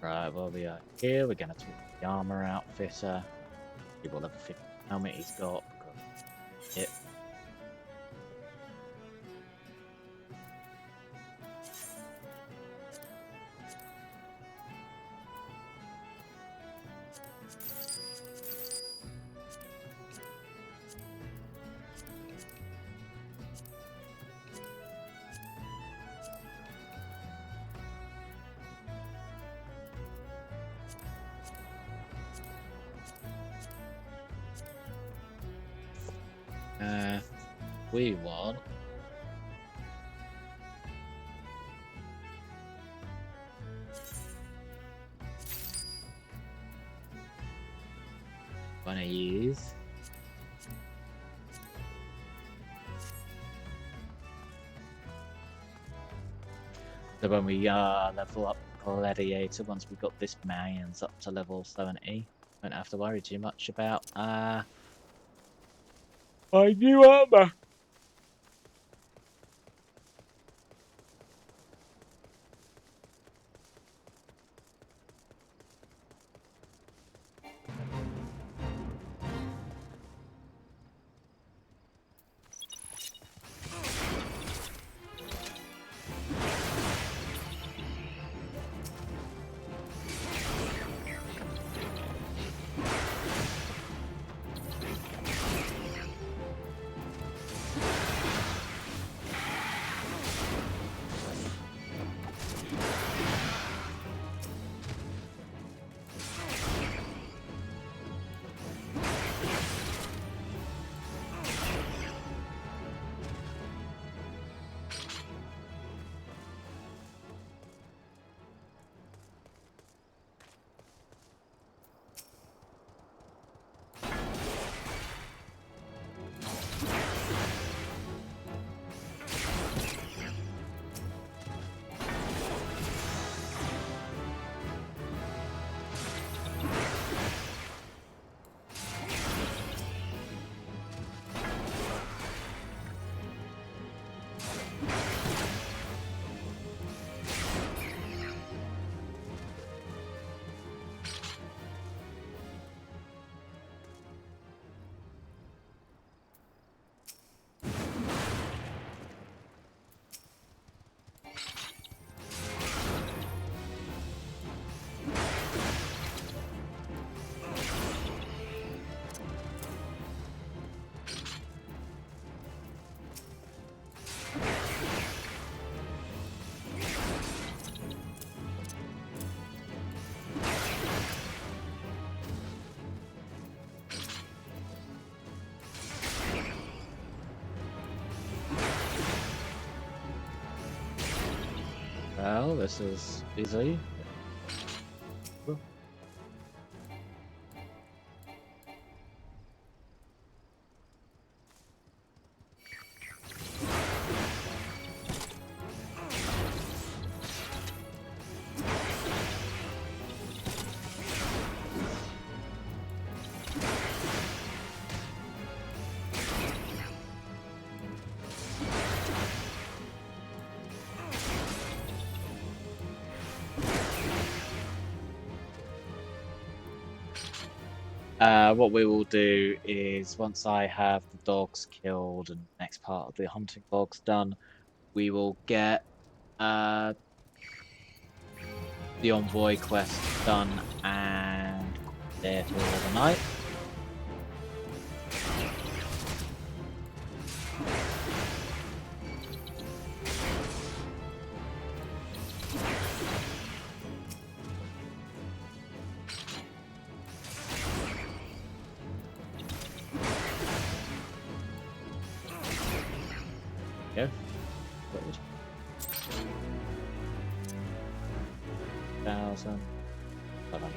Right, well we are here. We're gonna talk to the armor outfitter. See what level 50 helmet he's got. It. We want wanna use so when we level up Gladiator, once we got this Mayans up to level 70, won't have to worry too much about my new armor. Well, this is easy. what we will do is once I have the dogs killed and the next part of the hunting dogs done, we will get the envoy quest done and there for the night. Go. Good. 1,500.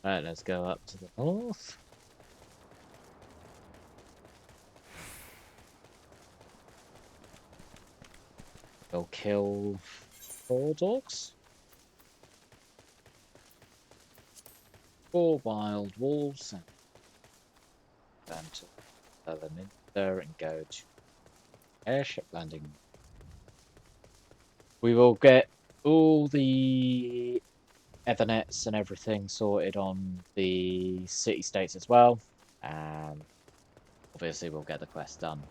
Right, let's go up to the north. We'll kill 4 dogs. 4 wild wolves and then to Lominsa and go to airship landing. We will get all the Ethernets and everything sorted on the city-states as well. Obviously, we'll get the quest done.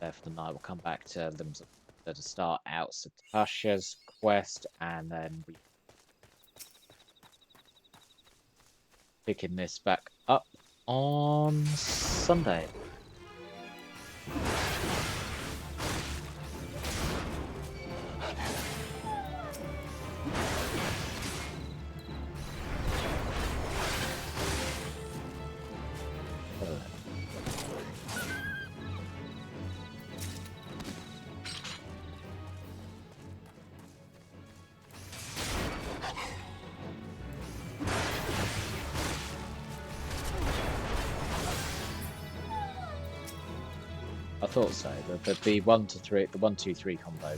There for the night, we'll come back to Limsa to start out Satasha's quest, and then we picking this back up on Sunday. I thought so. The 1 to 3, the 1 2 3 combo,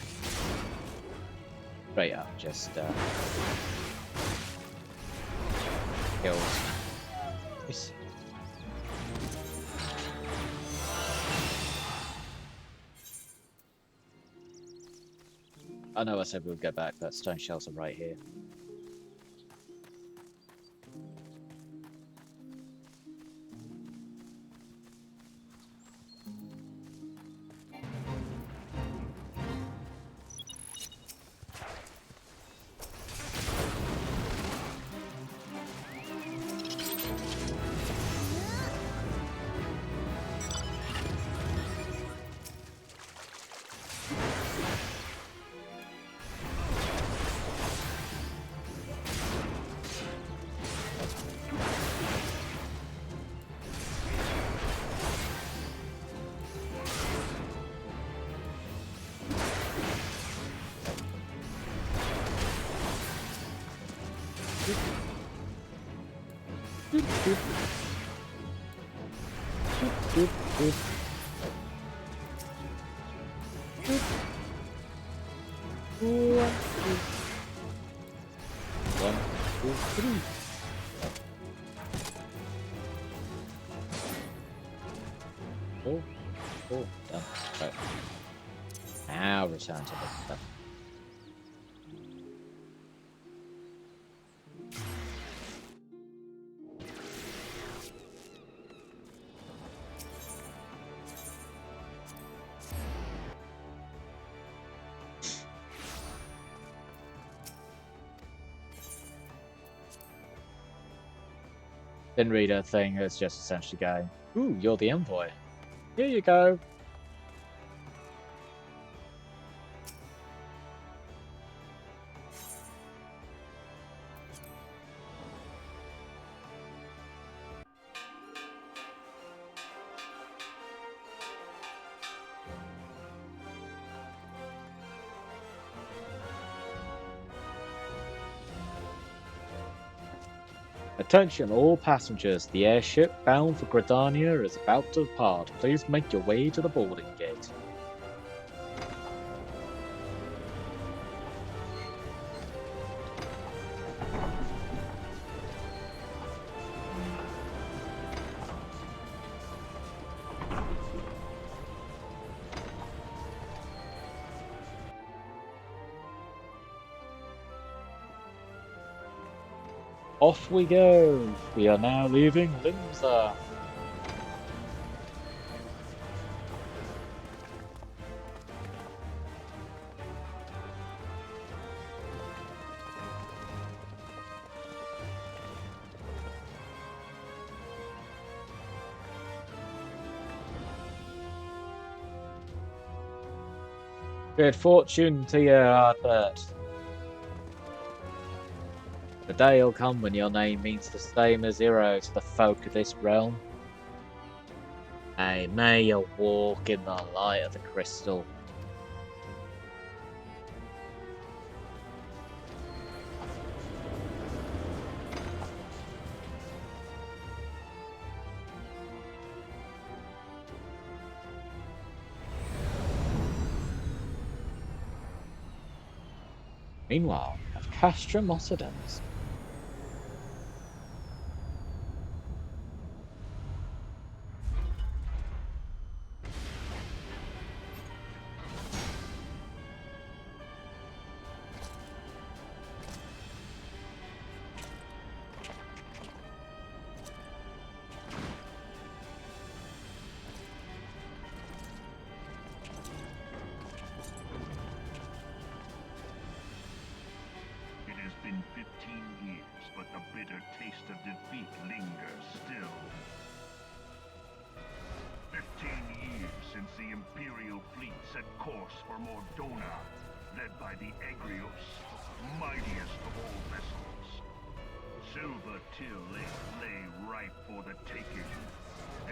straight up just kills. Nice. I know I said we would go back, but stone shells are right here. Oh, done. Right. Now return to the stuff. Didn't read a thing, it's just essentially going, ooh, you're the envoy. Here you go. Attention all passengers, the airship bound for Gridania is about to depart. Please make your way to the boarding gate. Off we go. We are now leaving Limsa. Good fortune to you, Ardbert. The day'll come when your name means the same as hero to the folk of this realm. Hey, may you walk in the light of the crystal. Meanwhile, at Castra Mossodens. It has been 15 years, but the bitter taste of defeat lingers still. 15 years since the Imperial fleet set course for Mordona, led by the Egrios, mightiest of all vessels. Silver Till lay ripe for the taking,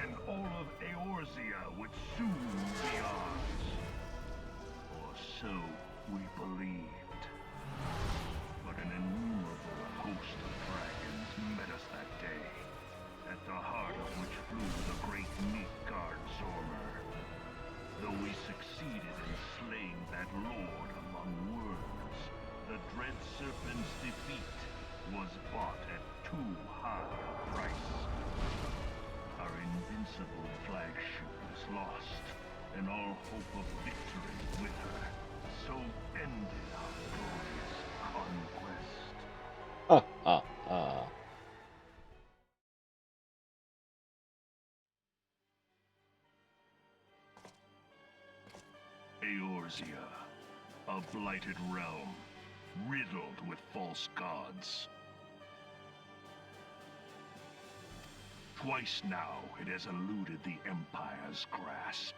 and all of Eorzea would soon be ours. Or so we believed. But an innumerable host of dragons met us that day, at the heart of which flew the great Nilfgaard Zormer. Though we succeeded in slaying that lord among worms, the dread serpent's defeat was bought at too high a price. Our invincible flagship is lost, and all hope of victory with her. So ended our glorious conquest. Ha ha ha. Eorzea, a blighted realm, riddled with false gods. Twice now it has eluded the Empire's grasp.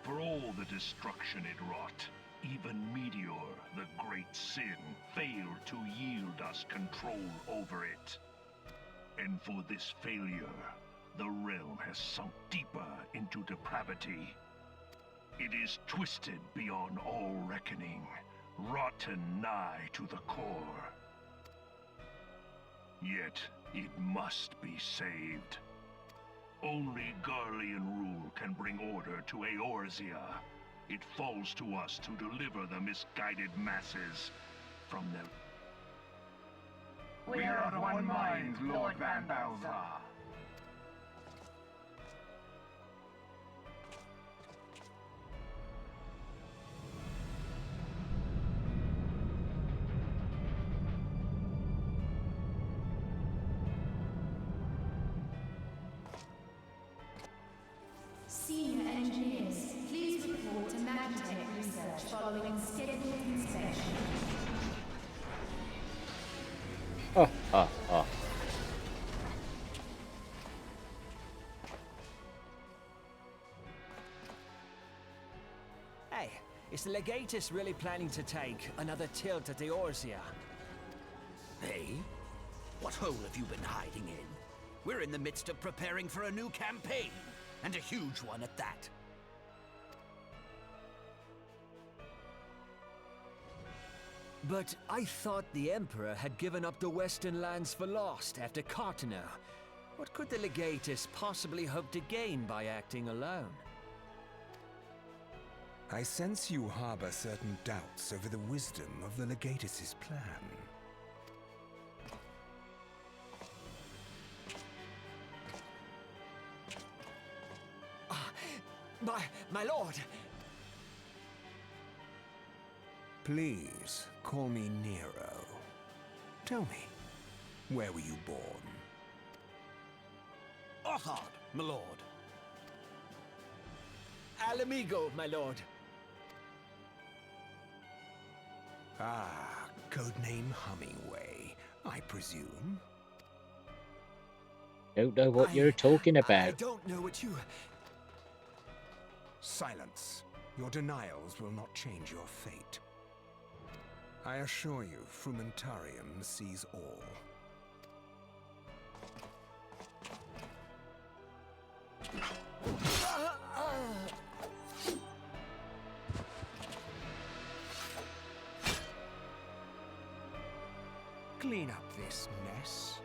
For all the destruction it wrought, even Meteor, the great sin, failed to yield us control over it. And for this failure, the realm has sunk deeper into depravity. It is twisted beyond all reckoning, rotten nigh to the core. Yet, it must be saved. Only Garlean rule can bring order to Eorzea. It falls to us to deliver the misguided masses from their... We are of one mind, Lord Van Balthar. Senior engineers, please report to Magitech research following scheduled inspection. Ha ha ha. Hey, is the Legatus really planning to take another tilt at Eorzea? Hey? What hole have you been hiding in? We're in the midst of preparing for a new campaign, and a huge one at that. But I thought the Emperor had given up the Western lands for lost after Carteneau. What could the Legatus possibly hope to gain by acting alone? I sense you harbor certain doubts over the wisdom of the Legatus's plan. My lord! Please, call me Nero. Tell me, where were you born? Othard, my lord. Alamigo, my lord. Ah, codename Hummingway, I presume. Don't know what you're talking about. I don't know what you... Silence. Your denials will not change your fate. I assure you, Frumentarium sees all. Clean up this mess,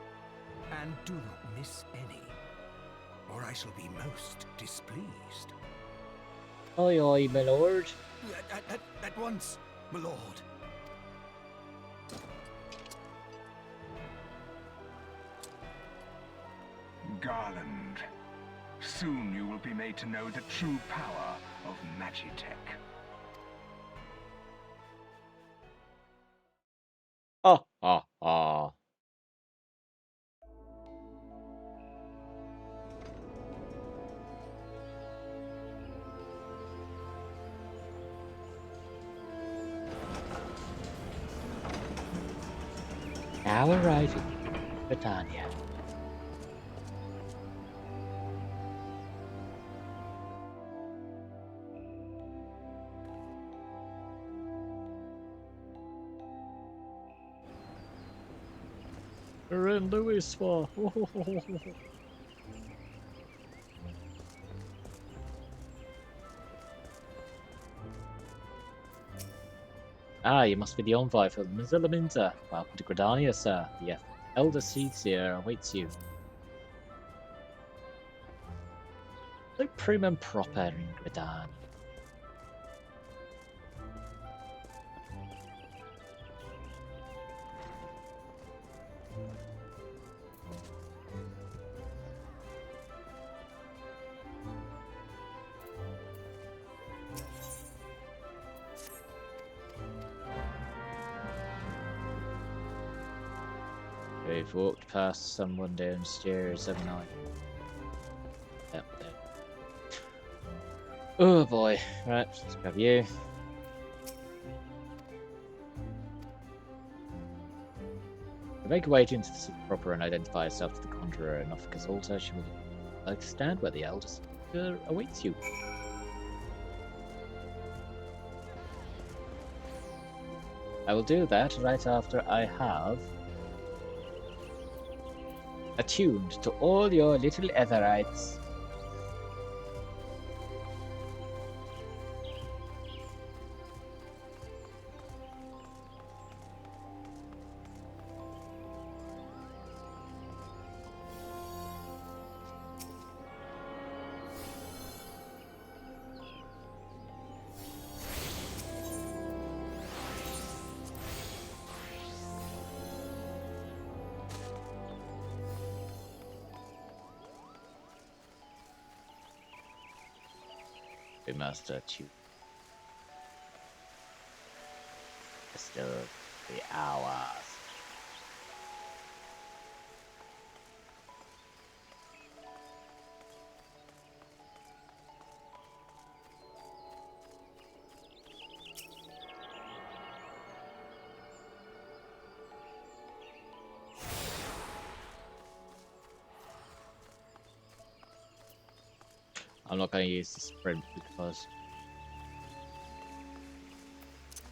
and do not miss any, or I shall be most displeased. Aye, aye, my lord. At once, my lord. Garland. Soon you will be made to know the true power of Magitech. Ah, ah, ah. Now arriving in Britannia. We're in Louisville. Ah, you must be the envoy for Limsa Lominsa. Welcome to Gridania, sir. The elder Seer awaits you. So prim and proper in Gridania. We've walked past someone downstairs, haven't I? Yep, there. Oh boy. Right, let's grab you. To make a way into the city proper and identify yourself to the Conjurer and Nofika's altar, she will like to stand where the elder Seer awaits you. I will do that right after I have attuned to all your little Etherites. We must attune. Still 3 hours. I'm not going to use the sprint because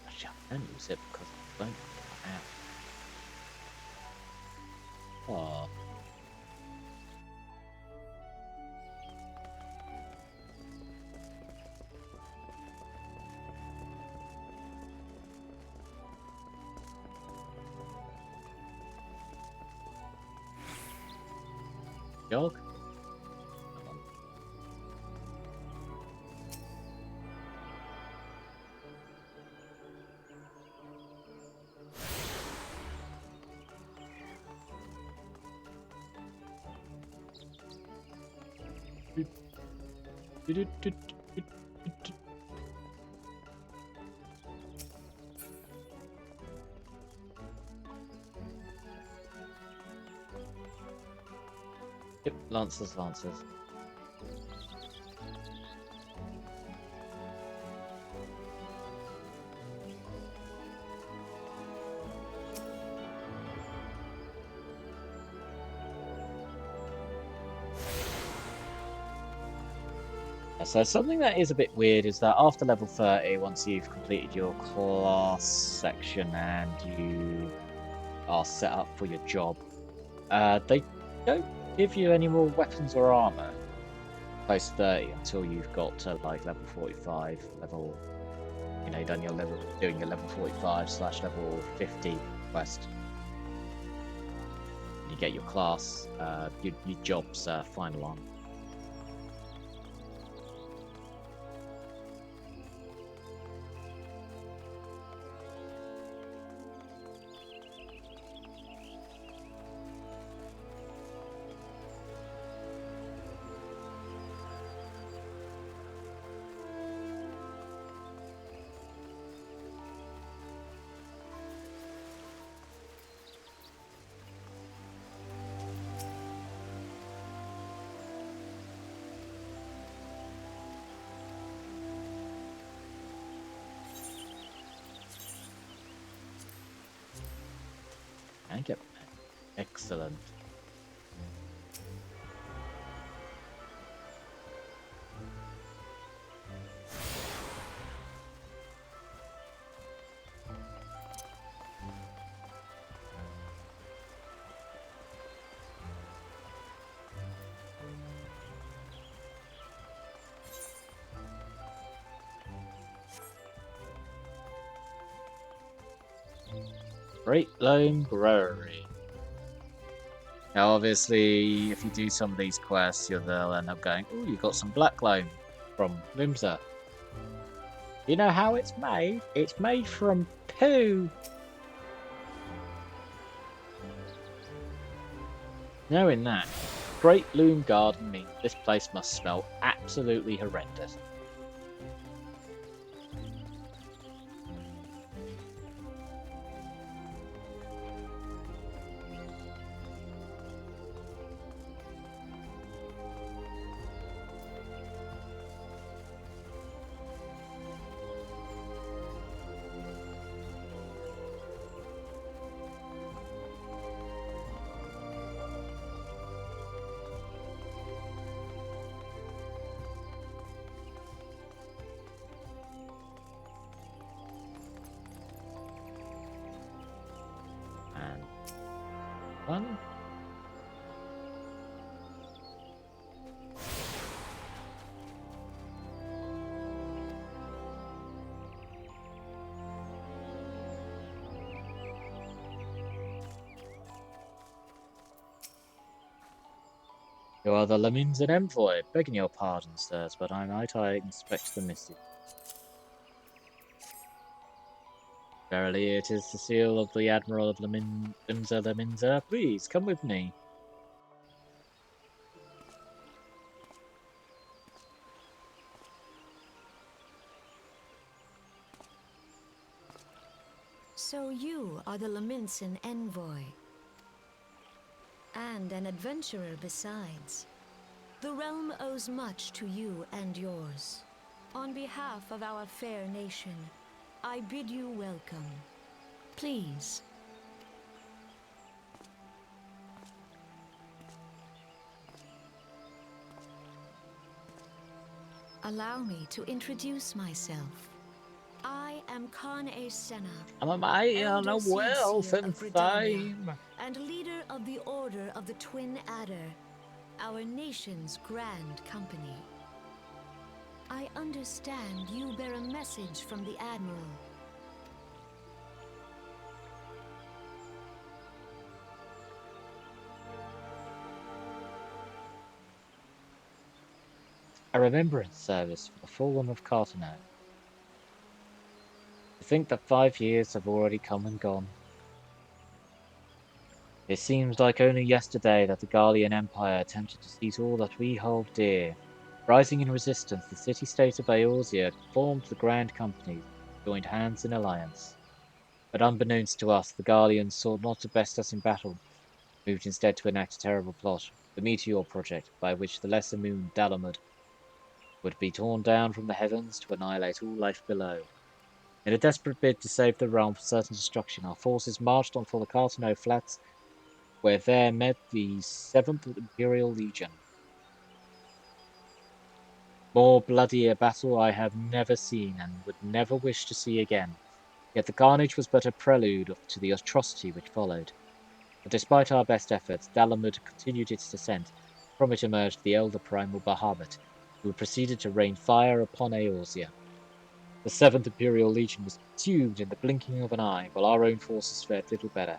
actually I can use it because I'm going to run out. Oh. Jog? Yep, Lancers. So something that is a bit weird is that after level 30, once you've completed your class section and you are set up for your job, they don't give you any more weapons or armor post 30 until you've got to like level 45, doing your level 45/level 50 quest. You get your class, your job's final armor. Yep. Excellent. Great Loam Brewery. Now, obviously, if you do some of these quests, they'll end up going, "Oh, you got some black loam from Limsa. You know how it's made? It's made from poo." Knowing that, Great Loom Garden means this place must smell absolutely horrendous. One. You are the Lominsa envoy. Begging your pardon, sirs, but I inspect the missive. Verily, it is the seal of the Admiral of Limsa Lominsa. Please, come with me. So you are the Lominsan envoy. And an adventurer besides. The realm owes much to you and yours. On behalf of our fair nation, I bid you welcome. Please. Allow me to introduce myself. I am Khan A. Senna. I'm a man of wealth and fame. And leader of the Order of the Twin Adder, our nation's grand company. I understand you bear a message from the Admiral. A remembrance service for the fallen of Cartano. To think that 5 years have already come and gone. It seems like only yesterday that the Garlean Empire attempted to seize all that we hold dear. Rising in resistance, the city-state of Eorzea formed the Grand Company, joined hands in alliance. But unbeknownst to us, the Garleans sought not to best us in battle, moved instead to enact a terrible plot. the meteor project by which the lesser moon Dalamud would be torn down from the heavens to annihilate all life below. In a desperate bid to save the realm from certain destruction, our forces marched on for the Cartano Flats, where there met the 7th Imperial Legion. More bloody a battle I have never seen, and would never wish to see again. Yet the carnage was but a prelude to the atrocity which followed. But despite our best efforts, Dalamud continued its descent. From it emerged the elder primal Bahamut, who proceeded to rain fire upon Eorzea. The 7th Imperial Legion was consumed in the blinking of an eye, while our own forces fared little better.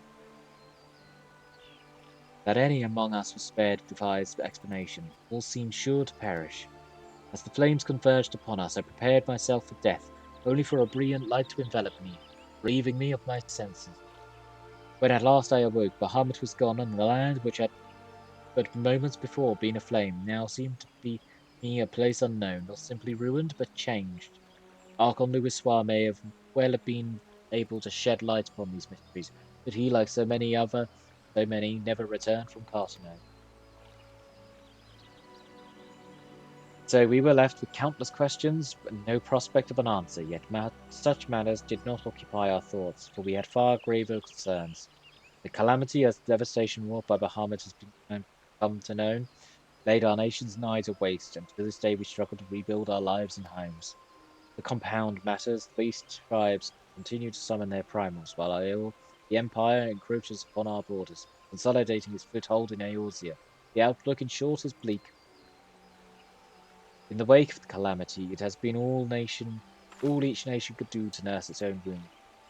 That any among us was spared defies explanation. All seemed sure to perish. As the flames converged upon us, I prepared myself for death, only for a brilliant light to envelop me, relieving me of my senses. When at last I awoke, Bahamut was gone, and the land which had but moments before been aflame now seemed to be me a place unknown, not simply ruined, but changed. Archon Louisoix may have well have been able to shed light upon these mysteries, but he, like so many, never returned from Cartano. So we were left with countless questions, but no prospect of an answer, yet such matters did not occupy our thoughts, for we had far graver concerns. The calamity as devastation wrought by Bahamut has come to known, laid our nation's nigh to waste, and to this day we struggle to rebuild our lives and homes. The compound matters, the beast tribes continue to summon their primals, while the Empire encroaches upon our borders, consolidating its foothold in Eorzea. The outlook, in short, is bleak. In the wake of the calamity, it has been all each nation could do to nurse its own wound.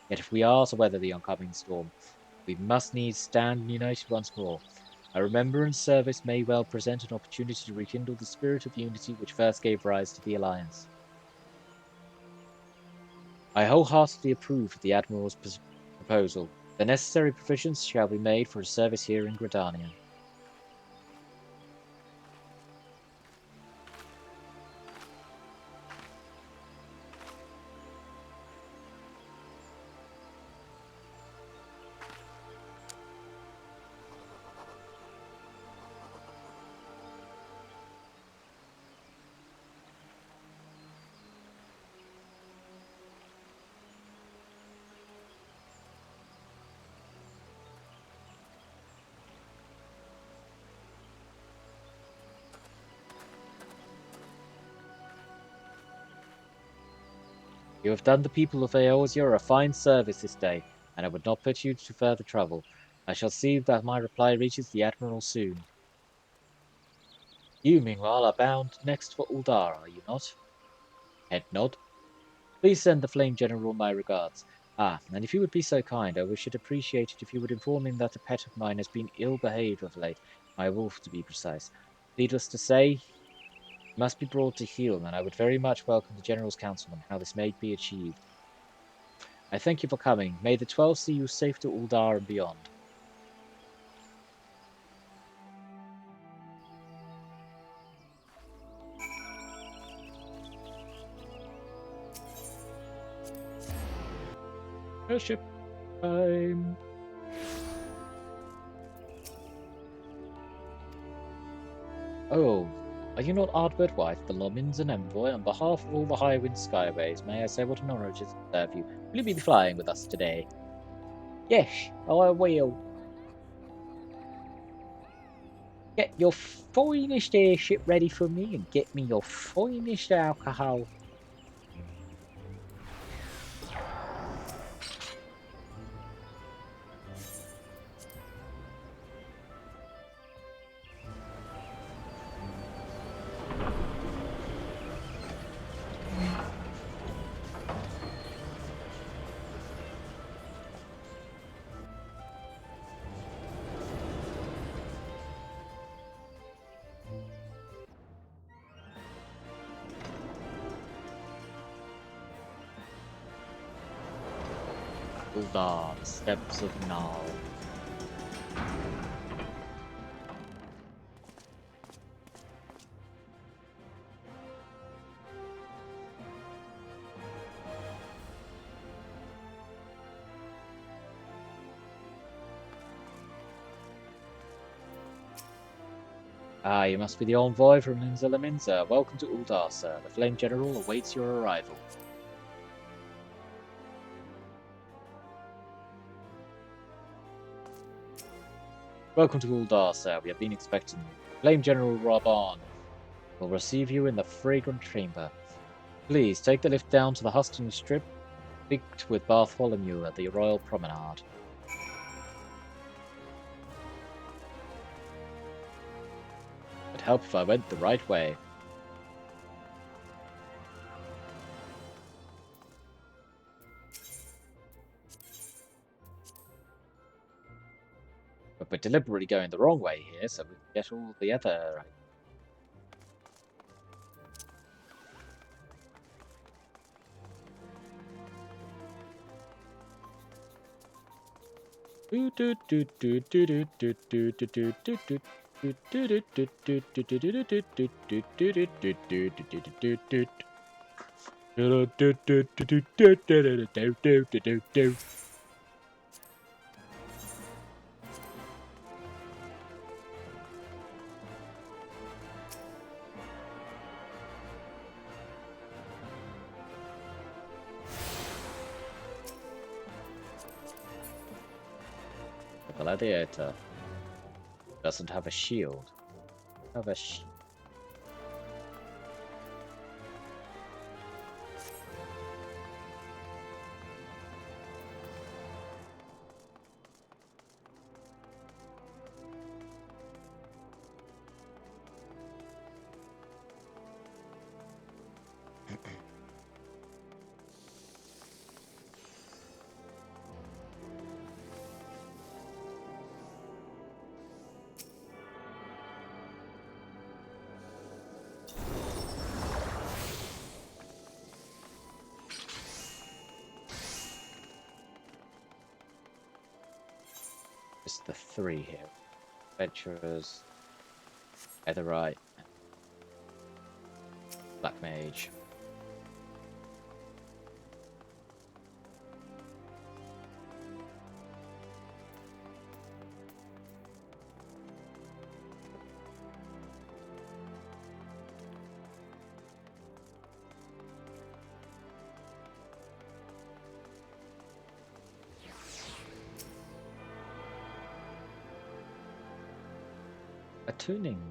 Yet if we are to weather the oncoming storm, we must needs stand united once more. A remembrance service may well present an opportunity to rekindle the spirit of unity which first gave rise to the Alliance. I wholeheartedly approve of the Admiral's proposal. The necessary provisions shall be made for a service here in Gridania. You have done the people of Eorzea a fine service this day, and I would not put you to further trouble. I shall see that my reply reaches the Admiral soon. You, meanwhile, are bound next for Uldar, are you not? Head nod. Please send the Flame General my regards. Ah, and if you would be so kind, I should appreciate it if you would inform him that a pet of mine has been ill-behaved of late, my wolf to be precise. Needless to say, he must be brought to heel, and I would very much welcome the General's counsel on how this may be achieved. I thank you for coming. May the 12 see you safe to Uldar and beyond. Airship time. Oh, are you not Ardbert White, the Lominsa envoy? On behalf of all the Highwind Skyways, may I say what an honor it is to serve you? Will you be flying with us today? Yes, I will. Get your finest airship ready for me and get me your finest alcohol. Uldar, the steppes of Nal. Ah, you must be the envoy from Limsa Lominsa. Welcome to Uldar, sir. The Flame General awaits your arrival. Welcome to Uldar, sir. We have been expecting you. Flame General Raban will receive you in the fragrant chamber. Please take the lift down to the Huston Strip. Speak with Bartholomew at the Royal Promenade. It'd help if I went the right way. But we're deliberately going the wrong way here, so we can get all the other right. Gladiator doesn't have a shield. Have a It's the three here. Adventurers, Netherite, Black Mage. A tuning.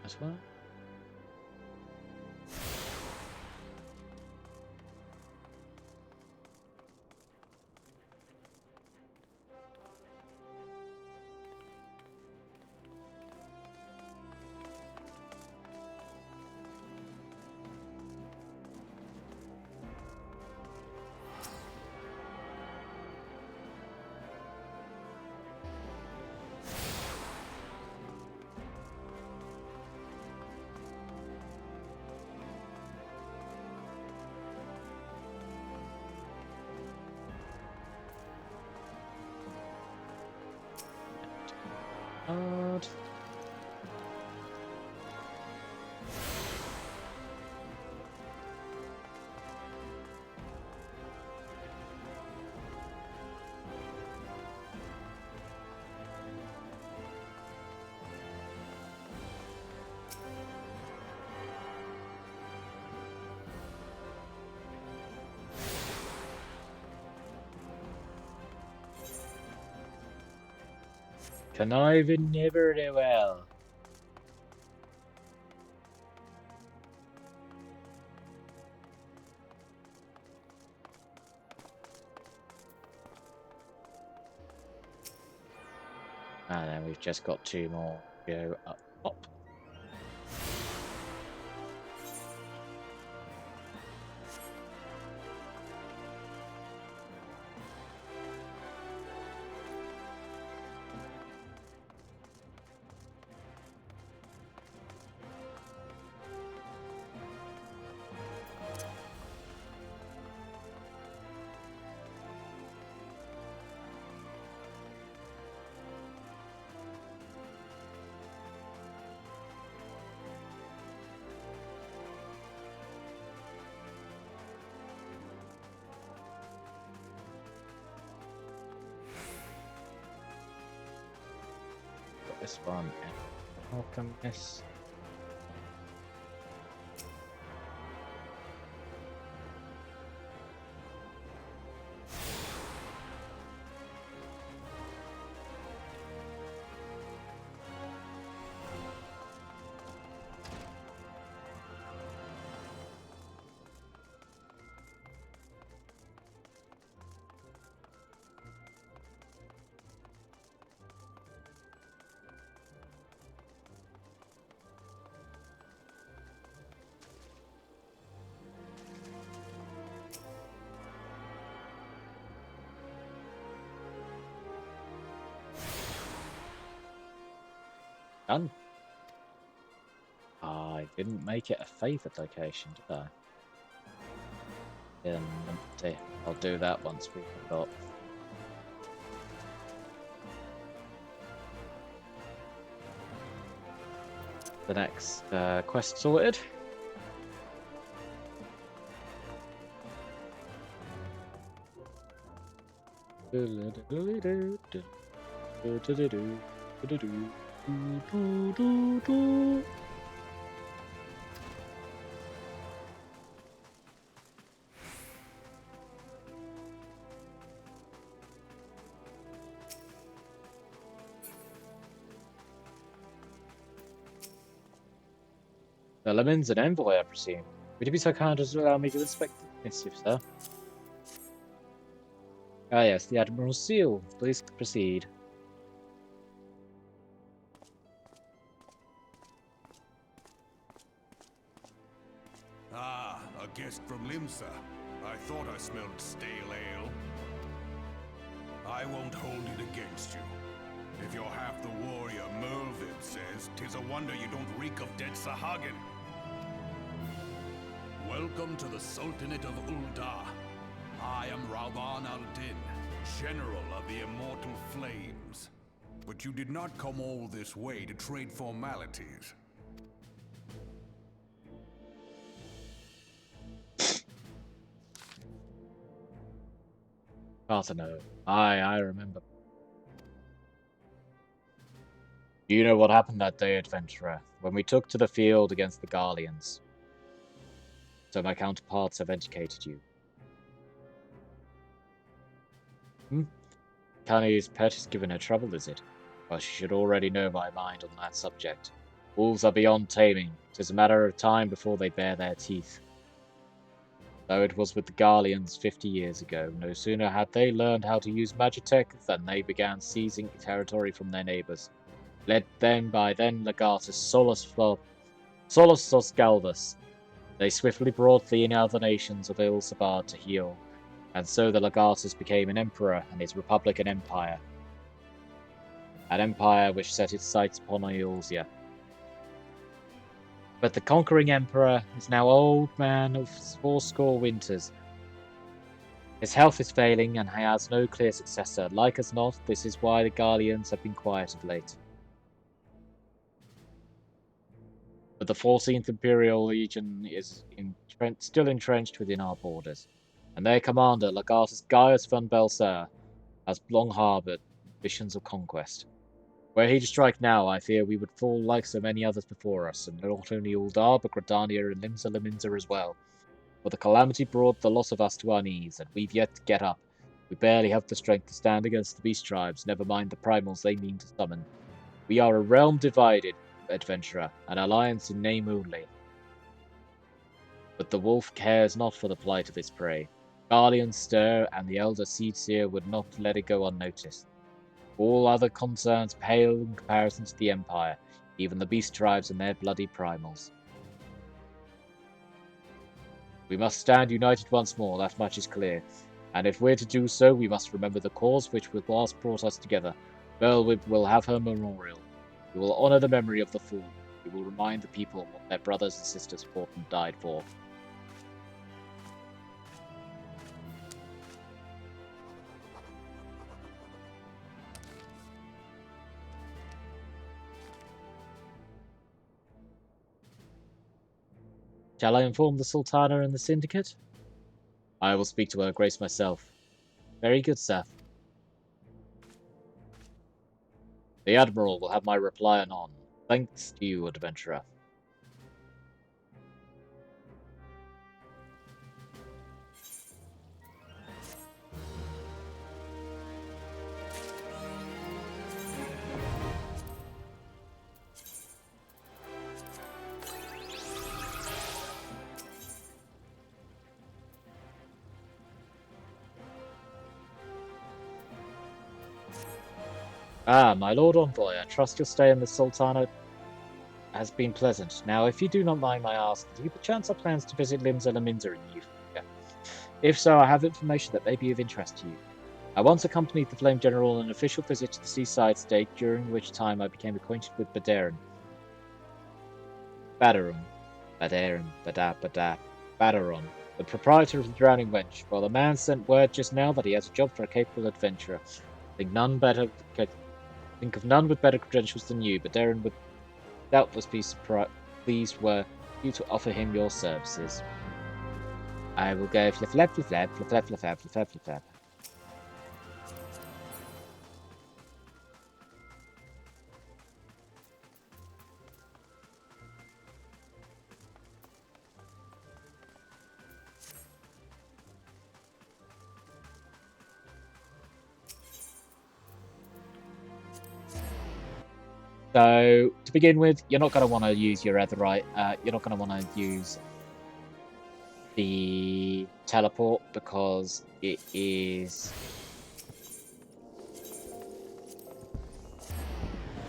As well. Hard. Conniving never do well. And then we've just got two more go up. this one. Alchemist. Done. I didn't make it a favoured location, did I? I'll do that once we've got the next quest sorted. The Lominsa an envoy, I presume. Would you be so kind as to allow me to inspect the missive, sir? Ah yes, the Admiral's seal. Please proceed. Ah, a guest from Limsa. I thought I smelled stale ale. I won't hold it against you. If you're half the warrior Merlvid says, 'tis a wonder you don't reek of dead Sahagin. Welcome to the Sultanate of Ul'dah. I am Rauban al-Din, General of the Immortal Flames. But you did not come all this way to trade formalities. Partheno. I remember. You know what happened that day, adventurer, when we took to the field against the Garleans. So my counterparts have educated you. Kani's pet is giving her trouble, is it? Well, she should already know my mind on that subject. Wolves are beyond taming. 'Tis a matter of time before they bare their teeth. Though it was with the Garleans 50 years ago, no sooner had they learned how to use Magitech than they began seizing territory from their neighbours, led then by then Legatus Solus Galvus. They swiftly brought the other nations of Ilsabard to heel, and so the Legatus became an emperor and his republic an empire. An empire which set its sights upon Eorzea. But the conquering emperor is now old man of fourscore winters. His health is failing and he has no clear successor. Like as not, this is why the Garleans have been quiet of late. But the 14th Imperial Legion is still entrenched within our borders, and their commander, Legatus Gaius von Belsaer, has long harboured visions of conquest. Were he to strike now, I fear we would fall like so many others before us, and not only Ul'dah, but Gridania and Limsa Lominsa as well. For the calamity brought the loss of us to our knees, and we've yet to get up. We barely have the strength to stand against the beast tribes, never mind the primals they mean to summon. We are a realm divided, adventurer, an alliance in name only. But the wolf cares not for the plight of its prey. Guardians stir, and the elder Seedseer would not let it go unnoticed. All other concerns pale in comparison to the Empire, even the beast tribes and their bloody primals. We must stand united once more, that much is clear. And if we're to do so, we must remember the cause which last brought us together. Merlwyb will have her memorial. We will honour the memory of the fool. We will remind the people what their brothers and sisters fought and died for. Shall I inform the Sultana and the Syndicate? I will speak to her grace myself. Very good, sir. The Admiral will have my reply anon. Thanks to you, adventurer. Ah, my Lord Envoy, I trust your stay in the Sultanate has been pleasant. Now, if you do not mind my asking, do you perchance have plans to visit Limsa Lominsa in the future? If so, I have information that may be of interest to you. I once accompanied the Flame General on an official visit to the seaside state, during which time I became acquainted with Badaron. Badaron, the proprietor of the Drowning Wench. Well, the man sent word just now that he has a job for a capable adventurer. Think of none with better credentials than you, but Darren would doubtless be pleased were you to offer him your services. I will go flip flap flip flap flip flap flip flap flip flap flip flap. So, to begin with, you're not going to want to use your Etherite. You're not going to want to use the teleport because it is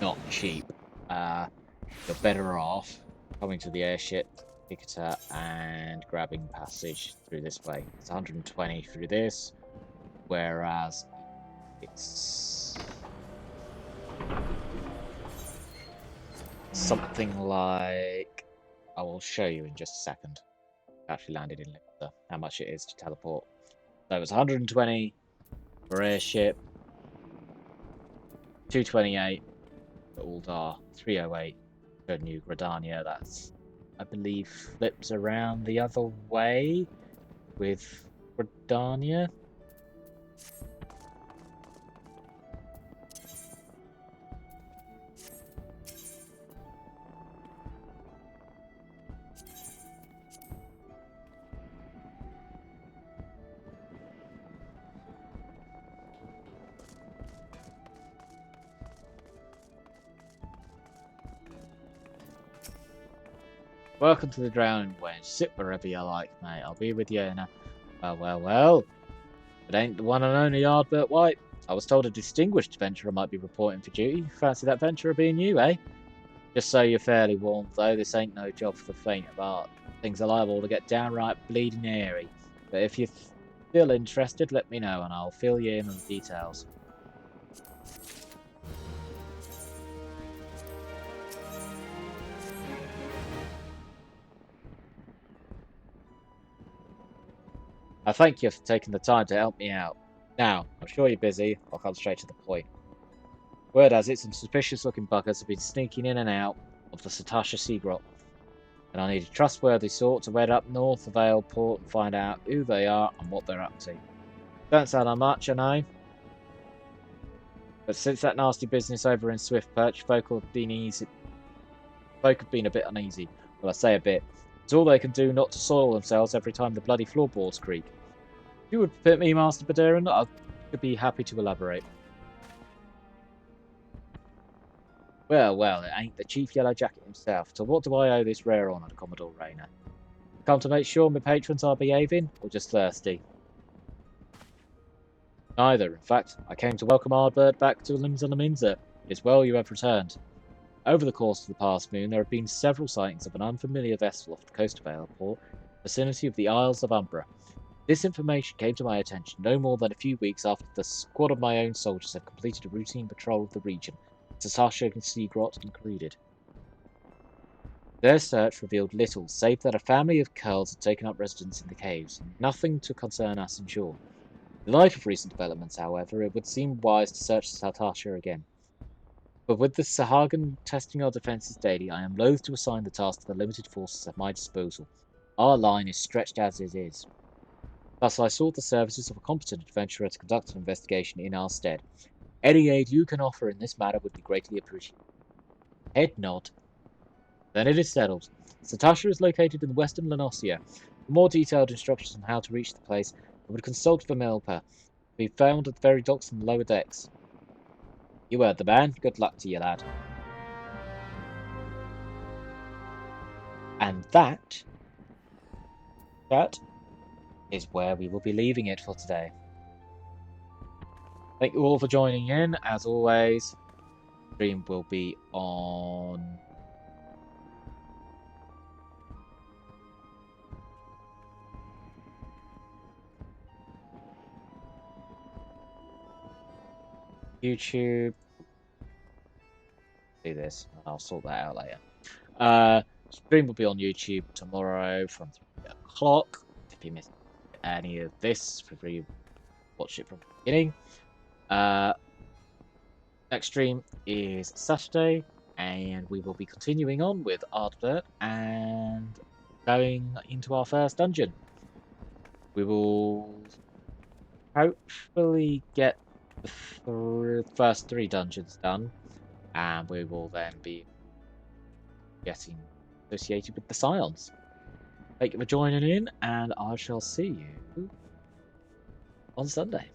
not cheap. You're better off coming to the airship, Picketer, and grabbing passage through this way. It's 120 through this, whereas it's something like, I will show you in just a second. Actually landed in Limsa, how much it is to teleport. So it's 120 for airship, 228 for Uldar, 308 for New Gridania. That's, I believe, flips around the other way with Gridania. Welcome to the Drowning Wench. Sit wherever you like, mate. I'll be with you in a... Well. It ain't the one and only Ardbert White. I was told a distinguished adventurer might be reporting for duty. Fancy that adventurer being you, eh? Just so you're fairly warned, though, this ain't no job for the faint of heart. Things are liable to get downright bleeding hairy. But if you're still interested, let me know and I'll fill you in on the details. I thank you for taking the time to help me out. Now, I'm sure you're busy. I'll come straight to the point. Word has it, some suspicious-looking buggers have been sneaking in and out of the Satasha Sea Grot, and I need a trustworthy sort to head up north of Aleport and find out who they are and what they're up to. Don't sound like much, I know. But since that nasty business over in Swiftperch, folk have been a bit uneasy. Well, I say a bit. It's all they can do not to soil themselves every time the bloody floorboards creak. If you would permit me, Master Badaron, I could be happy to elaborate. Well, it ain't the Chief Yellow Jacket himself, so what do I owe this rare honour to Commodore Rayner? Come to make sure my patrons are behaving, or just thirsty? Neither, in fact. I came to welcome Ardbert back to Limsa Lominsa. It is well you have returned. Over the course of the past moon, there have been several sightings of an unfamiliar vessel off the coast of Aleport, vicinity of the Isles of Umbra. This information came to my attention no more than a few weeks after the squad of my own soldiers had completed a routine patrol of the region, Satasha and Sea Grot included. Their search revealed little, save that a family of Curls had taken up residence in the caves, nothing to concern us in shore. In light of recent developments, however, it would seem wise to search Satasha again. But with the Sahagan testing our defences daily, I am loath to assign the task to the limited forces at my disposal. Our line is stretched as it is. Thus I sought the services of a competent adventurer to conduct an investigation in our stead. Any aid you can offer in this matter would be greatly appreciated. Head nod. Then it is settled. Satasha is located in western Lanosia. For more detailed instructions on how to reach the place, I would consult the Melpa. Be found at the ferry docks and lower decks. You heard the man. Good luck to you, lad. And that is where we will be leaving it for today. Thank you all for joining in. As always, stream will be on YouTube. Do this. I'll sort that out later. Stream will be on YouTube tomorrow from 3 o'clock. If you missed any of this, feel free to watch it from the beginning. Next stream is Saturday, and we will be continuing on with Ardbert and going into our first dungeon. We will hopefully get the first 3 dungeons done, and we will then be getting associated with the Scions. Thank you for joining in, and I shall see you on Sunday.